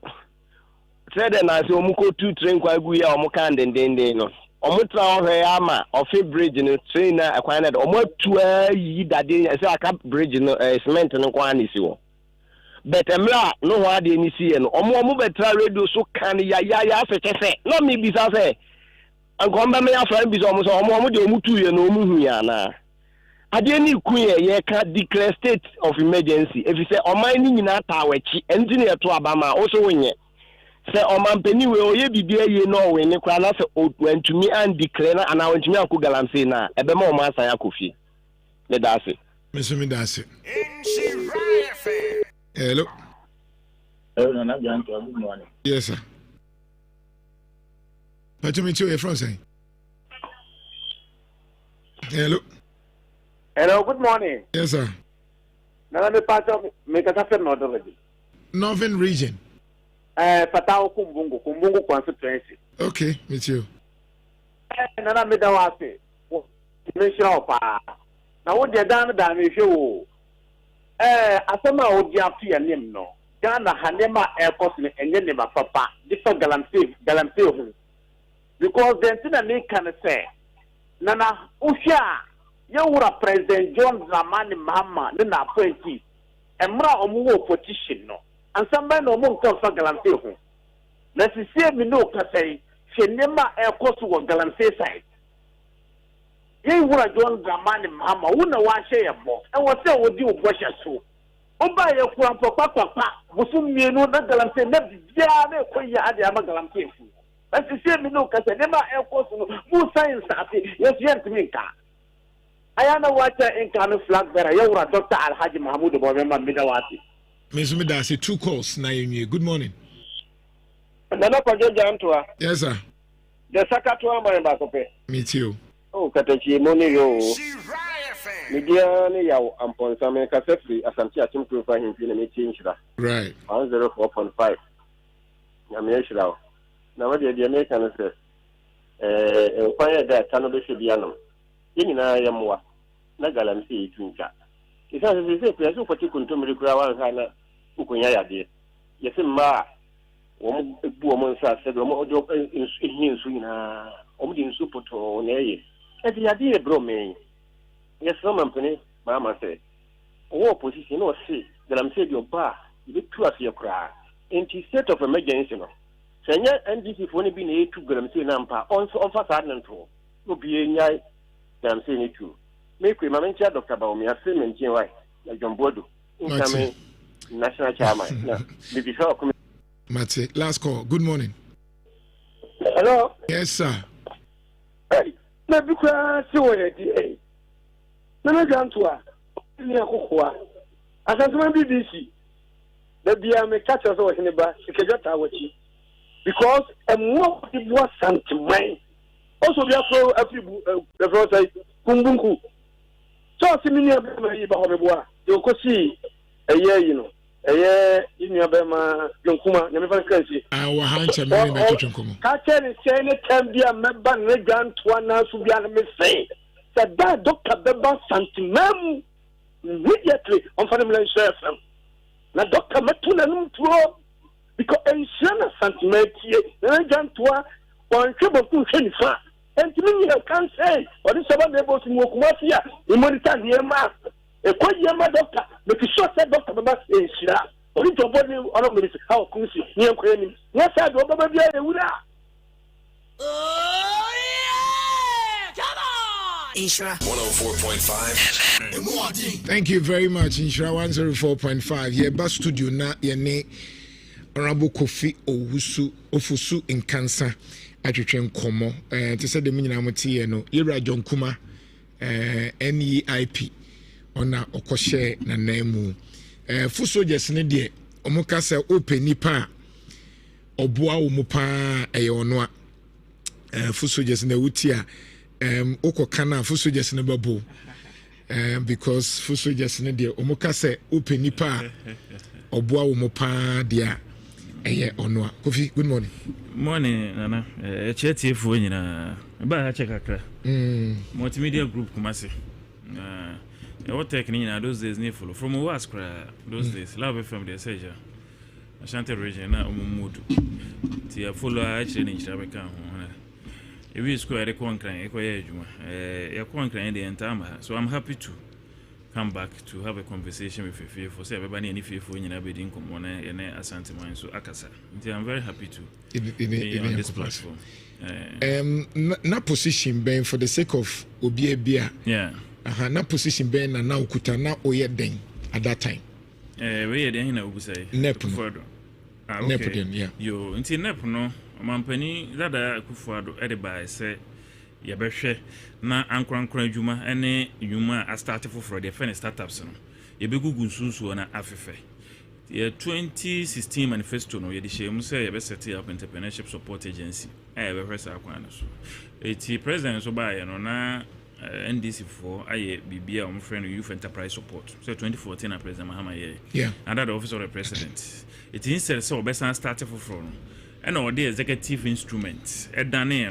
said na se omuko 2 train kwa gu ya omuka ndenden no omutra ohwe ama ofe bridge no train na akwan na omotu yi dade se aka bridge no cement no kwa ni si wo. But emra no wa de ni sie no omo betra radio so kan ya afete se no me bisa se ankomba me afa bi so omo de omu tuye no omu hu ya na ade ni ku ye ka declare state of emergency if you say oman ni nyina ta wachi enti na to abama o so wonye se oman peni we oye bibia ye no we ni kwa na se ontumi an declare na ana ontumi akọ galamse na ebe ma oman san akofie le da se me da se. Hello. Hello, Nana Jantuah. Good morning. Yes, sir. What do you mean to your friend saying? Hello. Hello, good morning. Yes, sir. Nana me part of me katafe already. Northern region. Patao Kumbungu constituency. Okay, me too. Nana me da wase. Me show pa. Na wo de dan da me hwe asema odi afi anim no Ghana hanema airport ne enye ne papa different galamsey ho because the thing that they can say nana uhia yewura president John Dramani Mahama ne na appointee emra omuwo opposition no ansamba na omo nka fa galamsey ho na sisi mi no ka say hwenema airport wo galamsey side yewura John Dramani Mahama wona wa hye yebo e wo se wodi obosha so oba ye kura papa busum mienu na galamsey na bia na ekoya ade ama galamsey fu na sisi mi no ka say nema airport no mu science ati yesu yentimi nka ayana wacha enka no flag bearer yewura Dr. Alhaji Mahmoud Bobemba midawati me da say 2 calls na yenye. Good morning. Nana Kwajo Jantuah. Yes, sir. The Sakatoa Barima Kofi. Me too. Oh, Katachi Money yo. Media ne yaw amponsa me ka sefri asante atim profa himpi na me change right 104.5 na me shira na ma de me kan se kwanye da tano be hwe bia no yinina yamwa na galamsi tunka isa se pe so kwati kuntumri kura wa kana ukunya yade yesi ma wo bu wo nsa se do mo ojo insu ina o mu din su poto na ye e yade e bro me yes some company mama say wo opposition no see galamsi di oba be tu afi kura in state of emergency no senya NDC fo ne bi na etu galamsi na mpa on fa sa na nto obi enyai galamsi ne tu me kwe mama ntia Dr. Baomi ase mentin wai na Jombodo incoming national chairman na bibi so come Mate, last call. Good morning. Hello. Yes, sir. Hey, na bi kwa si wo ye di na Jantuah ni akokwa asantuma BBC da bia me catch us o hene ba sikejata wachi because emwo di bo santiman also bia for afibu the first say kumbunku so si mini abema yi ba ho beboa de okosi eye yi no eye inu abema yonkuma nyame fa kansi wa hancha me na twetwenkomo ka tell say ne tem bia meba ne Jantuah na so bia na me say that Dr. Beba santimam immediately on Family FM. Na Dr. Matuna Numpro because Enshana Santimati, Jantuah, one trouble to Henifa. And to me, I can't say, or this about the boss in Mokumafia, in Monitan Yama, a quite Yama doctor, but you shot that Dr. Beba in Shira, or into a body on a minister, how could you near Queen? What side of Baba Bia? Ishra 104.5. Thank you very much, Ishra 104.5. Yeah, bus studio na yene Barima Kofi Ofusu in cancer. Atwetwen komo. To say the meaning amoti no. Yera John Kuma NEIP ona okoshe na nemu. Fuso jesne de omuka se open nipa oboa wo mu pa eye ono a. Fuso jesne wutia oko kana fuso just ne babo because fuso just ne de omoka se open nipa oboa wo mo pa dia eye ono a Kofi good morning nana chetiefu nyina ba ha check akra multimedia group kumase what tech nyina those days ne follow from was kra those days love FM de seja Ashanti region na omudu ti follow actually ni chirabeka ho we square the concrete so I'm happy to come back to have a conversation with you for say everybody any fearful in abedin come asante man so akasa I'm very happy to be on this platform na position ben for the sake of obi bia na position ben na ukuta na oyeden at that time we den na obusai nep yo nti nep no mampani dada kufuado edeba se yebehwe na ankrankran adwuma ene adwuma a start for the first startups no yebegugu nsunsuo na afefe ye 2016 manifesto no yede shemu se yebe set up entrepreneurship support agency yebehwe sa kwan so eti president so ba ye no na NDC for aye bibia on friend youth enterprise support so 2014 na president Mahama ye under the office of the president it instead so obesan start for no and all the executive instruments edane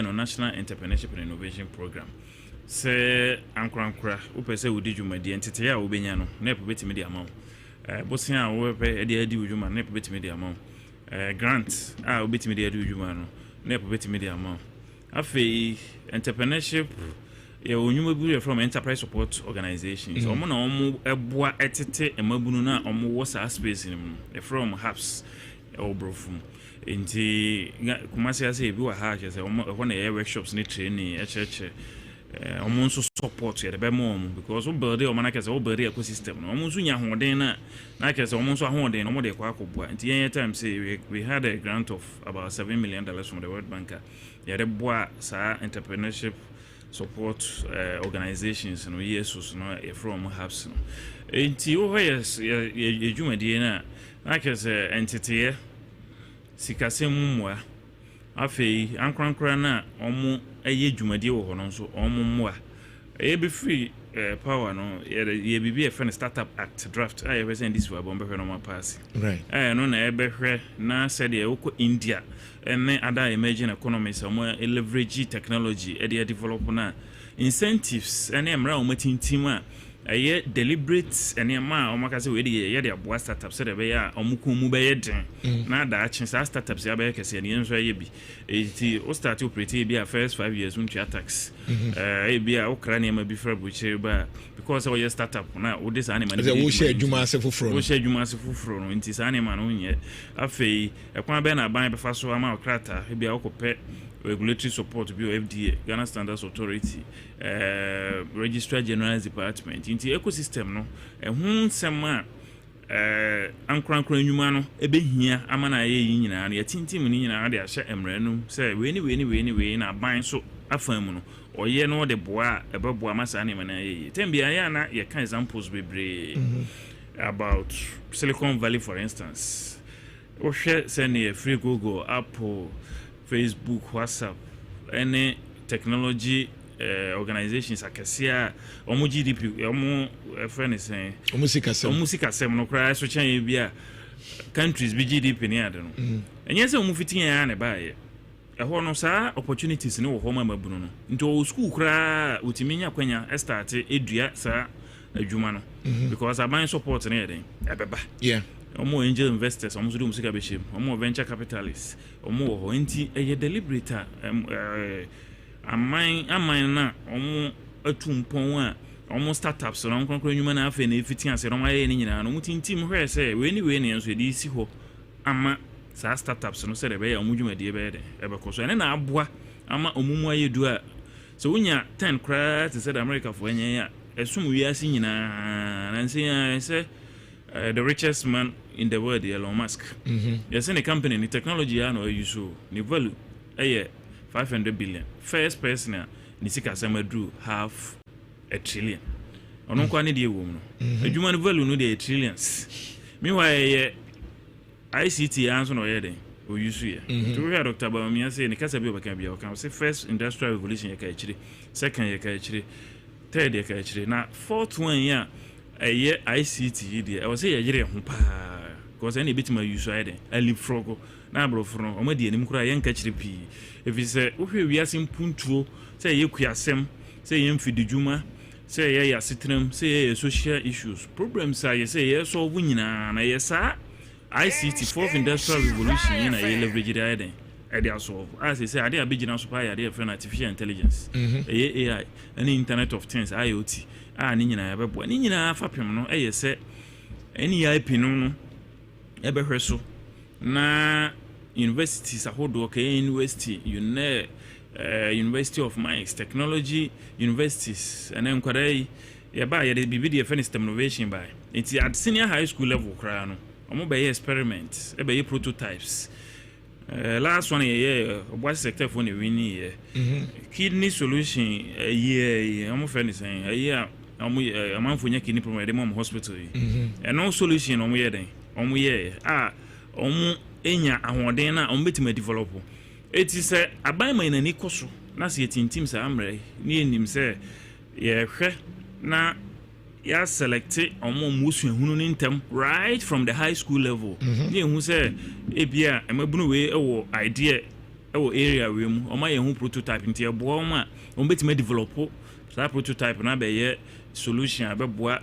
no national entrepreneurship and innovation program se ankrankra upese wudi dwumadi entete ya obenya no na epebetimi di amount bosia a wo pe edi udwuma na epebetimi di amount grant a obetimi di udwuma no na epebetimi di amount afei entrepreneurship ya onyuma buru from enterprise support organizations omo na omo eboa etete emabunu na omo wo sa space ni from hubs obrofum nti kumasi ase ebi wa ha che se omo na ye workshops ni training echeche omo nso support ye be mo because o build omo na kese o build ecosystem no omo nso nya hoden na kese omo nso hoden no mo de kwa akobua nti yen time say we had a grant of about $7 million from the World Bank ye de boa sa entrepreneurship support organizations no yesus no from hubs no nti o hoyes ye dwumadi na kese entity sikasem mmoa afei ankrankra na omo eye dwumadi wo ho no so omo mmoa be free power no ye bibi e friend startup act draft I represent this for bombe no ma pass right no na e be hwe na said e woko India and other emerging economies more leverage technology e dey develop na incentives and emra o matintim a ɛyɛ deliberate ɛnema a ɔmaka sɛ we dey yɛ de aboa startups sɛ be ya ɔmuko mu be yɛ den na da akye sa startups ya be kɛse ne nso yɛ bi eti o start operate bi a first 5 years untua tax bi a okra ne ma bi fra buchiri ba because we yɛ startup na wo de sa ne ma ne wo share adwuma ase foforo wo share adwuma ase foforo no nti sa ne ma no nyɛ afei ɛkwan be na ban be fa so ama okrata bi a okopɛ regulatory support bi FDA Ghana Standards Authority Registrar General's Department into ecosystem no ho nsɛm a ankrankran nyuma no ebehia ama na ye nyina na yatintim ni nyina de ahye emra no sɛ we na ban so afan mu no ɔyɛ no de boa ɛbɛboa masa ne mana ye tembia ya na ye kan examples bebree about Silicon Valley for instance ohwɛ sɛ ne free Google, Apple, Facebook, WhatsApp, any technology organizations akasia omo GDP omo friend is saying omo sika sem no kra so chan bia countries bi GDP ne ade no enye se omo fitin ya na ba ye ho no sa opportunities ne wo ho mabunu no nto school kra utiminya kwanya start edua sa adwuma no because aban support ne ade ebeba yeah omo angel investors omo so do musika be shem omo venture capitalists omo ho enti eye deliberate amman na omo atumpon a omo startups no konkro nyuma na afa na efiti ase no maye ni nyina no mutintim hwe se we ne enso de isi ho ama sa startups no se de be ya omo dwumade be de ebeko so ene na aboa ama omumu ayedu a so unya 10 credits said America for enya ya esum wiase nyina na nse ya se the richest man in the world, Elon Musk. Yes, any company, the technology I know you so, the value, 500 billion. First person, Nisika Sama drew $500 billion. I don't quite need a woman. A human value no the trillions. Meanwhile, ICT answer no yet. We use here. To hear Dr. Barima say, in the case of your can be our say first industrial revolution, second, third, now fourth one, yeah. ICT there. I was say yere ho pa because any bit my use ide ali frogo na abrofo no o ma die nim kura yen ka kire pi if say wo hwe wiase mpuntuo say ye kuasem say ye mfidijuma say ye yasetram say ye social issues problems say ye solve nyina na ye sa ICT fourth industrial revolution na ye leverage there ide e dey solve as say ade abegina so pa ya dey friend artificial intelligence AI and internet of things IoT ni nyina ya bebo ni nyina fapem no se eni ya ipinu no ebehwe so na universities ahodo ka university University of Mines Technology Universities and enkware ya ba ya bibi de fence innovation by it at senior high school level kra no omo be experiment be prototypes last one what sector for the winning kidney solution omo friend saying amanfonya kidney problem dem am hospital and no solution omo ye den omo ye omo enya ahoden na omo betima develop eti se aban man na ni koso na se tintim sa amre ni enim se ye hwe na ya select omo musu ehunu ni ntem right from the high school level ni ehun se ebia emabunu we ewo idea ewo area we mu omo ye hu prototype nti ebo omo omo betima develop that prototype na be ye solution abeboa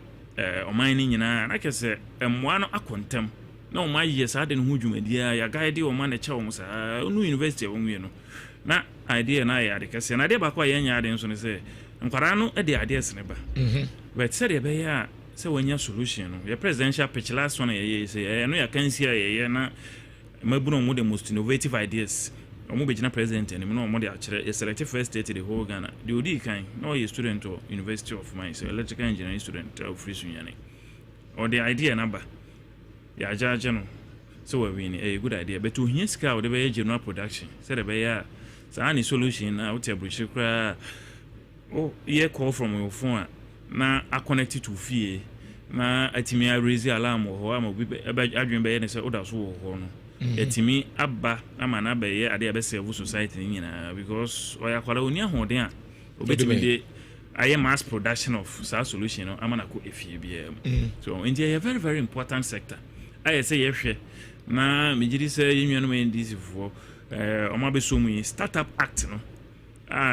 oman ni nyina na kese emwa no akontem na o ma ye sa de no hu dwumadia ya guide o ma na che o musa no university o nwie no na idea na ya de kese na de ba kwa ye nya de nso ne se nkwara no e de idea sene ba but said ye be ya se wanya solution no ye presidential pitch last one ye say no ya kan sia ye na mabuno mo the most innovative ideas omo begina president and no omo de akere select first state the whole Ghana the odi kan no ye student of University of Mines electrical engineering student of free sunyane or the idea number ya jaje no so we win a good idea but to here scale the be general production said be ya sa any solution na out e kra oh ye call from your phone na a connected to fee na atimi a raise alarm ho am obi adwen be ye ne se oda so ho no etimi abba ama na be ye ade be serve society nyina because oya kwala oni ahoden a obetimi de I am mass production of SaaS solution no amanako FBM. So India a very very important sector. I say yes na mejiri say yenu me ndisi for omabeso mu startup act no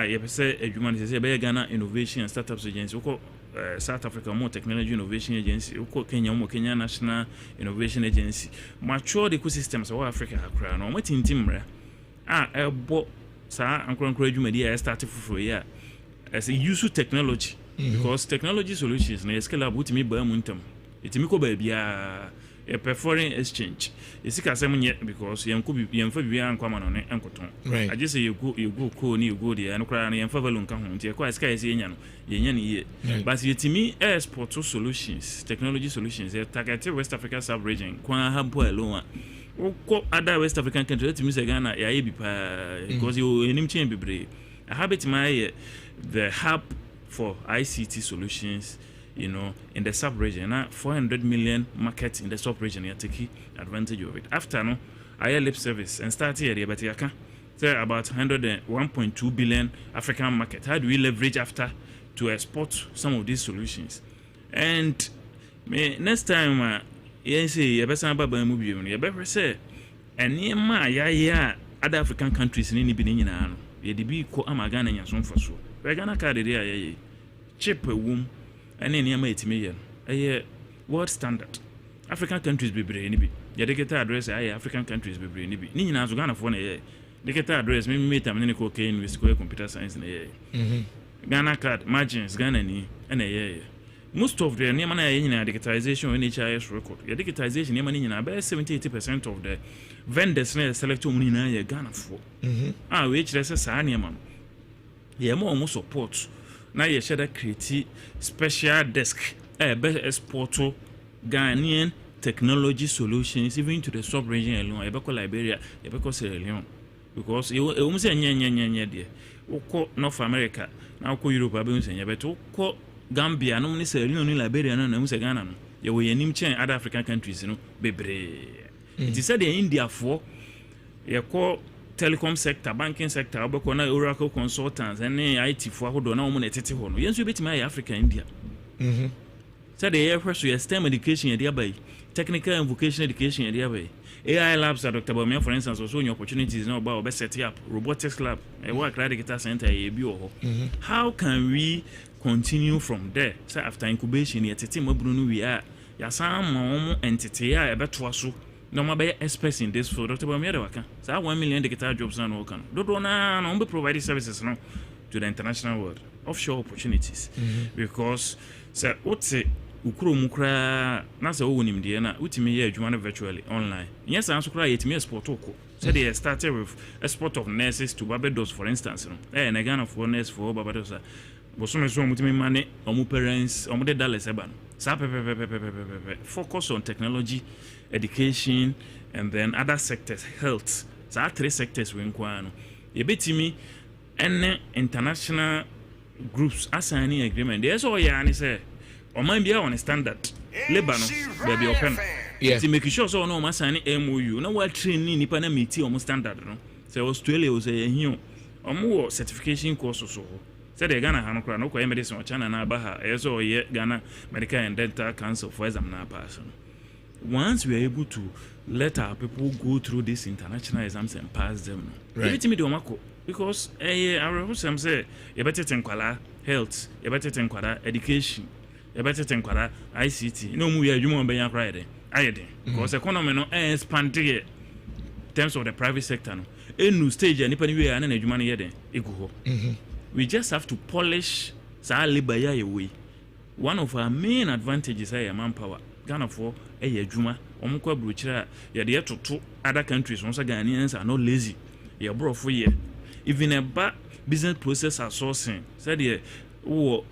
you say adwuma say be Ghana Innovation and Startups Agency ko South Africa more Technology Innovation Agency ko Kenya National Innovation Agency mature the ecosystems of Africa akra no matintimra ebo sa ankronkro adwuma dia start for year as a use technology because technology solutions na scale up with me ba muntam etimi ko ba bia a foreign exchange esika asem nye because yemfa bibia ankwama no ne enkoton I just say you go ko ni you go there no kra na yemfa value nka ho ntia kwa esika yesi yenya no yenya ne ye but yetimi export solutions technology solutions target West Africa sub region kwa hampo alone ko other West African countries yetimi se Ghana ya ye bi pa because you enim chen bibre a habit my the hub for ICT solutions in the sub-region, 400 million market in the sub-region, you take advantage of it. After no, I lip service and start here, but you can say about 1.2 billion African market. How do we leverage after to export some of these solutions? And next time, you say you better about movie, you better say, and near my other African countries in any beginning, you be co Amagana and some for so. We're gonna carry there, cheap womb. And any million a world standard African countries be brainy be ya de get address African countries be brainy be ni na so Ghana for na ye de get address me meet am ni cocaine with square computer science na ye Ghana card margins Ghana ni na ye most of the name na ye nyina digitization NHIS record ya digitization name na nyina about 70-80% of the vendors na select mu na ye Ghana for we kire say sa name am ye mo support na ye share create special desk exporto Ghanaian technology solutions even to the sub region alone ebeko Liberia ebeko Sierra Leone because you say nya there ukọ North America na ukọ Europe abe say nya beto ukọ Gambia no ni Sierra Leone ni Liberia na mu say Ghana no ye we yanim chen other African countries no bebre it is said the India for ye call telecom sector, banking sector, obeko na Oracle consultants and IT for ahodo na omo na tete ho no yenso betima ya Africa India said the air first you STEM education there by technical and vocational education there by AI labs at Dr. Barima for instance also new opportunities now about set up robotics lab a work data center e bi ho how can we continue from there so after incubation ya tete mabunu no we are ya sam omo entity ya ebeto so no ma be experts in this field Dr. Barima waka so 1 million digital jobs na no kan do na be provide services no to the international world offshore opportunities because so what's ukuro mu kra na se wo nim de na utimi ye adwuma virtually online yes an so kra yetimi export ko so they started with export of nurses to Barbados for instance no na Ghana for nurse for Barbados bosom so mutimi mane omu parents omu de dollars eba no sa focus on technology education and then other sectors health so 3 sectors we nkwa no ye betimi ene international groups assigning agreement there's all ya ni say o man bia on standard labor no baby open to make sure so no ma sign MOU na wa training nipa na meet o standard no say Australia o say ehio o mo certification course so say the Ghana ha no kra no ko medicine o China na ba ha so ye Ghana Medical and Dental Council for exam na pass once we are able to let our people go through these international exams and pass them everything do mako because our who say you better think health you better think education you better think ICT no mu ya adwuma be yan Friday ayede because economy no expand in terms of the private sector no enu stage anipa ni we ya na adwuma no yede egu ho we just have to polish sa labor ya way one of our main advantages is manpower Ghana for adwuma omko abrochira ya de toto other countries once Ghanaians are not lazy ya bro for ye even a business process outsourcing said the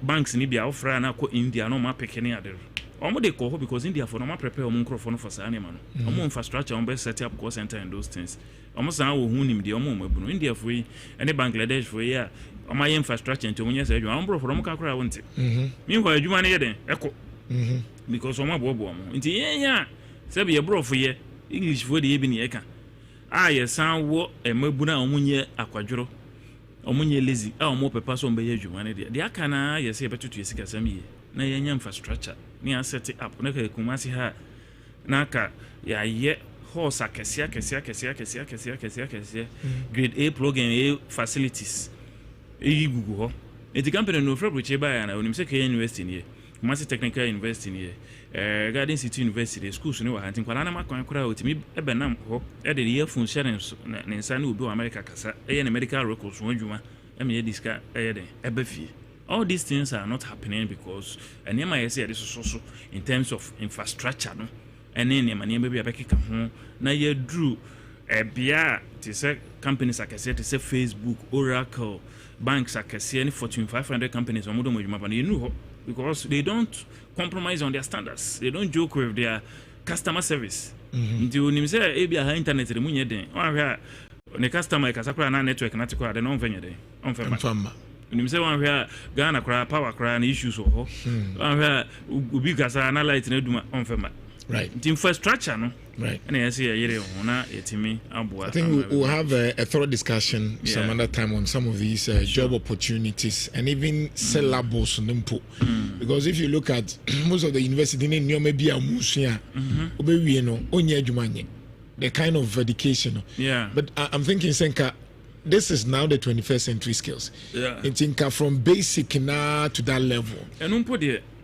banks ni bia ofra na ko India no ma pekene ade omo de ko because India for no ma prepare omo microphone for sa anima no omo infrastructure omo set up call center and those things omo san wo hu nim de omo mabunu India for any Bangladesh for here omo infrastructure nti omo nyesa adwuma omo bro for omo kakra wonte meanwhile adwuma na yeden eko because omo abobo omo nti yenya sabi ye bro for here English for de ye bi ne eka ye san wo emabuna omo nye akwadworo omunye lazy omo pepa so mbe adwuma ne de aka na yesi ebetutu yesika sam ye na yenya infrastructure ni set up na ka kumasi ha na ka ya ye horse akesia grade A program A facilities e gugu ho eti company no fra broche ba ya na onim se ka university ne Kumasi Technical University ne Garden City University schools ne wa hantin kwala na makwan kura otimi ebe nam ho e de earphone sharing ne nsa ne obi o America kasa e ne medical records won dwuma e me diska e de ebe fie. All these things are not happening because enema yesi ade so in terms of infrastructure no ene ne mane be abekeka ho na ye drew bia to say companies akese to say Facebook, Oracle, banks akese any Fortune 500 companies omodo mo dwuma ba you know because they don't compromise on their standards. They don't joke with their customer service. Nti onim say e bia ha internet re munye den. Wan hwa ne customer ka sakura na network na tikwa de no mfenye den. Onfema. Onim say wan hwa Ghana kra power kra na issues ho. Wan hwa ubi gasa na light na duma onfema. Right. The infrastructure no. Right. And I see na etimi abua. I think we'll have a thorough discussion some other time on some of these job opportunities and even syllables nimpo. Because if you look at most of the university in Nyome bia musia obewie no onye adwumanye the kind of education. Yeah. But I'm thinking Senka this is now the 21st century skills. Yeah. Think from basic na to that level. And umpo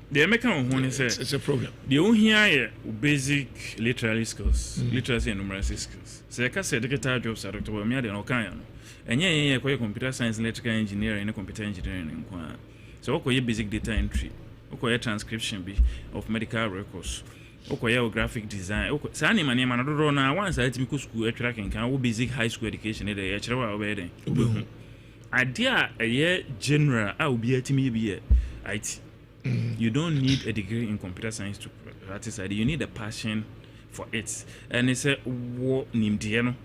the American one is it's a problem. The only here basic literary skills, literacy and numeracy skills. So I can say the jobs are Dr. Barima de Okaya. And yeah, computer science, electrical engineering, and computer engineering. So okay, basic data entry, okay, transcription of medical records, okay, graphic design. Okay, so any man I don't know once I take school tracking can basic high school education. They actually obey. Idea a year general. I will be at me be IT. You don't need a degree in computer science to practice it. You need a passion for it. And it's a what nimdiano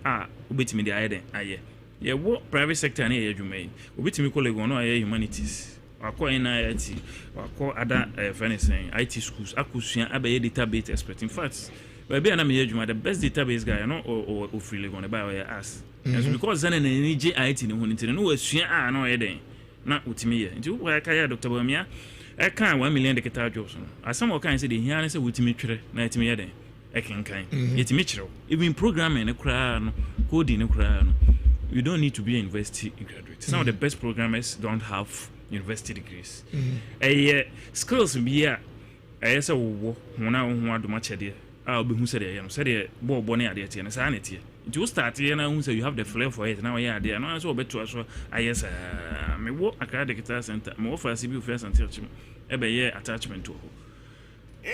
ubitimi the idea aye. Yeah, what private sector na ye dwuma. Ubitimi college no aye humanities. Akọ NIT, akọ other finance IT schools. Akusua abaye database expert. In fact, baby na me ye dwuma the best database guy no or freely going to buy or ask. And because then any IT no hunting no asua no ye den. Na utimi ye. Nti wo kaya Dr. Barima I can't 1 million de keta jobs. As some can say the here say with me tire na etimi yede. I can kind. Etimi chiro. Even programming e kra no, coding e kra no. You don't need to be a university graduate. Some of the best programmers don't have university degrees. Skills be here. Say wo hona ho adoma chede. Obi hu say dey say dey bo ne ade tie na sa na tie. You start here na hu say you have the flair for it. Now you are there. No so obeto so ayes me wo akra de guitar center. Me wo for CB first and church. Ebe ye attachment to.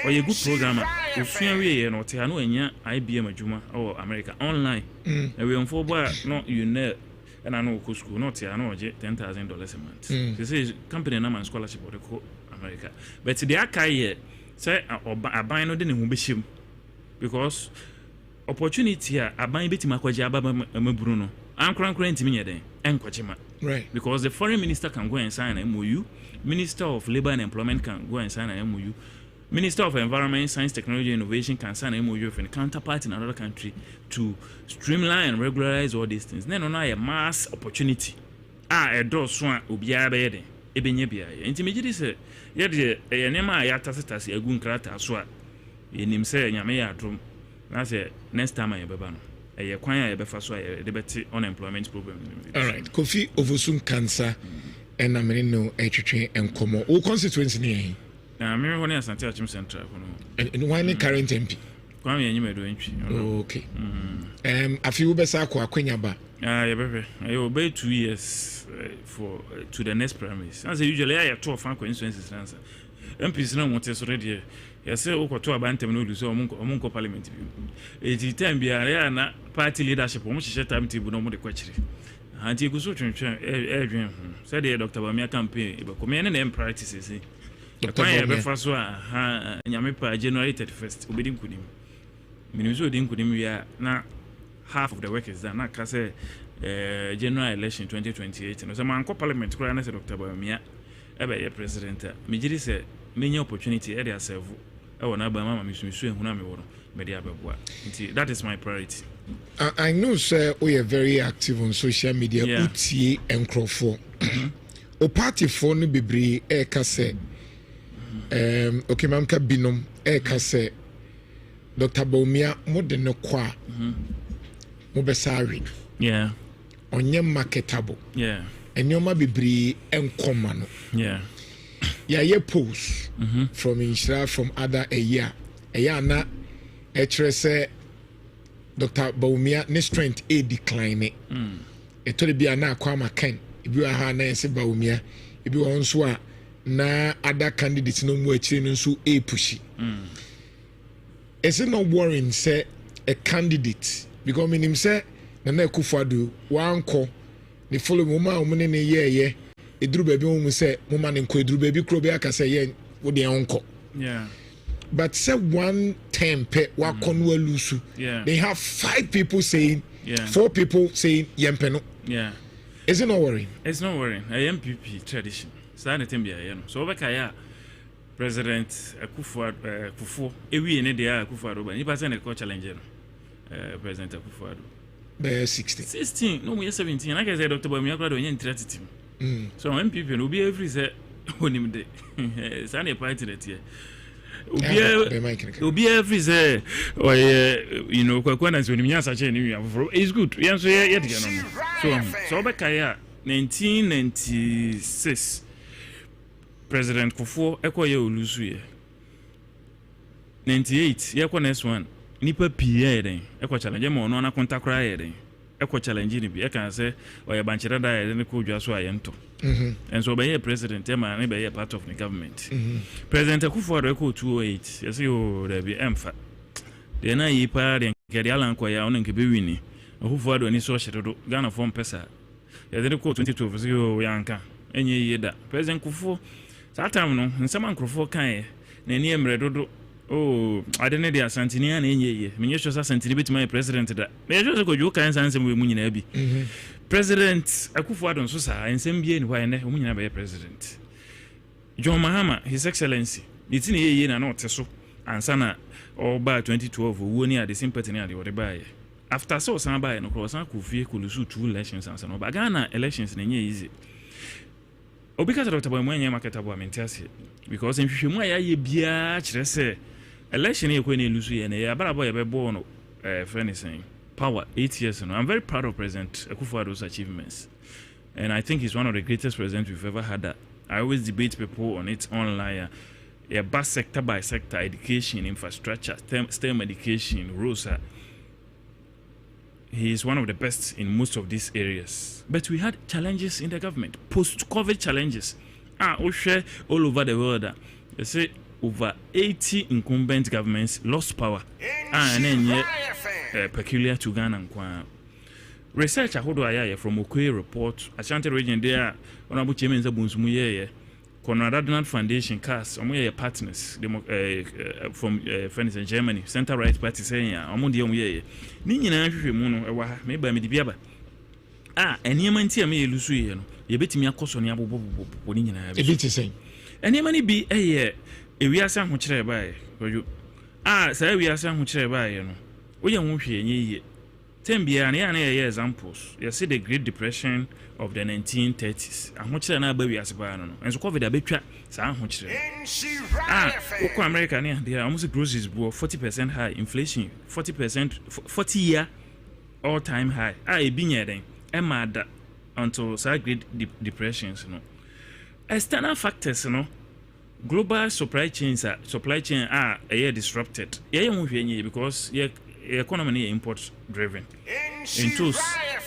Or a good programmer. If you are not here, no enya IBM adwuma or America online. And we on for boy not you know and I know school not here no $10,000 a month. This is company na man scholarship or the America. But the akai say aban no de ne ho behim because opportunity aban beti makwaje aba maburu no ankran ntimi nyeden enkwachema. Right. Because the foreign minister can go and sign an MOU, Minister of Labor and Employment can go and sign an MOU, Minister of Environment, Science, Technology and Innovation can sign an MOU with a counterpart in another country to streamline and regularize all these things. Then on a mass opportunity. A door swan ubia bede. Ebenye bia. Intimidity say, yet a nema yatasitasi a gun krata swa. In him say, Yamea drum. That's it. Next time I bebano. A kwanya ebefa so the better unemployment program. All right. Kofi Ovosun cancer and I mean no HH and Como. All constituency near. Now, I remember when I was at Chim Central. And why not current MP? Okay. I feel better. Quenyaba. I obey 2 years for to the next premise. As usually, I have 2 coincidences. MPs no want to already. Yes, oko to abantem no do so omunko parliament bi. Eti time bi ara na party leadership omo hye time table no mo de kwachire. Anti guso twentwen edwen said the Dr. Barima campaign e be come na practices. Dr. Barima be faso a nyame pa January 31st obedi nkunim. Minimzo odi nkunim wi na half of the work is done. Na ka say January election 2028 no so man ko parliament kura na say Dr. Barima ebe ye president. Me gidi say many opportunity area serve ɛwɔ na ba mama misumisu ehuna me woro me de abɛboa nti that is my priority. I know sir we are very active on social media utie enkrofo o party for no bebre e ka se okay mam ka binom e ka se Dr. Baumia mo de no kwa mo besari onye marketable enyoma bebre enkoma no ye post from Inshra from other eya na say Dr. Baumia ne strength a decline to be na kwama ken ibi wa ha na se Baumia ibi won so a na other candidates no mu akiri no so a pushi is it not worrying say a candidate because meaning say na Akufo-Addo wanko the follow mama omune ne ye eduru baby mu say mama ne nko eduru baby kro be aka say ye wo de onko but say one term pe wakonu alusu they have 5 people saying 4 people saying yempeno is it not worrying? It's not worrying. A MPP tradition so anything be no so obeka ya President Akufo ewi ne dey Akufo-Addo ba ni person e challenge no President Akufo-Addo be 16 no we 17 like I said Dr. Barima Kofi onye interact so MPP no be every say onim de so na party that here obi every say or you know kwakwana so onim nyasa che ni is good yan so ye de no so obeka ya 1996 President Kufo ekoye olusu ye 98 ye ko next one nipa pie den eko challenge mo no na kontakra ye den eko challenge ni bi e kan say oye banchira da ye ne ko dwa so ayento and so be president e ma ne be part of the government President Akufo-Addo eko 208 yes yo there be emfa de na yi pa de nkedi ala nko ya ono nke be wini Akufo-Addo ni so hyedodo Ghana form pesa ye de ko 2012 yo yanka enye yeda President Kufo Satam no nsema nkrofo kan na ni emre dodo ade ne dia santini na enye ye menye so santini betima president da me jo so ko kan sansem we munyina bi President Akufo-Addo nso sa ensem bie ni hwa ne munyina be president John Mahama His Excellency ditini ye na oteso ansa na oba 2012 wo ni ade sympathy ni ade wo de bae after so san bae no cross san kufie kulusu 2 elections ansa no ba Ghana elections na enye easy Obika Dr. Baumia marketable amentiasi because in hwehwemu ya bia kire se election ye kwen elusu ye na ya barabo ye bebo no friend is saying power 8 years no I'm very proud of President Akufo-Addo's achievements and I think he's one of the greatest presidents we've ever had. I always debate people on it online bus sector by sector education infrastructure STEM education rules he is one of the best in most of these areas. But we had challenges in the government, post-COVID challenges. All over the world. They say over 80 incumbent governments lost power. And then peculiar to Ghana. Research from Okoye report, Ashanti region there, Honorable Chairman Zabunzumuye, Konrad Adenauer Foundation, CAS, omoye partners from friends in Germany, Center Right Party saying, omondi omoye. Ni nyina hwehwemu no ewa ha me ba me dibiaba. Eniema ntia me elusu ye no, ye betimi akoso ne abobobobo ni nyina be. Ebiti sen. Eniema ni bi ewiase ahokyere bae. Ojo. Sa ewiase ahokyere bae no. Oye ho hwe enye ye. Tembia na ya examples. You see the Great Depression of the 1930s. Ahokyere na ba wiase bae no. Enso COVID abetwa sa ahokyere. Oko America ne they almost groceries 40% high inflation, 40 year all time high. Ebi nyeden emada until sa Great Depressions no. External factors no. Global supply chain are disrupted. Ye ho hwenye because ye economy is import driven. Intos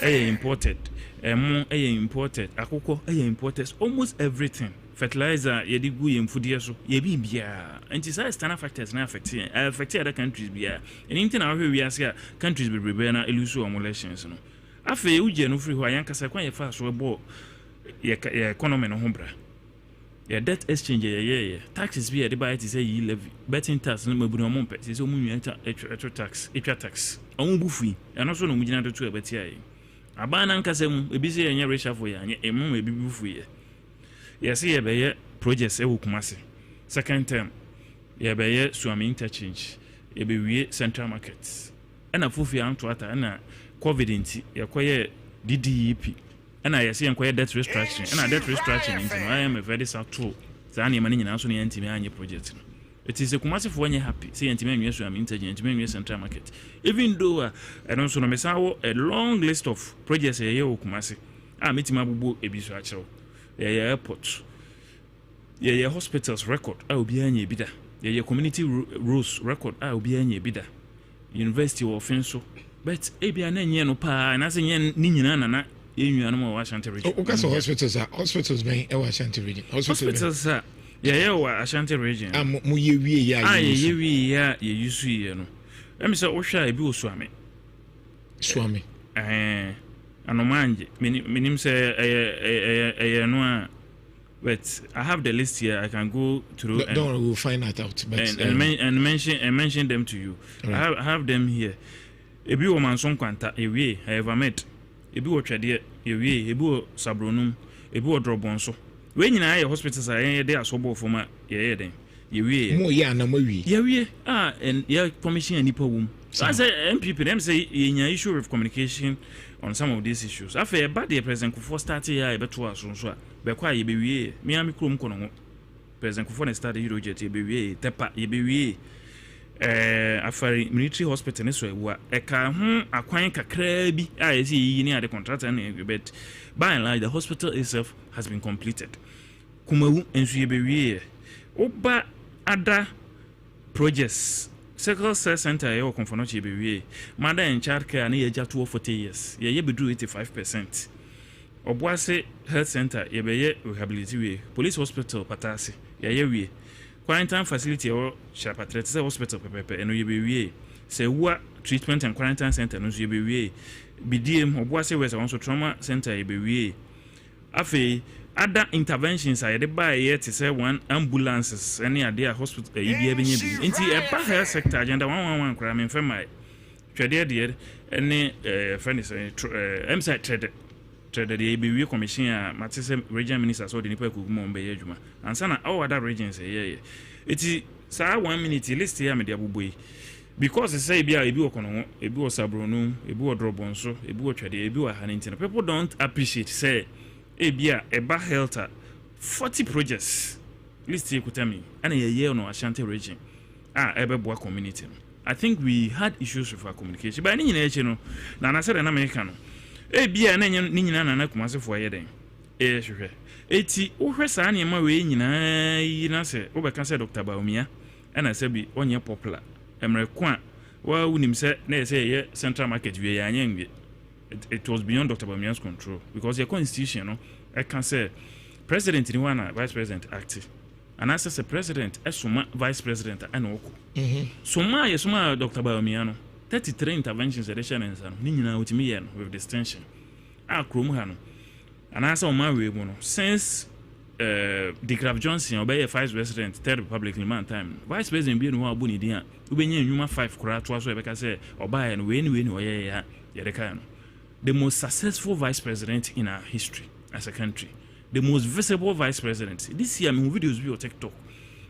imported. Imported. Akoko imported. Almost everything. Fertilizer yedigu yemfudie so ye bibia. Enti say external factors na affect other countries bia. Anything na we ase countries be na elusu elections no. Afa uje no free ho ayanka kwan ye fa so ebo ye economy no ho bra. Your debt exchange taxes be the buy to say you levy betting tax no mabu no mo pese so mu extra tax on bufi and also no mugina to e beti ayi abana nkasem ebi se yenye resha for ya emu ebi bufu ye yes ye be projects e wokumase second term yɛbɛyɛ Suami interchange yɛbɛwie Central Market ɛna Fufi Antoata ɛna COVID nti yɛkɔyɛ DDEP ɛna yɛsɛ yɛnkɔyɛ debt restructuring ɛna debt restructuring nti no IMF very sato saa nneɛma no nyinaa so no yɛntimi anyɛ project no it is a Kumasefoɔ nyɛ happy sɛ yɛntimi anwie Suami interchange yɛntimi anwie Central Market even though ɛno nso no mesan wɔ a long list of projects yɛyɛ wɔ Kumase a metimi abobɔ ebi so akyerɛw yɛyɛ airport yɛyɛ hospitals record a obiara nyɛ bi da yɛyɛ community roads record a obiara nyɛ bi da university wɔ ɔfen so but ebia na nyɛ no paa na sɛ nyɛ ni nyinaa nana yɛnwia no ma wɔ Ashanti region o ka sɛ hospitals bɛn ɛwɔ Ashanti region hospitals a yɛyɛ wɔ Ashanti region mo yɛ wie yɛ a yɛyɛ wie yɛ yɛyusu yɛ no ɛmi sɛ wohwɛ a ebi wɔ Suame anomanje menim sɛ ɛyɛ no a but I have the list here. I can go through. Don't worry, we'll find that out. But, and mention them to you. Right. I have them here. Ebi wo manson kwanta ewie I have met. Ebi wo twede ewie ebi wo sabronum ebi wo drobonso. We nyina ye hospitals a ye dey asobo foma ye den. Ewie. Mo ye na mo wie. Ewie and ye commission anipa wom. So I say MPP them say ye nya issue of communication on some of these issues. After bad the President Kufuor start here e beto aso so a be kwa ye be wie. Me am krom kono ho. President Kufuor na start Eurojet ye be wie. Tepa ye be wie. Afari military hospital ne so ewa e ka ho akwan kakra bi a ye say yi ni ade contractor na but by and large the hospital itself has been completed. Kumawu enso ye be wie. Oba ada projects Circle Cell Center yɛ konfonochi be wie. Mother in child care na yɛ gya 40 years. Yɛ be do 85%. Obuase Health Center yɛ be yɛ rehabilitate wie. Police Hospital Patase yɛ wie. Quarantine facility yɛ Shapatre Hospital pepepe eno yɛ be wie. Sewa Treatment and Quarantine Center no yɛ be wie. BDM Obuase West also Trauma Center yɛ be wie. Afei other interventions are the by yet to say one ambulances any idea hospital EBA benye nti e ba health sector agenda 111 kra me fem my twede de any friend is MSI trade the EBA commission a matese region minister so the nipa kugumo mbe adwuma ansa na all other regions ye eti saa 1 minute list here me de aboboi because say bia ebi okono ebi wo sabronum ebi wo drobonso ebi wo twede ebi wo haninti people don't appreciate say ebia eba health 40 projects list here kutami and a year no Ashanti region ebeboa community. I think we had issues with our communication but any nyina no na said na America no ebia na nyina na Kumasefo ye den hwehwe eti wohwe saa ne ma we nyina yi na se wo be kan se Dr. Baumia na se bi onye popular emreko a wa unim se na se ye Central Market we ya nyanwe. It was beyond Dr. Bamia's control because your constitution, no, I can say president in one vice president active, and as a president, as vice president, and oko. So my Dr. Bamiano 33 interventions edition and some Nina with me with distinction. Kromhano, and as on my way, since the Graf Johnson obey a vice president, Third Republic in man time, vice president being one bunidia, Ubenya Numa 5 crat was I say, or buy and win or yeah, the most successful vice president in our history as a country, the most visible vice president. This year, my videos view TikTok.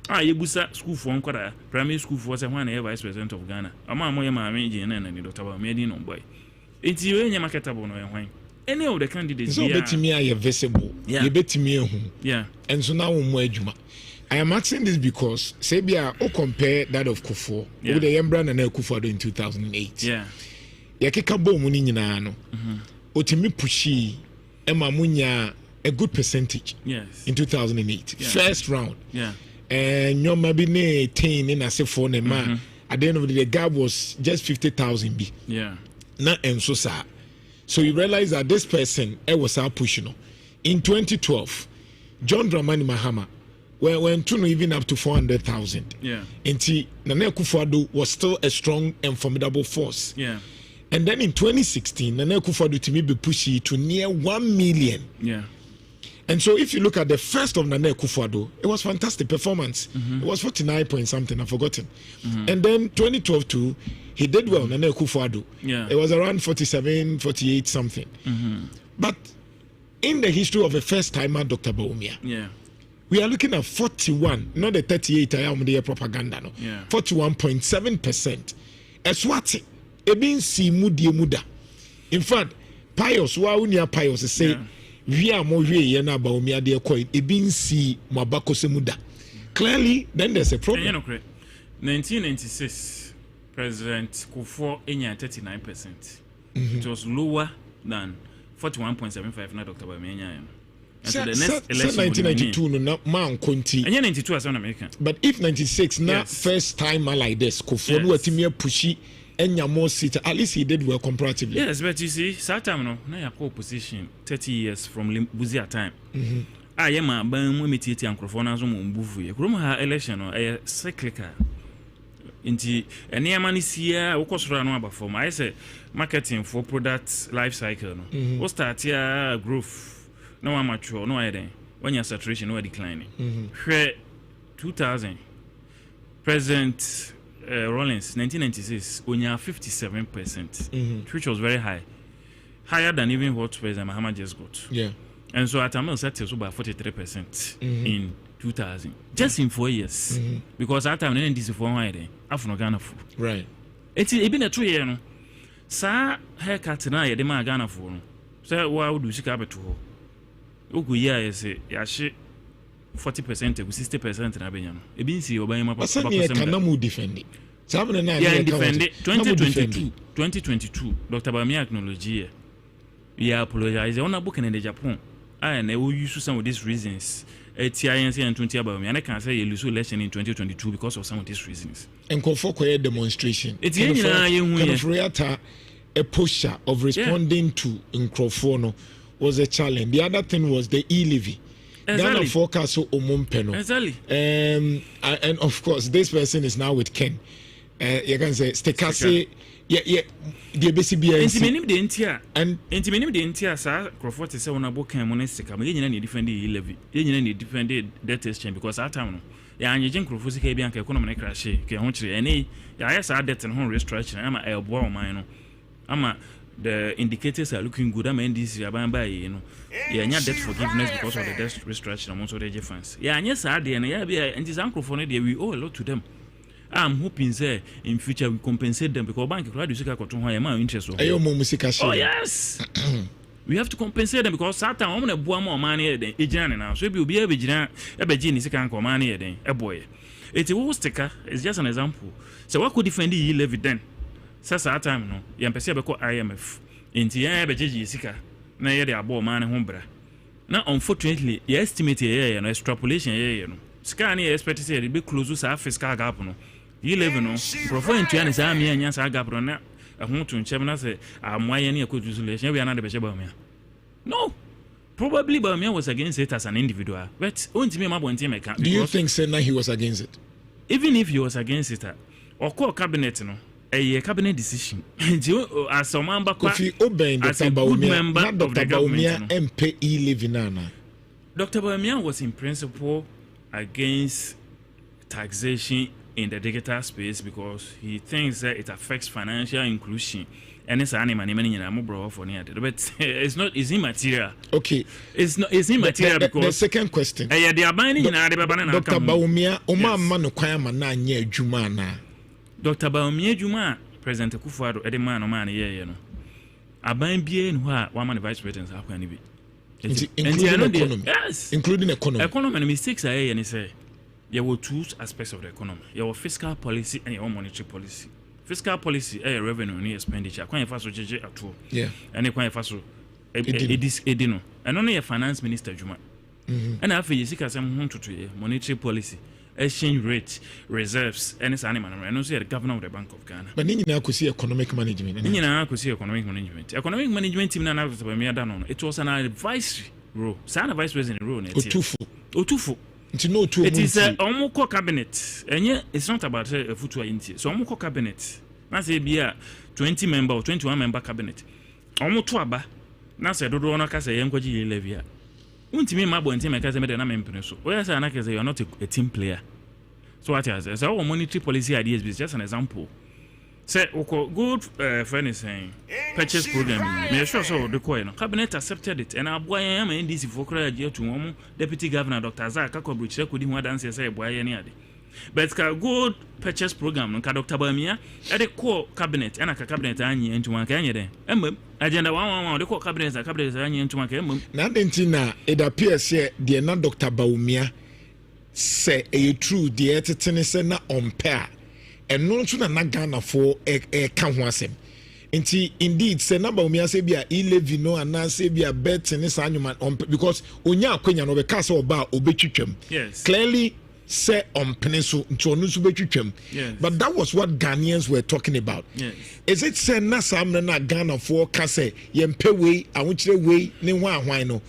Yebusa school for Nkora, primary school for one vice president of Ghana. Ama moya ma meji na Dr. Bamedi no boy. It's you any marketable no wine. Any of the candidates so betimi are visible. You betimi ehu. Yeah. And so now mo adwuma. I am asking this because say bia o compare that of Kufuor with the Yembra and Kufuor in 2008. Yeah. Yakeka bo mu ni nyina no otimi pushi ema munya a good percentage in 2008 first round nyoma bi ne 10 in asefo ne ma at the end of the day gap was just 50,000 bi na enso sa so you realize that this person was our push no in 2012 John Dramani Mahama went to even up to 400,000 enti Nana Akufo-Addo was still a strong and formidable force and then in 2016, Nana Akufo-Addo to me be pushy to near 1 million. Yeah. And so if you look at the first of Nana Akufo-Addo, it was fantastic performance. It was 49 point something, I've forgotten. And then 2012 too, he did well, Nana Akufo-Addo. Yeah. It was around 47, 48 something. But in the history of a first timer, Dr. Baumia, we are looking at 41, not the 38 I am the propaganda no. 41.7%. Eswati ebin si muda. In fact, pious wa unia pious say we are more ye na ba omi ade coin ebin si mabako se muda. Clearly then there's a problem. 1996 President Kufuor enya 39%. It was lower than 41.75 na Dr. Barima enya. And so the next election 1992 no man konti. Enya 92 as an American. But if 96 na first time like this Kufuor no atimi pushy enya more seat, at least he did well comparatively. Yes, but you see, that time no, na your opposition 30 years from Buzia time. I am a ban metieti ankrofona zo mbuvu ye. Kurom ha election no cyclical. Inti ene amani sia wo kosoro no aba form. I say marketing for product life cycle no. We start here growth. No one mature, no idea. When your saturation no declining. 2000 President Rollins 1996 when you are 57%, which was very higher than even what President Mahama just got. Yeah. And so at Amel set us about 43% in 2000, just in 4 years. Because at time then this is for one Afro Ghana food. Right. It's been a 2 year no. Sa haircut na ye de ma Ghana food no. Say wa would sika beto. Ogu ya say ya she 40% to 60% na benya no. E bin si oban ma papa kana mu defend it. Sabna na ya defend 2022 Dr. Barima acknowledge ya apologize on a book in the Japan. And they will use some of these reasons. TINC and 20 about me, and I can say you lose election in 2022 because of some of these reasons. And for demonstration. It's a posture of responding to Nkrofo was a challenge. The other thing was the e-levy. Ghana forecast so omompeno. Exactly. And of course, this person is now with Ken. You can say Stekase. Yeah. The BCBA. Intimanim the Intia and Intimanim the Intia, sir. Crawford is one about Cam Monestica. We didn't defend the levy. They didn't defend the debt exchange because our town. Yeah, and you think Crawford is Bianca economic crash. Country and yes, our debt and home restructuring. I'm a elbow mine. I'm the indicators are looking good. I'm NDC by you know. Yeah, and debt forgiveness because of the debt restructuring amongst the funds. Yeah, and yes, I did, and this uncle for we owe a lot to them. I'm hoping say in future we compensate them because bank credit you got to high amount interest. Oh yes. We have to compensate them because Satan I'm gonna boy more money than Ejana now. So we be able to Ebejini second money then a boy. It's a whole sticker, it's just an example. So what could defend the levy then? Sasa time no, you perceive IMF. Inti Ebeji Sika, na ye the abo man hombra. Now unfortunately, you estimate a extrapolation you know. Scan expect to say be close to fiscal gap no. You live no. Profile into an army and yes, I got on. I want to Chemna say, I'm why any accusation. We are not the Bamia. No, probably Bamia was against it as an individual, but only me, my one team. Do you think Senna he was against it? Even if he was against it, or call cabinet, no, a cabinet decision. As some member, Kofi Oben, as a good member of the government, MPE living. Dr. Barima was in principle against taxation in the digital space because he thinks that it affects financial inclusion and it's animal for but it's immaterial. Okay, it's immaterial because the second question they are binding in Dr. Barima mano kwama na anye adwuma na Dr. Barima adwuma President Kufuor edema no man ye no aban bie no ha one man vice president akwa ni bi including economy. Yes, including economy. Economy and mistakes are here and say there were two aspects of the economy. There was fiscal policy and your monetary policy. Fiscal policy a revenue and expenditure. Quite fast at all. Yeah. And a quite fast edino. And only a finance minister Juma. And after you see some home to monetary policy, exchange rate, reserves, and it's animal. And also the governor of the Bank of Ghana. But then you could see economic management. Then you could see economic management. Economic management team now it was an advisory role. Sana vice president role. Otufu. It is a Omoko cabinet. And yet it's not about a future inti. So Omoko cabinet. Na say be a 20 member or 21 member cabinet. Omo aba. Na say dodo ona ka say yenkwaji levia. Untimi mabo ntimi ka say me na mempene so. Oya say anaka say you are not a team player. So what is so our monetary policy ideas is just an example. say good friend is saying purchase program me sure so the coin cabinet accepted it and aboy am NDC for cry to deputy governor Dr. Azar Kakobruch could him dance say boy any ade but ka good purchase program no ka Dr. Barima e the core cabinet and ka cabinet anyi into one kan ye agenda 111 the core cabinet anyi into one kan na dentina it appears here the na Dr. Barima say a true the tetene say na on pair and no so na Ghana for ka ho asem nti indeed say na Barima say bia 11 no and say bia bet ni sa anyuma because onya akwanya no be ka say oba obetwitwam yes clearly say on peninsula betwitwam but that was what Ghanaians were talking about. Yes. Is it say na samna na Ghana for ka say yempe we awuchire we ne ho ahwan no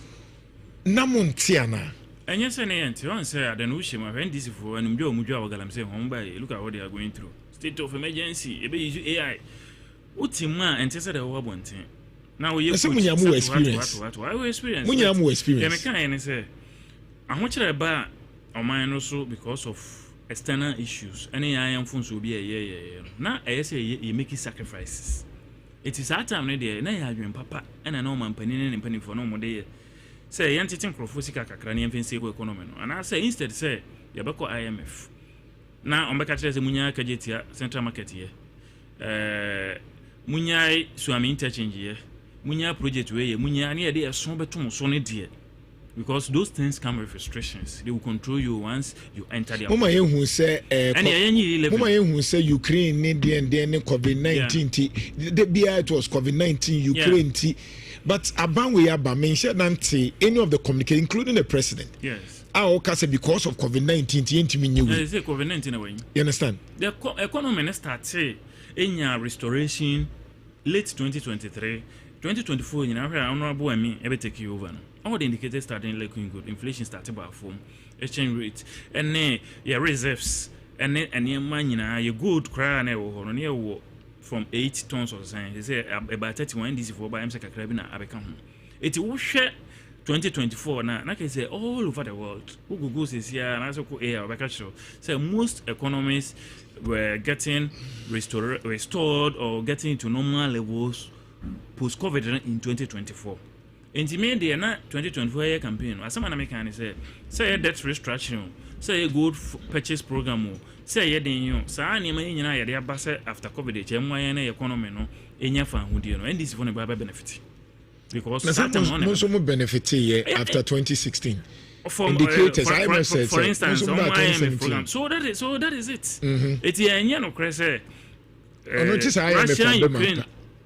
na montiana enye say ne enti on say adan wo shema when this for anum do omudwa wagalam say hon by look at what they are going through state of emergency ebe use AI utima enti say the wo bonten now we munyamu experience munyamu experience me kan ene say ahochire ba oman no so because of external issues any am phone so be na say you make sacrifices it is that time no there na ya adwen papa na no man pani ne pani for no mo dey say yan titin crofo sika kakra ne mfen say go economy no and I say instead say ya beko IMF na on beka kire say munya kajetia central market here munya suami interchange here munya project we munya ne dey so beto so ne dey because those things come with restrictions. They will control you once you enter their Mama who say Mama who say Ukraine need the COVID-19 the BI it was COVID-19 Ukraine but aban we aba mention nanti any of the communication including the president. Yes. Say because of COVID-19 they say COVID-19 away. You understand? The economy started in restoration late 2023 2024 you know honorable I mean ever take you over now. All the indicators starting looking good. Inflation started by form, exchange rate, and then your reserves, and your money now your good cry near from 8 tons or something. They say about 31 this for by MSC Caribbean Abekam. It will share 2024 now. Like I say, all over the world, who Google says here and also air show. So most economies were getting restored or getting to normal levels post COVID in 2024. Intimate the 2024 year campaign. As someone American say debt restructuring, say a good purchase program, say ye den you, sa ni ma nyina ye de abase after COVID HMY economy no enya fa hudie no and this for no benefit. Because certain money no benefit here after 2016. Indicators for instance on IMF program. So that is it. It enya no crese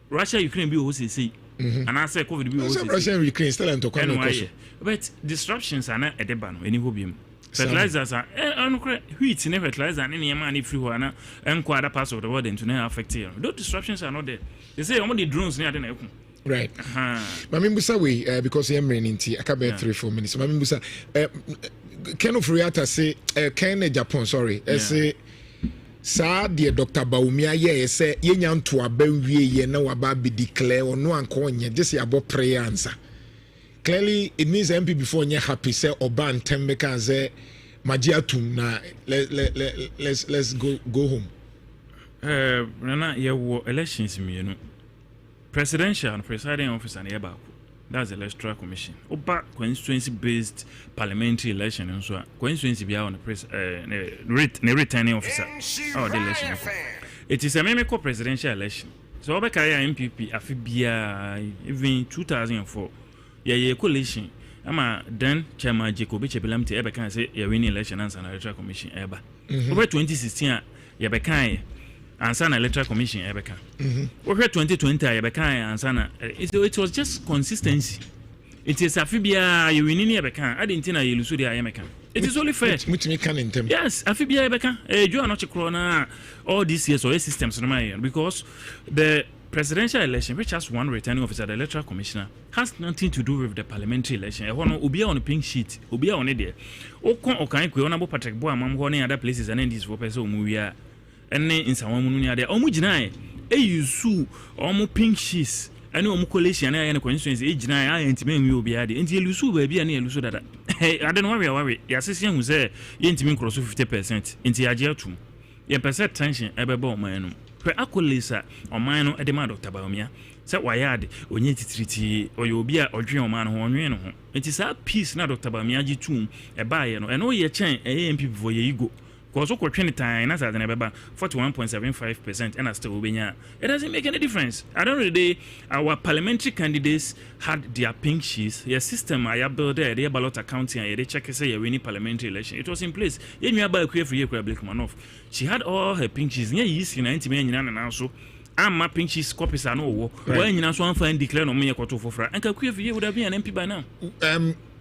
Russia Ukraine be OCC. And I say COVID be also Russia Ukraine still into question. But disruptions are not at the ban any hobium. Fertilizers are wheat never fertilizer and any money free one and quite a parts of the world into now affect here. Those disruptions are not there. They say only drones near the right. Mami Musa we because I'm raining tea. I can be 3-4 minutes. Mami Musa Ken of Riata say Ken Japan sorry. Say Sa dear Dr. Barima ye say Jantuah Barima ye na waba be declare or no ankonya just about prayer answer. Clearly it means MP before you happy say oban tembeka say magiatum na let's go home. Nana ye wo elections me no presidential and presiding officer na yeba. That's the electoral commission. Oba constituency based parliamentary election and so constituency be on the returning officer or the election. It is a mimic presidential election. So oba carry MPP afibia even 2004. Yeah coalition. Ama then chairman Jacob Chebelamte ebe kan say ya winning election and electoral commission eba. Over 2016 ya be kan ansana electoral commission ebeka over 2020 ebeka ansana it was just consistency. It is afibia you win ni ebeka adentina ye lusu dia yemeka. It is only fair. Mutimi kan intem. Yes, afibia ebeka you are not chekro na all these years or systems no my because the presidential election which has one returning officer the electoral commissioner has nothing to do with the parliamentary election. Ehono obia on a pink sheet obia on there okon okan kwe onabo Patrick Boa mam ho na other places and this for person omuwia ene insawo mu no ade omu ginae eyusu omu pink sheets ene omu coalition na ya constituency ginae a entime nwi obi ade enti elusu ba bia na elusu dada ade no wawe ya sese hu se ye entime cross 50% enti age atum ye percent tension ebeba o man no per accolades ɔman no de ma Dr. Barima sɛ wayɛ ade onye titiriti ɔyɛ obi a ɔdwen ɔman no ho ɔnwen no ho nti saa peace na Dr. Barima gye tum ɛbaayɛ no ɛno yɛ kyɛn ɛyɛ MPP for yɛ ego because okɔtwe ne tan na saa de na bɛba 41.75% and still obenya it doesn't make any difference. At the end of the day, our parliamentary candidates had their pink sheets. Your system I built there, their ballot accounting and they check say you win parliamentary election. It was in place. She had all her pink sheets. Yeah, yes, 90 million and also I'm mapping sheets copies are no when you also find declare no me for and Kakuya would have been an MP by now.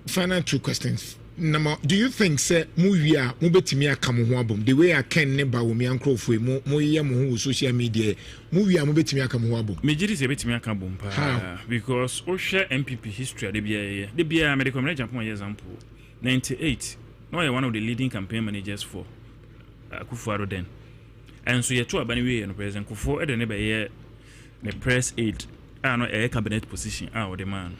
Final two questions. Number, do you think say movie a mobetimi aka mo ho abom the way I can never wo me ankrofo mo ye mo ho social media movie a mobetimi aka mo ho abom mejiri se betimi aka bom pa because o share MPP history de bia medical manager for example 98 no one of the leading campaign managers for Akufo-Addo then and so ye to abani we no president Akufo e de ne be ye the press aid no a cabinet position o the man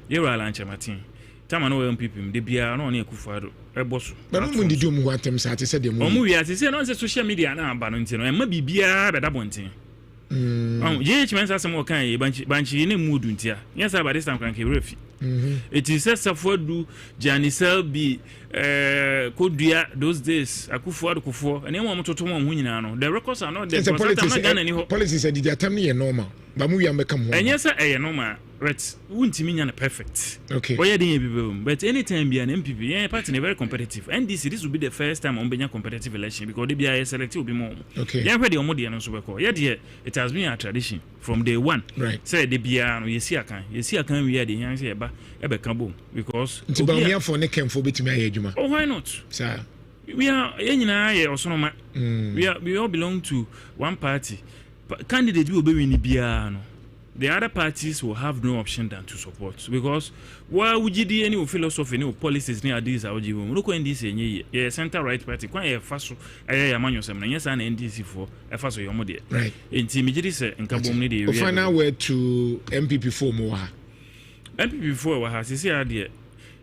ye were Alan Martin Tama no MPP de bia no na Akufo-Addo eboso but no mun didi mu atem sa ate se de mu o mu wi ate se no se social media na aba no ntino e ma bibia be da bonten ye chimens asem o kan ye banchi ne mudu ntia yes about this time kan ke refi it is Safodu Janisel bi Kodua those days Akufo-Addo kufo ene mo mototo mo hu nyina no the records are not there policies said the atem ne normal ba mu wi am bekam ho enye se e normal but wuntimi nya perfect okay oya den ebibem but anytime be an MPP yeah party very competitive and this will be the first time on benya competitive election because they be a select will be more okay yeah where the omodi no so be call yeah there it has been a tradition from day one right say the bia no yesi akan we the yan say eba kan bom because nti ba me for ne kemfo betimi aye adwuma oh why not sir we are yenyina ye osonoma we all belong to one party candidate we obey ni bia no the other parties will have no option than to support because why would you do any philosophy any policies near this or you look when this any center right party quite a fast YiMuNsem yes and NDC for a fast your mother right intimidate say the final word to MPP for more MPP for what has see idea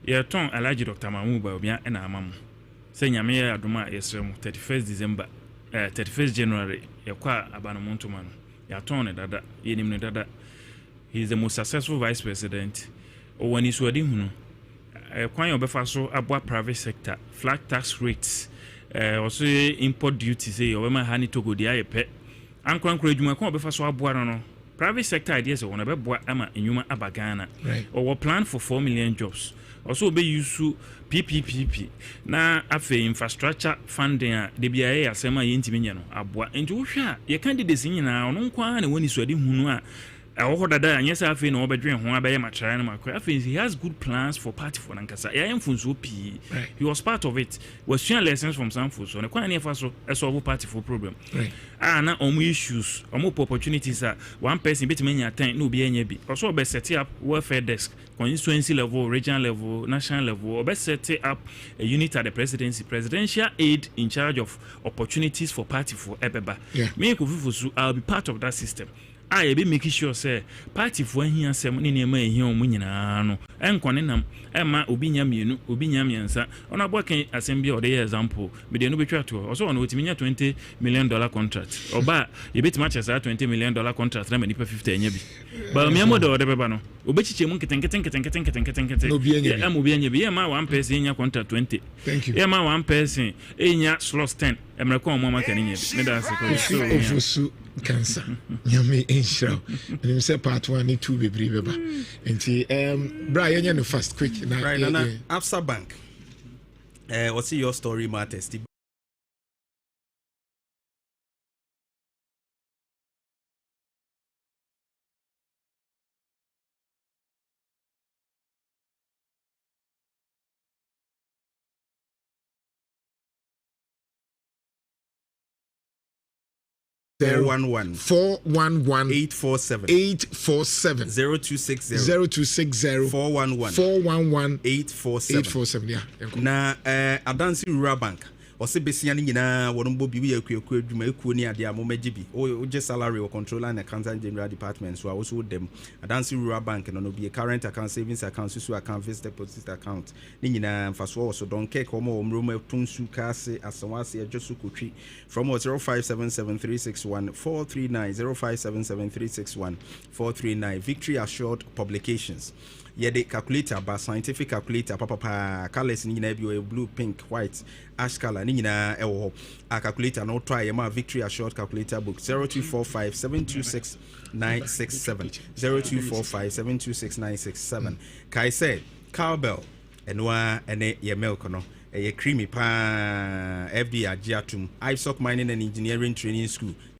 your tongue alleged Dr. Mamu Babia and Amam say nyame adoma yesrem 31st December 31st January yakwa abanomonto man your tongue dada yenim dada. He's the most successful vice president. Or when he's wedding, kwan obefa so abwa private sector, flat tax rates, also import duties. Say obema hani togo di ayepe. Ankwan KuroYiMuNsem kwan obefa so abwa no. Private sector ideas so wona bebwa ama enyuma abagana. Or plan for 4 million jobs. Also be use PPP na afe infrastructure funding de bia asema yentimi nya no abwa. Enti wo hwa ye candidates nyina ono nkwa na woni suade hunu a I dada yes I feel no bedroom ho abaye matrai no makwa he has good plans for party for nankasa ya emfunso pi he was part of it was sharing lessons from some folks so na kwa na efa so solve party for problem na omo issues omo opportunities one person betime nya time na obi anya bi also be set up welfare desk constituency level regional level national level or be set up a unit at the presidential aid in charge of opportunities for party for ebeba me ko fufusu I'll be part of that system. I be making sure say party for here sem ne nema ehia omu nyina no enkone nam ema obi nya mienu obi nya miensa ona boken assembly or the example me de no betwa to also ona otimi nya $20 million contract oba ye betima chesa $20 million contract na manipa 50 enya bi ba me amo de beba no obechiche mu nketen obi enya bi ye ma one person nya contract 20 thank you ye ma one person enya slots 10 emreko omo maka nya bi me da so cancer nyame inshallah and say part 1 and 2 be beba enti Brian you fast quick na right na Absa Bank what's your story matters 411 847 0260 411 847 yeah na Adansi Rural Bank ɔse besia no nyinaa wɔno mbɔ bi woyɛ akuaku adwuma ɛkuo ne adeɛ a momagye bi wogye salary wɔ controller and accountant general department so a wo so wodam adanse rural bank no bi current account savings account susu account fixed deposit account ne nyinaa mfasoɔ wɔ so dɔnkɛ kɔma wɔ mmroma tonsu kaase asawase adwo so kotwi from 0577361439 0577361439 Victory Assured Publications yɛde calculator ba scientific calculator papa colors ni nyinaa bi wɔ blue pink white ash color ni nyinaa ɛwɔ hɔ a calculator no try ma Victory Assured calculator book 0245726967 0245726967 kai said cowbell ɛnoa ɛne yɛ milk no ɛyɛ creamy pa FD agye atum Ivesock Mining and Engineering Training School